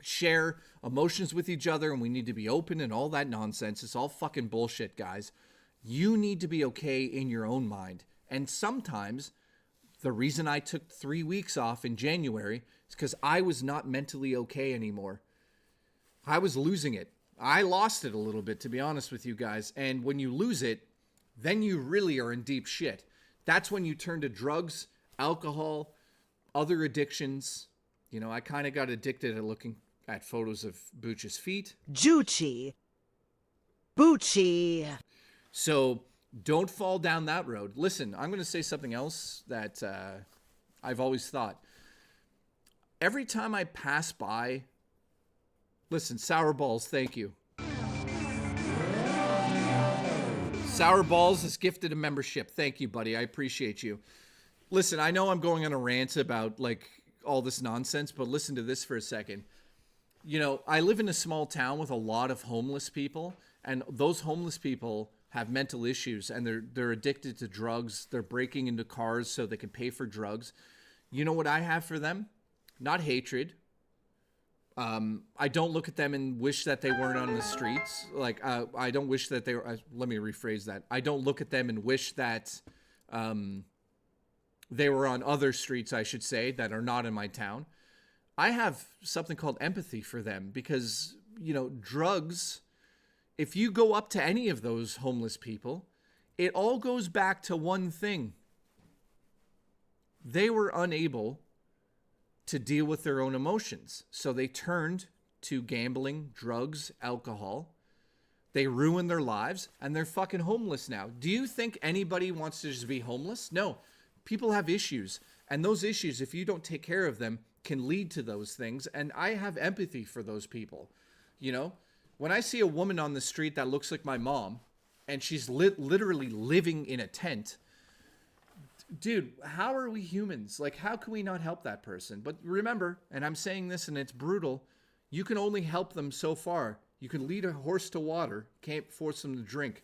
share emotions with each other, and we need to be open and all that nonsense. It's all fucking bullshit, guys. You need to be okay in your own mind. And sometimes the reason I took 3 weeks off in January is because I was not mentally okay anymore. I was losing it. I lost it a little bit, to be honest with you guys. And when you lose it, then you really are in deep shit. That's when you turn to drugs, alcohol, other addictions. You know, I kind of got addicted at looking at photos of Booch's feet. Juchi. Boochie. So don't fall down that road. Listen, I'm going to say something else that I've always thought. Every time I pass by, listen, Sour Balls, thank you. Sour Balls has gifted a membership. Thank you, buddy. I appreciate you. Listen, I know I'm going on a rant about like all this nonsense, but listen to this for a second. You know, I live in a small town with a lot of homeless people, and those homeless people have mental issues, and they're addicted to drugs. They're breaking into cars so they can pay for drugs. You know what I have for them? Not hatred. I don't look at them and wish that they weren't on the streets. Like, I don't wish that they were, let me rephrase that. I don't look at them and wish that they were on other streets, I should say, that are not in my town. I have something called empathy for them because, you know, drugs, if you go up to any of those homeless people, it all goes back to one thing. They were unable to deal with their own emotions. So they turned to gambling, drugs, alcohol. They ruined their lives, and they're fucking homeless now. Do you think anybody wants to just be homeless? No. People have issues, and those issues, if you don't take care of them, can lead to those things. And I have empathy for those people. You know, when I see a woman on the street that looks like my mom, and she's literally living in a tent, dude, how are we humans? Like, how can we not help that person? But remember, and I'm saying this and it's brutal, you can only help them so far. You can lead a horse to water, can't force them to drink.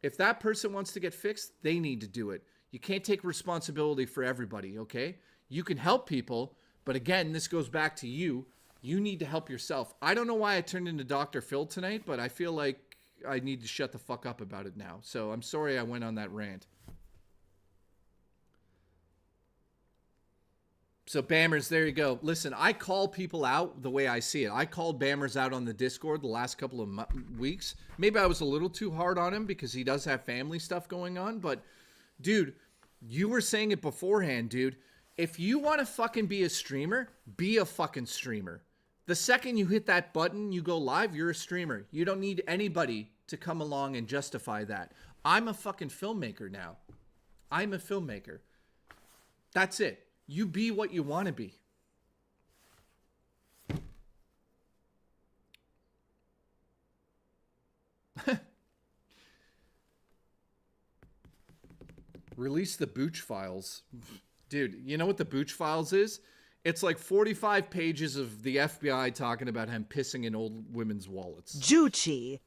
If that person wants to get fixed, they need to do it. You can't take responsibility for everybody, okay? You can help people, but again, this goes back to you. You need to help yourself. I don't know why I turned into Dr. Phil tonight, but I feel like I need to shut the fuck up about it now. So I'm sorry I went on that rant. So Bammers, there you go. Listen, I call people out the way I see it. I called Bammers out on the Discord the last couple of weeks. Maybe I was a little too hard on him because he does have family stuff going on. But, dude, you were saying it beforehand, dude. If you want to fucking be a streamer, be a fucking streamer. The second you hit that button, you go live, you're a streamer. You don't need anybody to come along and justify that. I'm a fucking filmmaker now. I'm a filmmaker. That's it. You be what you want to be. Release the Booch files. Dude, you know what the Booch files is? It's like 45 pages of the FBI talking about him pissing in old women's wallets. Juchi.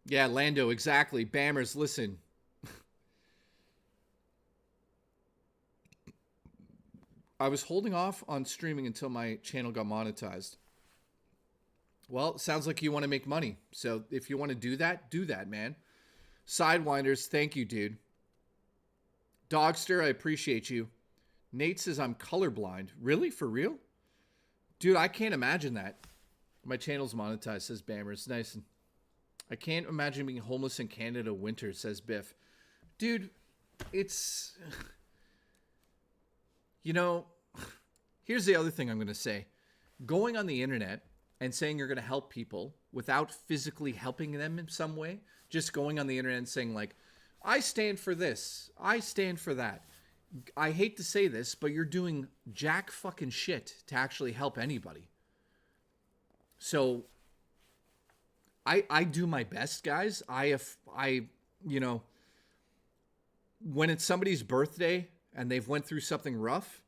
Yeah, Lando, exactly. Bammers, listen. I was holding off on streaming until my channel got monetized. Well, sounds like you want to make money. So if you want to do that, man. Sidewinders, thank you, dude. Dogster, I appreciate you. Nate says I'm colorblind. Really? For real? Dude, I can't imagine that. My channel's monetized, says Bammers. Nice. I can't imagine being homeless in Canada winter, says Biff. Dude, it's... You know, here's the other thing I'm going to say. Going on the internet and saying you're going to help people without physically helping them in some way, just going on the internet and saying like, I stand for this, I stand for that. I hate to say this, but you're doing jack fucking shit to actually help anybody. So I do my best, guys. You know, when it's somebody's birthday and they've went through something rough,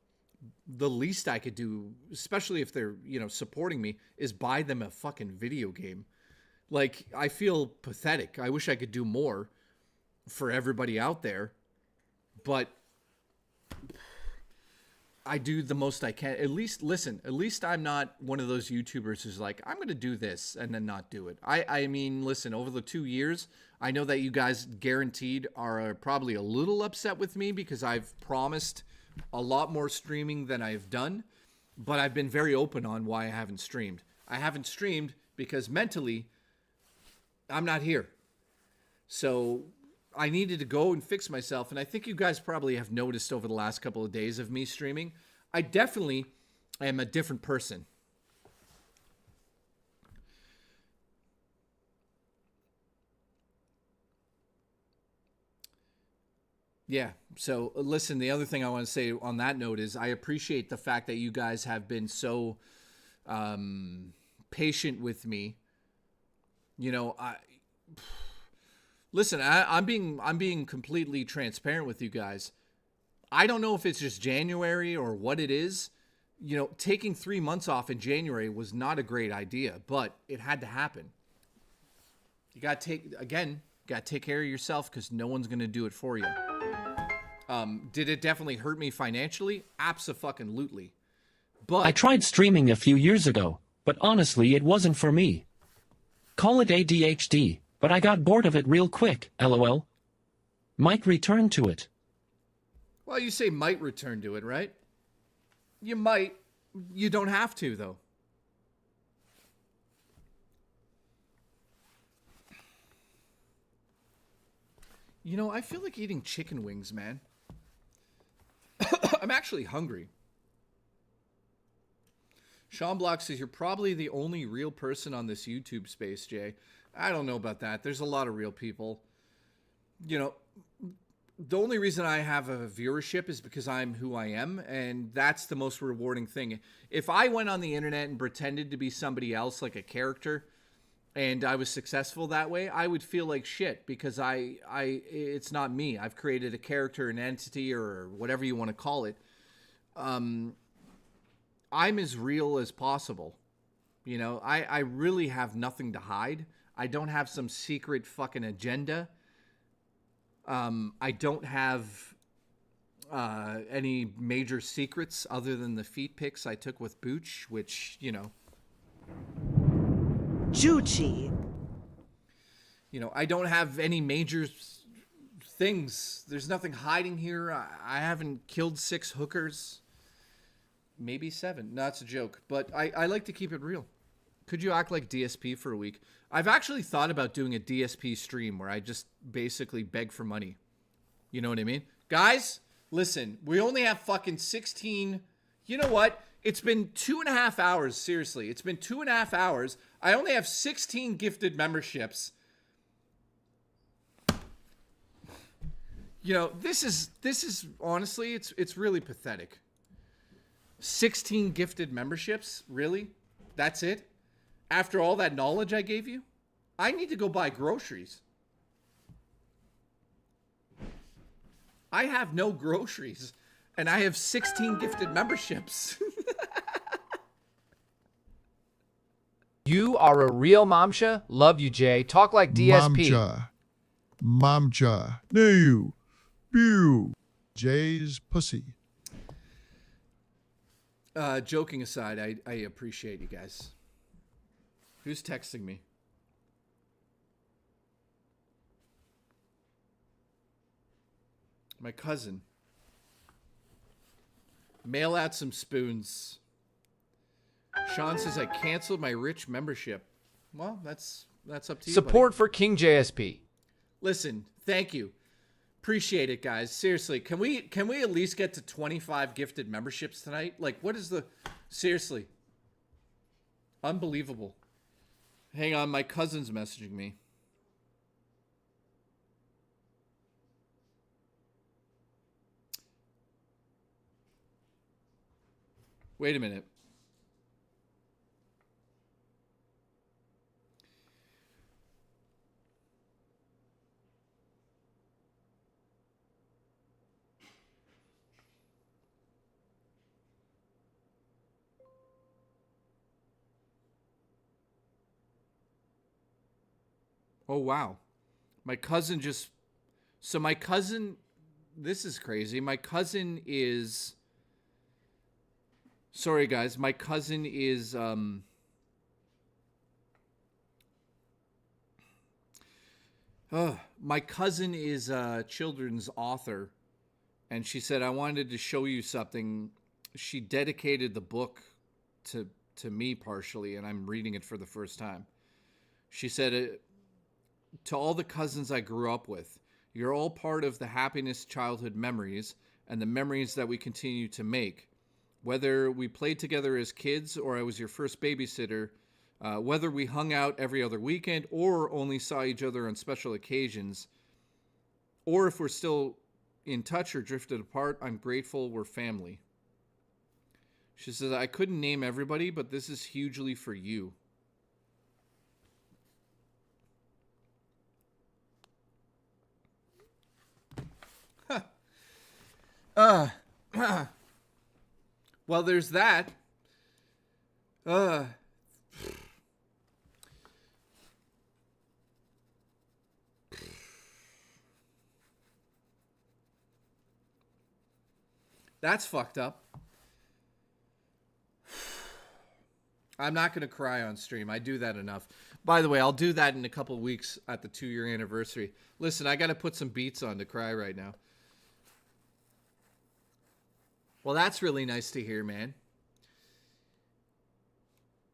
the least I could do, especially if they're, you know, supporting me, is buy them a fucking video game. Like, I feel pathetic. I wish I could do more for everybody out there, but I do the most I can. At least, listen, at least I'm not one of those YouTubers who's like, I'm going to do this and then not do it. I mean, listen, over the 2 years, I know that you guys guaranteed are probably a little upset with me because I've promised a lot more streaming than I've done, but I've been very open on why I haven't streamed. I haven't streamed because mentally, I'm not here. So I needed to go and fix myself, and I think you guys probably have noticed over the last couple of days of me streaming, I definitely am a different person. Yeah, so listen, the other thing I want to say on that note is I appreciate the fact that you guys have been so patient with me. You know, listen, I'm being completely transparent with you guys. I don't know if it's just January or what it is. You know, taking 3 months off in January was not a great idea, but it had to happen. You got to take care of yourself because no one's going to do it for you. Did it definitely hurt me financially? Abso-fucking-lutely. But I tried streaming a few years ago, but honestly it wasn't for me. Call it ADHD, but I got bored of it real quick, lol. Might return to it. Well, you say might return to it, right? You might. You don't have to, though. You know, I feel like eating chicken wings, man. I'm actually hungry. Sean Block says, you're probably the only real person on this YouTube space, Jay. I don't know about that. There's a lot of real people. You know, the only reason I have a viewership is because I'm who I am, and that's the most rewarding thing. If I went on the internet and pretended to be somebody else, like a character, and I was successful that way, I would feel like shit because it's not me. I've created a character, an entity, or whatever you want to call it. I'm as real as possible. You know, I really have nothing to hide. I don't have some secret fucking agenda. I don't have any major secrets other than the feet pics I took with Booch, which, you know. Juchi. You know, I don't have any major things. There's nothing hiding here. I haven't killed 6 hookers. Maybe 7. No, that's a joke. But I like to keep it real. Could you act like DSP for a week? I've actually thought about doing a DSP stream where I just basically beg for money. You know what I mean? Guys, listen, we only have fucking 16. You know what? It's been 2.5 hours. Seriously, it's been 2.5 hours. I only have 16 gifted memberships. You know, this is honestly, it's really pathetic. 16 gifted memberships? Really? That's it? After all that knowledge I gave you? I need to go buy groceries. I have no groceries, and I have 16 gifted memberships. You are a real Mamcha. Love you, Jay. Talk like DSP. Mamcha. No. Pew. Jay's pussy. Joking aside, I appreciate you guys. Who's texting me? My cousin. Mail out some spoons. Sean says I canceled my rich membership. Well, that's up to you. Support buddy. for King JSP. Listen, thank you. Appreciate it, guys. Seriously, can we at least get to 25 gifted memberships tonight? Like, what is the... Seriously. Unbelievable. Hang on, my cousin's messaging me. Wait a minute. Oh, wow. My cousin just... So my cousin... This is crazy. My cousin is... Sorry, guys. My cousin is... my cousin is a children's author. And she said, I wanted to show you something. She dedicated the book to me partially, and I'm reading it for the first time. She said... To all the cousins I grew up with, you're all part of the happiness childhood memories and the memories that we continue to make. Whether we played together as kids or I was your first babysitter, whether we hung out every other weekend or only saw each other on special occasions, or if we're still in touch or drifted apart, I'm grateful we're family. She says, I couldn't name everybody, but this is hugely for you. Well, there's that. That's fucked up. I'm not going to cry on stream. I do that enough. By the way, I'll do that in a couple of weeks at the 2-year anniversary. Listen, I got to put some beats on to cry right now. Well, that's really nice to hear, man.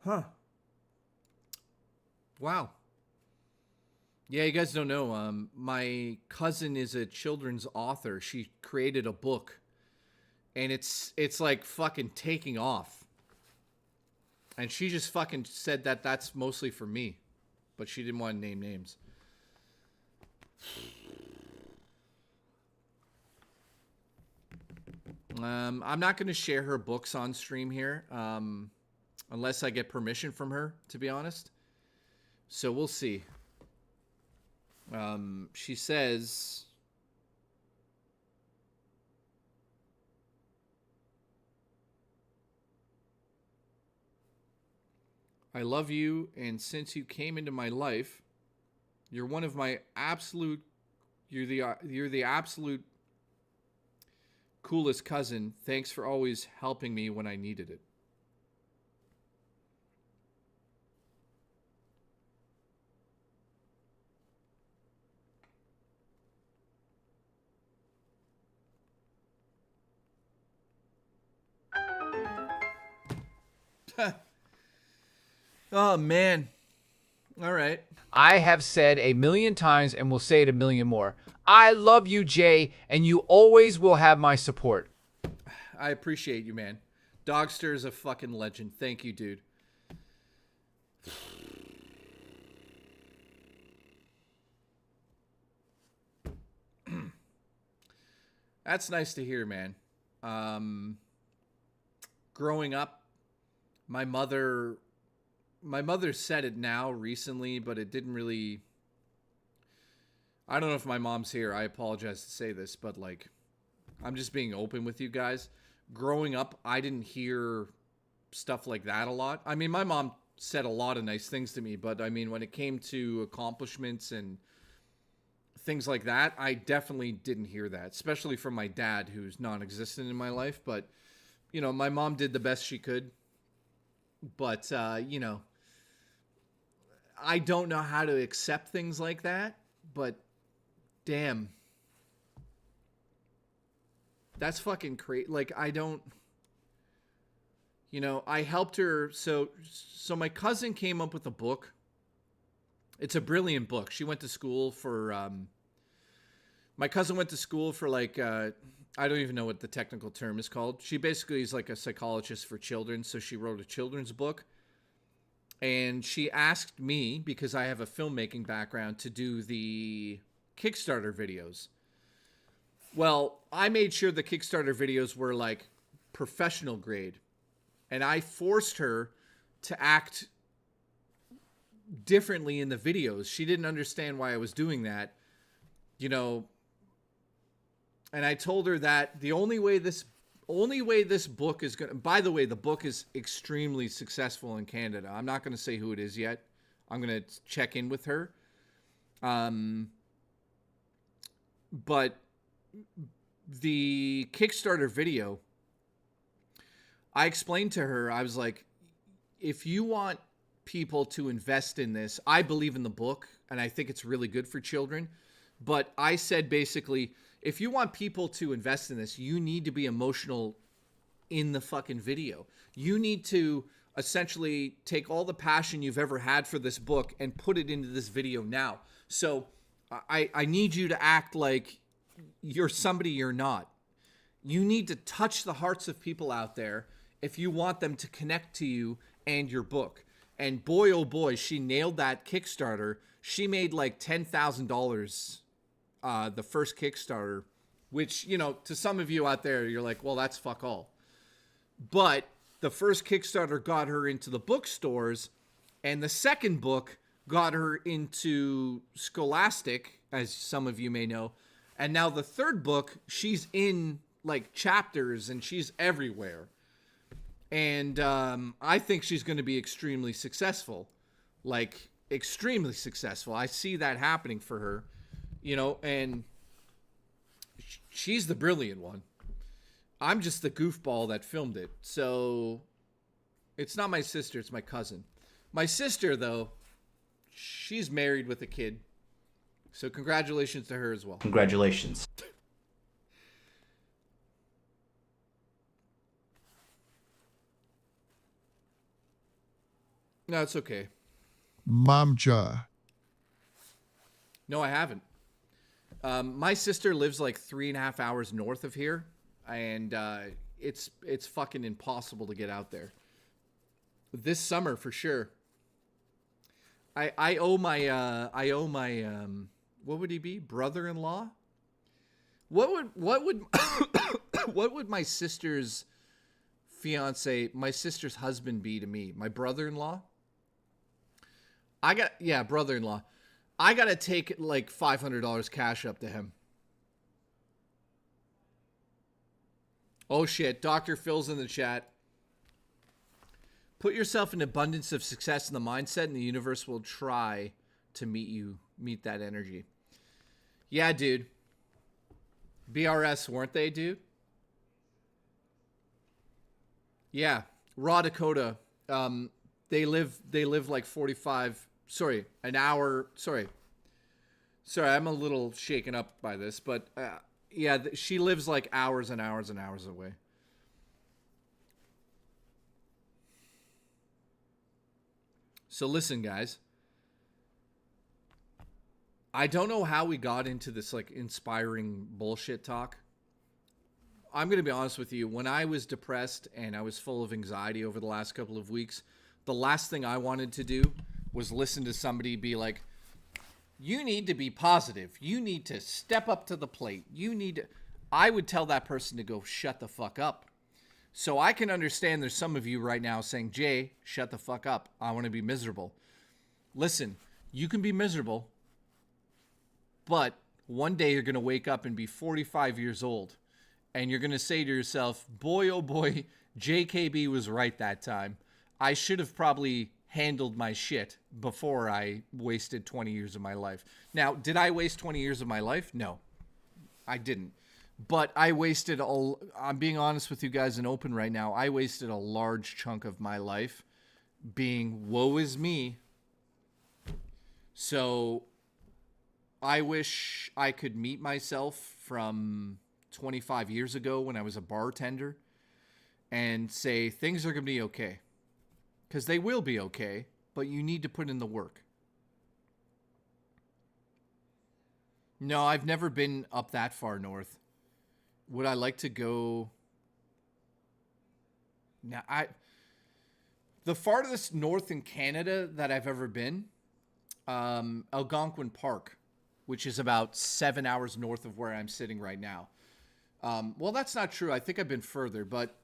Huh. Wow. Yeah, you guys don't know. My cousin is a children's author. She created a book. And it's like fucking taking off. And she just fucking said that that's mostly for me. But she didn't want to name names. I'm not going to share her books on stream here. Unless I get permission from her, to be honest. So we'll see. She says, I love you, and since you came into my life, you're one of my absolute, you're the absolute coolest cousin. Thanks for always helping me when I needed it. Oh, man. All right. I have said a million times and will say it a million more. I love you, Jay, and you always will have my support. I appreciate you, man. Dogster is a fucking legend. Thank you, dude. That's nice to hear, man. Growing up, my mother said it now recently, but it didn't really. I don't know if my mom's here. I apologize to say this, but like, I'm just being open with you guys. Growing up, I didn't hear stuff like that a lot. I mean, my mom said a lot of nice things to me, but I mean, when it came to accomplishments and things like that, I definitely didn't hear that, especially from my dad, who's non-existent in my life. But, you know, my mom did the best she could. But, you know, I don't know how to accept things like that, but damn. That's fucking crazy. Like, I don't, you know, I helped her. So my cousin came up with a book. It's a brilliant book. She went to school for, my cousin went to school for like, I don't even know what the technical term is called. She basically is like a psychologist for children. So she wrote a children's book. And she asked me, because I have a filmmaking background, to do the Kickstarter videos. Well, I made sure the Kickstarter videos were like professional grade. And I forced her to act differently in the videos. She didn't understand why I was doing that, you know. And I told her that the only way this book is going to, by the way, the book is extremely successful in Canada. I'm not going to say who it is yet. I'm going to check in with her. But the Kickstarter video, I explained to her, I was like, if you want people to invest in this, I believe in the book and I think it's really good for children. But I said basically, if you want people to invest in this, you need to be emotional in the fucking video. You need to essentially take all the passion you've ever had for this book and put it into this video now. So I need you to act like you're somebody you're not. You need to touch the hearts of people out there if you want them to connect to you and your book. And boy, oh boy, she nailed that Kickstarter. She made like $10,000 the first Kickstarter, which, you know, to some of you out there, you're like, well, that's fuck all. But the first Kickstarter got her into the bookstores, and the second book got her into Scholastic, as some of you may know. And now the third book, she's in like chapters and she's everywhere. And I think she's going to be extremely successful, like extremely successful. I see that happening for her, you know, and she's the brilliant one. I'm just the goofball that filmed it. So it's not my sister, it's my cousin. My sister, though, she's married with a kid. So congratulations to her as well. Congratulations. No, it's okay. Mamja. No, I haven't. My sister lives like 3.5 hours north of here, and it's fucking impossible to get out there. This summer for sure. I owe my what would he be? Brother-in-law? What would what would my sister's fiance, my sister's husband be to me? My brother-in-law? Yeah, brother-in-law. I got to take like $500 cash up to him. Oh shit, Dr. Phil's in the chat. Put yourself in abundance of success in the mindset and the universe will try to meet that energy. Yeah, dude. BRS, weren't they, dude? Yeah, Raw Dakota. They live like 45. Sorry, an hour. Sorry, I'm a little shaken up by this, but yeah, she lives like hours and hours and hours away. So listen, guys. I don't know how we got into this like inspiring bullshit talk. I'm going to be honest with you. When I was depressed and I was full of anxiety over the last couple of weeks, the last thing I wanted to do was listen to somebody be like, you need to be positive. You need to step up to the plate. I would tell that person to go shut the fuck up. So I can understand there's some of you right now saying, Jay, shut the fuck up. I want to be miserable. Listen, you can be miserable, but one day you're going to wake up and be 45 years old. And you're going to say to yourself, boy, oh boy, JKB was right that time. I should have probably handled my shit before I wasted 20 years of my life. Now, did I waste 20 years of my life? No, I didn't. But I'm being honest with you guys and open right now. I wasted a large chunk of my life being woe is me. So I wish I could meet myself from 25 years ago when I was a bartender and say things are going to be okay. Because they will be okay, but you need to put in the work. No, I've never been up that far north. Would I like to go? Now, the farthest north in Canada that I've ever been, Algonquin Park, which is about 7 hours north of where I'm sitting right now. Well, that's not true. I think I've been further, but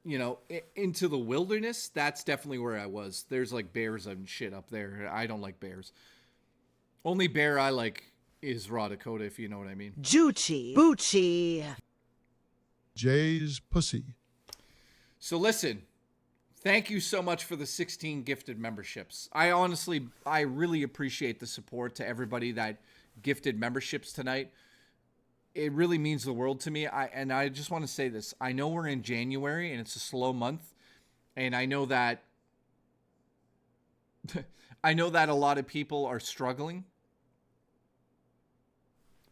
you know, into the wilderness, that's definitely where I was. There's like bears and shit up there. I don't like bears. Only bear I like is Raw Dakota, if you know what I mean. Juchi. Boochie. Jay's pussy. So listen, thank you so much for the 16 gifted memberships. I really appreciate the support to everybody that gifted memberships tonight. It really means the world to me. I just want to say this. I know we're in January and it's a slow month. And I know that a lot of people are struggling.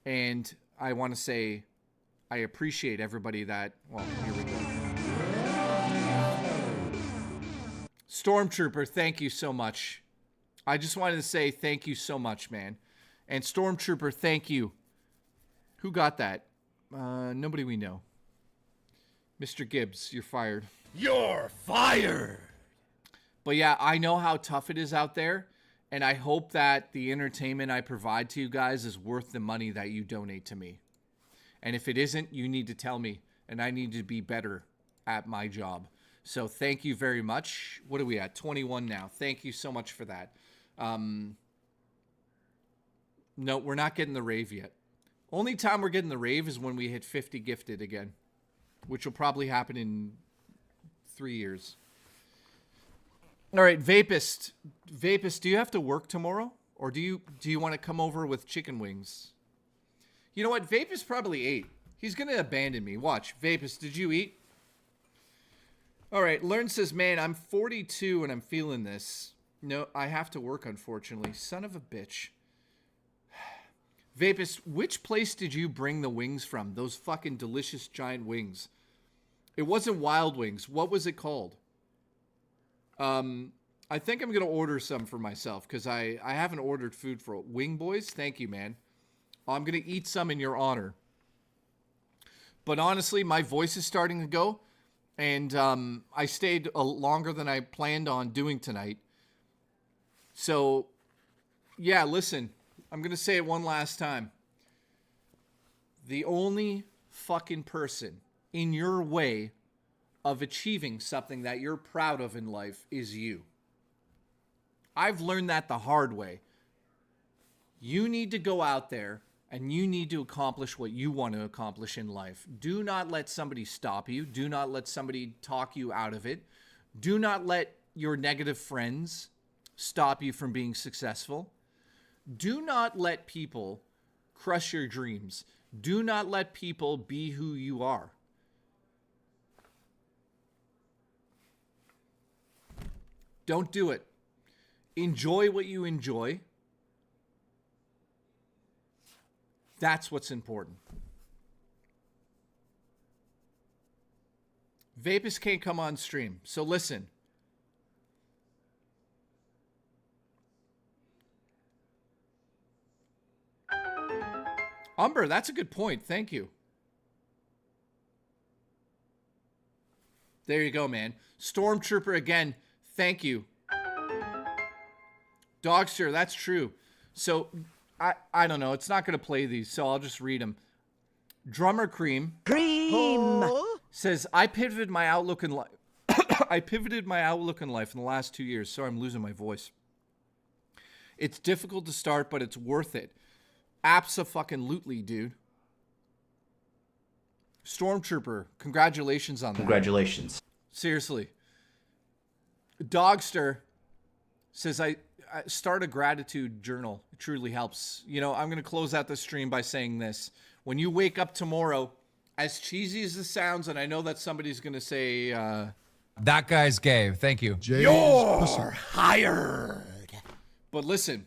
And I want to say I appreciate everybody that, well, here we go. Stormtrooper, thank you so much. I just wanted to say thank you so much, man. And Stormtrooper, thank you. Who got that? Nobody we know. Mr. Gibbs, you're fired. You're fired! But yeah, I know how tough it is out there, and I hope that the entertainment I provide to you guys is worth the money that you donate to me. And if it isn't, you need to tell me, and I need to be better at my job. So thank you very much. What are we at? 21 now. Thank you so much for that. No, we're not getting the rave yet. Only time we're getting the rave is when we hit 50 gifted again, which will probably happen in 3 years. All right, Vapist, do you have to work tomorrow, or do you want to come over with chicken wings? You know what? Vapist probably ate. He's gonna abandon me. Watch, Vapist, did you eat? All right, Learn says, man, I'm 42 and I'm feeling this. No, I have to work, unfortunately. Son of a bitch. Vapus, which place did you bring the wings from? Those fucking delicious giant wings. It wasn't Wild Wings. What was it called? I think I'm going to order some for myself because I haven't ordered food for Wing Boys. Thank you, man. I'm going to eat some in your honor. But honestly, my voice is starting to go. And I stayed longer than I planned on doing tonight. So, yeah, listen. I'm going to say it one last time. The only fucking person in your way of achieving something that you're proud of in life is you. I've learned that the hard way. You need to go out there and you need to accomplish what you want to accomplish in life. Do not let somebody stop you. Do not let somebody talk you out of it. Do not let your negative friends stop you from being successful. Do not let people crush your dreams. Do not let people be who you are. Don't do it. Enjoy what you enjoy. That's what's important. Vapus can't come on stream, so listen. Umber, that's a good point. Thank you. There you go, man. Stormtrooper again. Thank you. Dogster, that's true. So, I don't know. It's not going to play these, so I'll just read them. Drummer Cream says, I pivoted my outlook in life. I pivoted my outlook in life in the last 2 years. Sorry, I'm losing my voice. It's difficult to start, but it's worth it. Abso-fucking-lutely, dude. Stormtrooper, congratulations on that. Congratulations. Seriously. Dogster says, I start a gratitude journal. It truly helps. You know, I'm going to close out the stream by saying this. When you wake up tomorrow, as cheesy as this sounds, and I know that somebody's going to say... that guy's gay. Thank you. You're hired. But listen,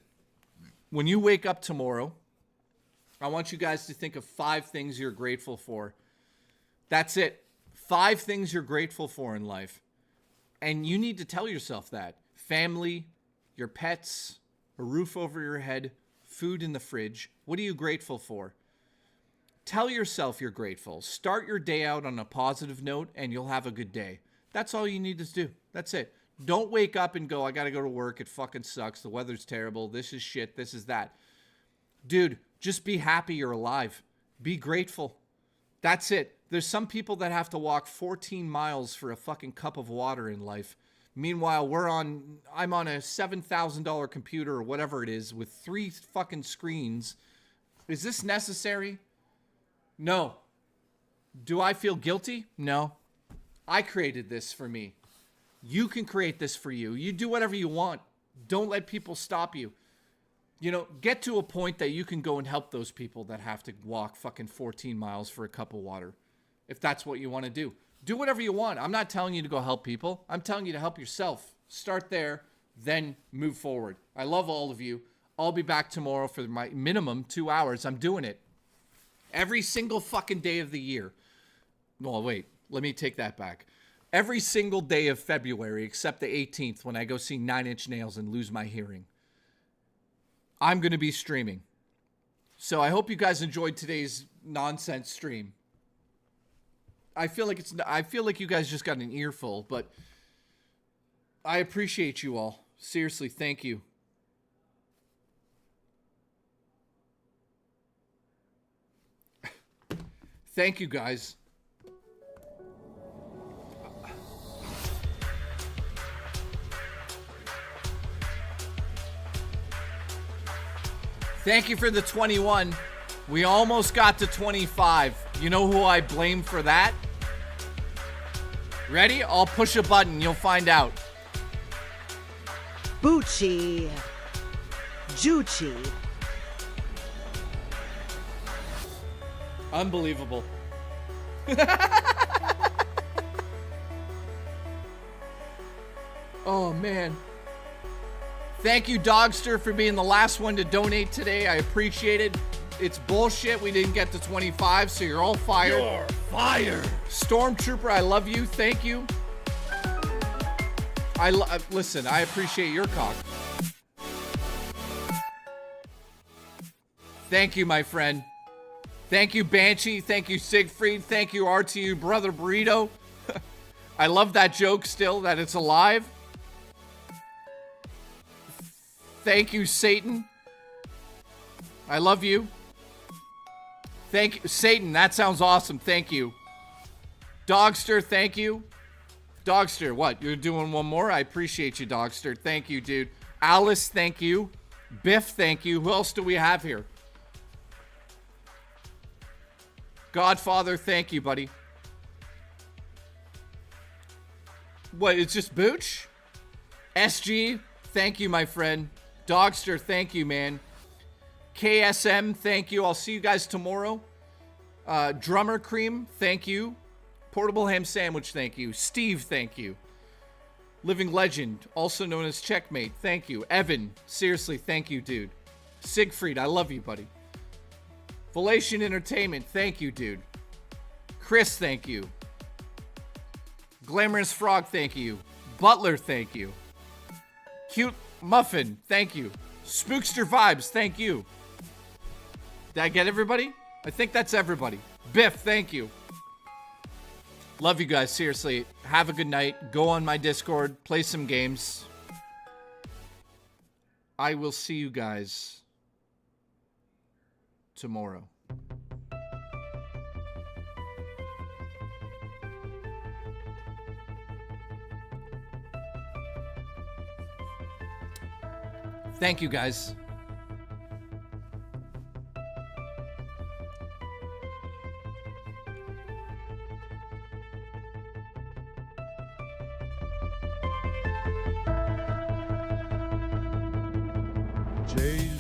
when you wake up tomorrow, I want you guys to think of 5 things you're grateful for. That's it. 5 things you're grateful for in life. And you need to tell yourself that. Family, your pets, a roof over your head, food in the fridge. What are you grateful for? Tell yourself you're grateful. Start your day out on a positive note and you'll have a good day. That's all you need to do. That's it. Don't wake up and go, I got to go to work. It fucking sucks. The weather's terrible. This is shit. This is that. Dude, just be happy you're alive. Be grateful. That's it. There's some people that have to walk 14 miles for a fucking cup of water in life. Meanwhile, I'm on a $7,000 computer or whatever it is with 3 fucking screens. Is this necessary? No. Do I feel guilty? No. I created this for me. You can create this for you. You do whatever you want. Don't let people stop you. You know, get to a point that you can go and help those people that have to walk fucking 14 miles for a cup of water. If that's what you want to do. Do whatever you want. I'm not telling you to go help people. I'm telling you to help yourself. Start there, then move forward. I love all of you. I'll be back tomorrow for my minimum 2 hours. I'm doing it. Every single fucking day of the year. No, wait. Let me take that back. Every single day of February except the 18th when I go see 9 Inch Nails and lose my hearing. I'm going to be streaming. So I hope you guys enjoyed today's nonsense stream. I feel like you guys just got an earful, but I appreciate you all. Seriously, thank you. Thank you, guys. Thank you for the 21. We almost got to 25. You know who I blame for that? Ready? I'll push a button. You'll find out. Bucci. Jucci. Unbelievable. Oh, man. Thank you, Dogster, for being the last one to donate today. I appreciate it. It's bullshit we didn't get to 25, so you're all fired. You're fired. Stormtrooper, I love you. Thank you. Listen, I appreciate your cock. Thank you, my friend. Thank you, Banshee. Thank you, Siegfried. Thank you, RTU Brother Burrito. I love that joke still, that it's alive. Thank you, Satan. I love you. Thank you, Satan. That sounds awesome. Thank you. Dogster, thank you. Dogster, what? You're doing one more? I appreciate you, Dogster. Thank you, dude. Alice, thank you. Biff, thank you. Who else do we have here? Godfather, thank you, buddy. What, it's just Booch? SG, thank you, my friend. Dogster, thank you, man. KSM, thank you. I'll see you guys tomorrow. Drummer Cream, thank you. Portable Ham Sandwich, thank you. Steve, thank you. Living Legend, also known as Checkmate, thank you. Evan, seriously, thank you, dude. Siegfried, I love you, buddy. Volation Entertainment, thank you, dude. Chris, thank you. Glamorous Frog, thank you. Butler, thank you. Cute Muffin, thank you. Spookster Vibes, thank you. Did I get everybody? I think that's everybody. Biff, thank you. Love you guys, seriously. Have a good night. Go on my Discord, play some games. I will see you guys tomorrow. Thank you, guys. Jay's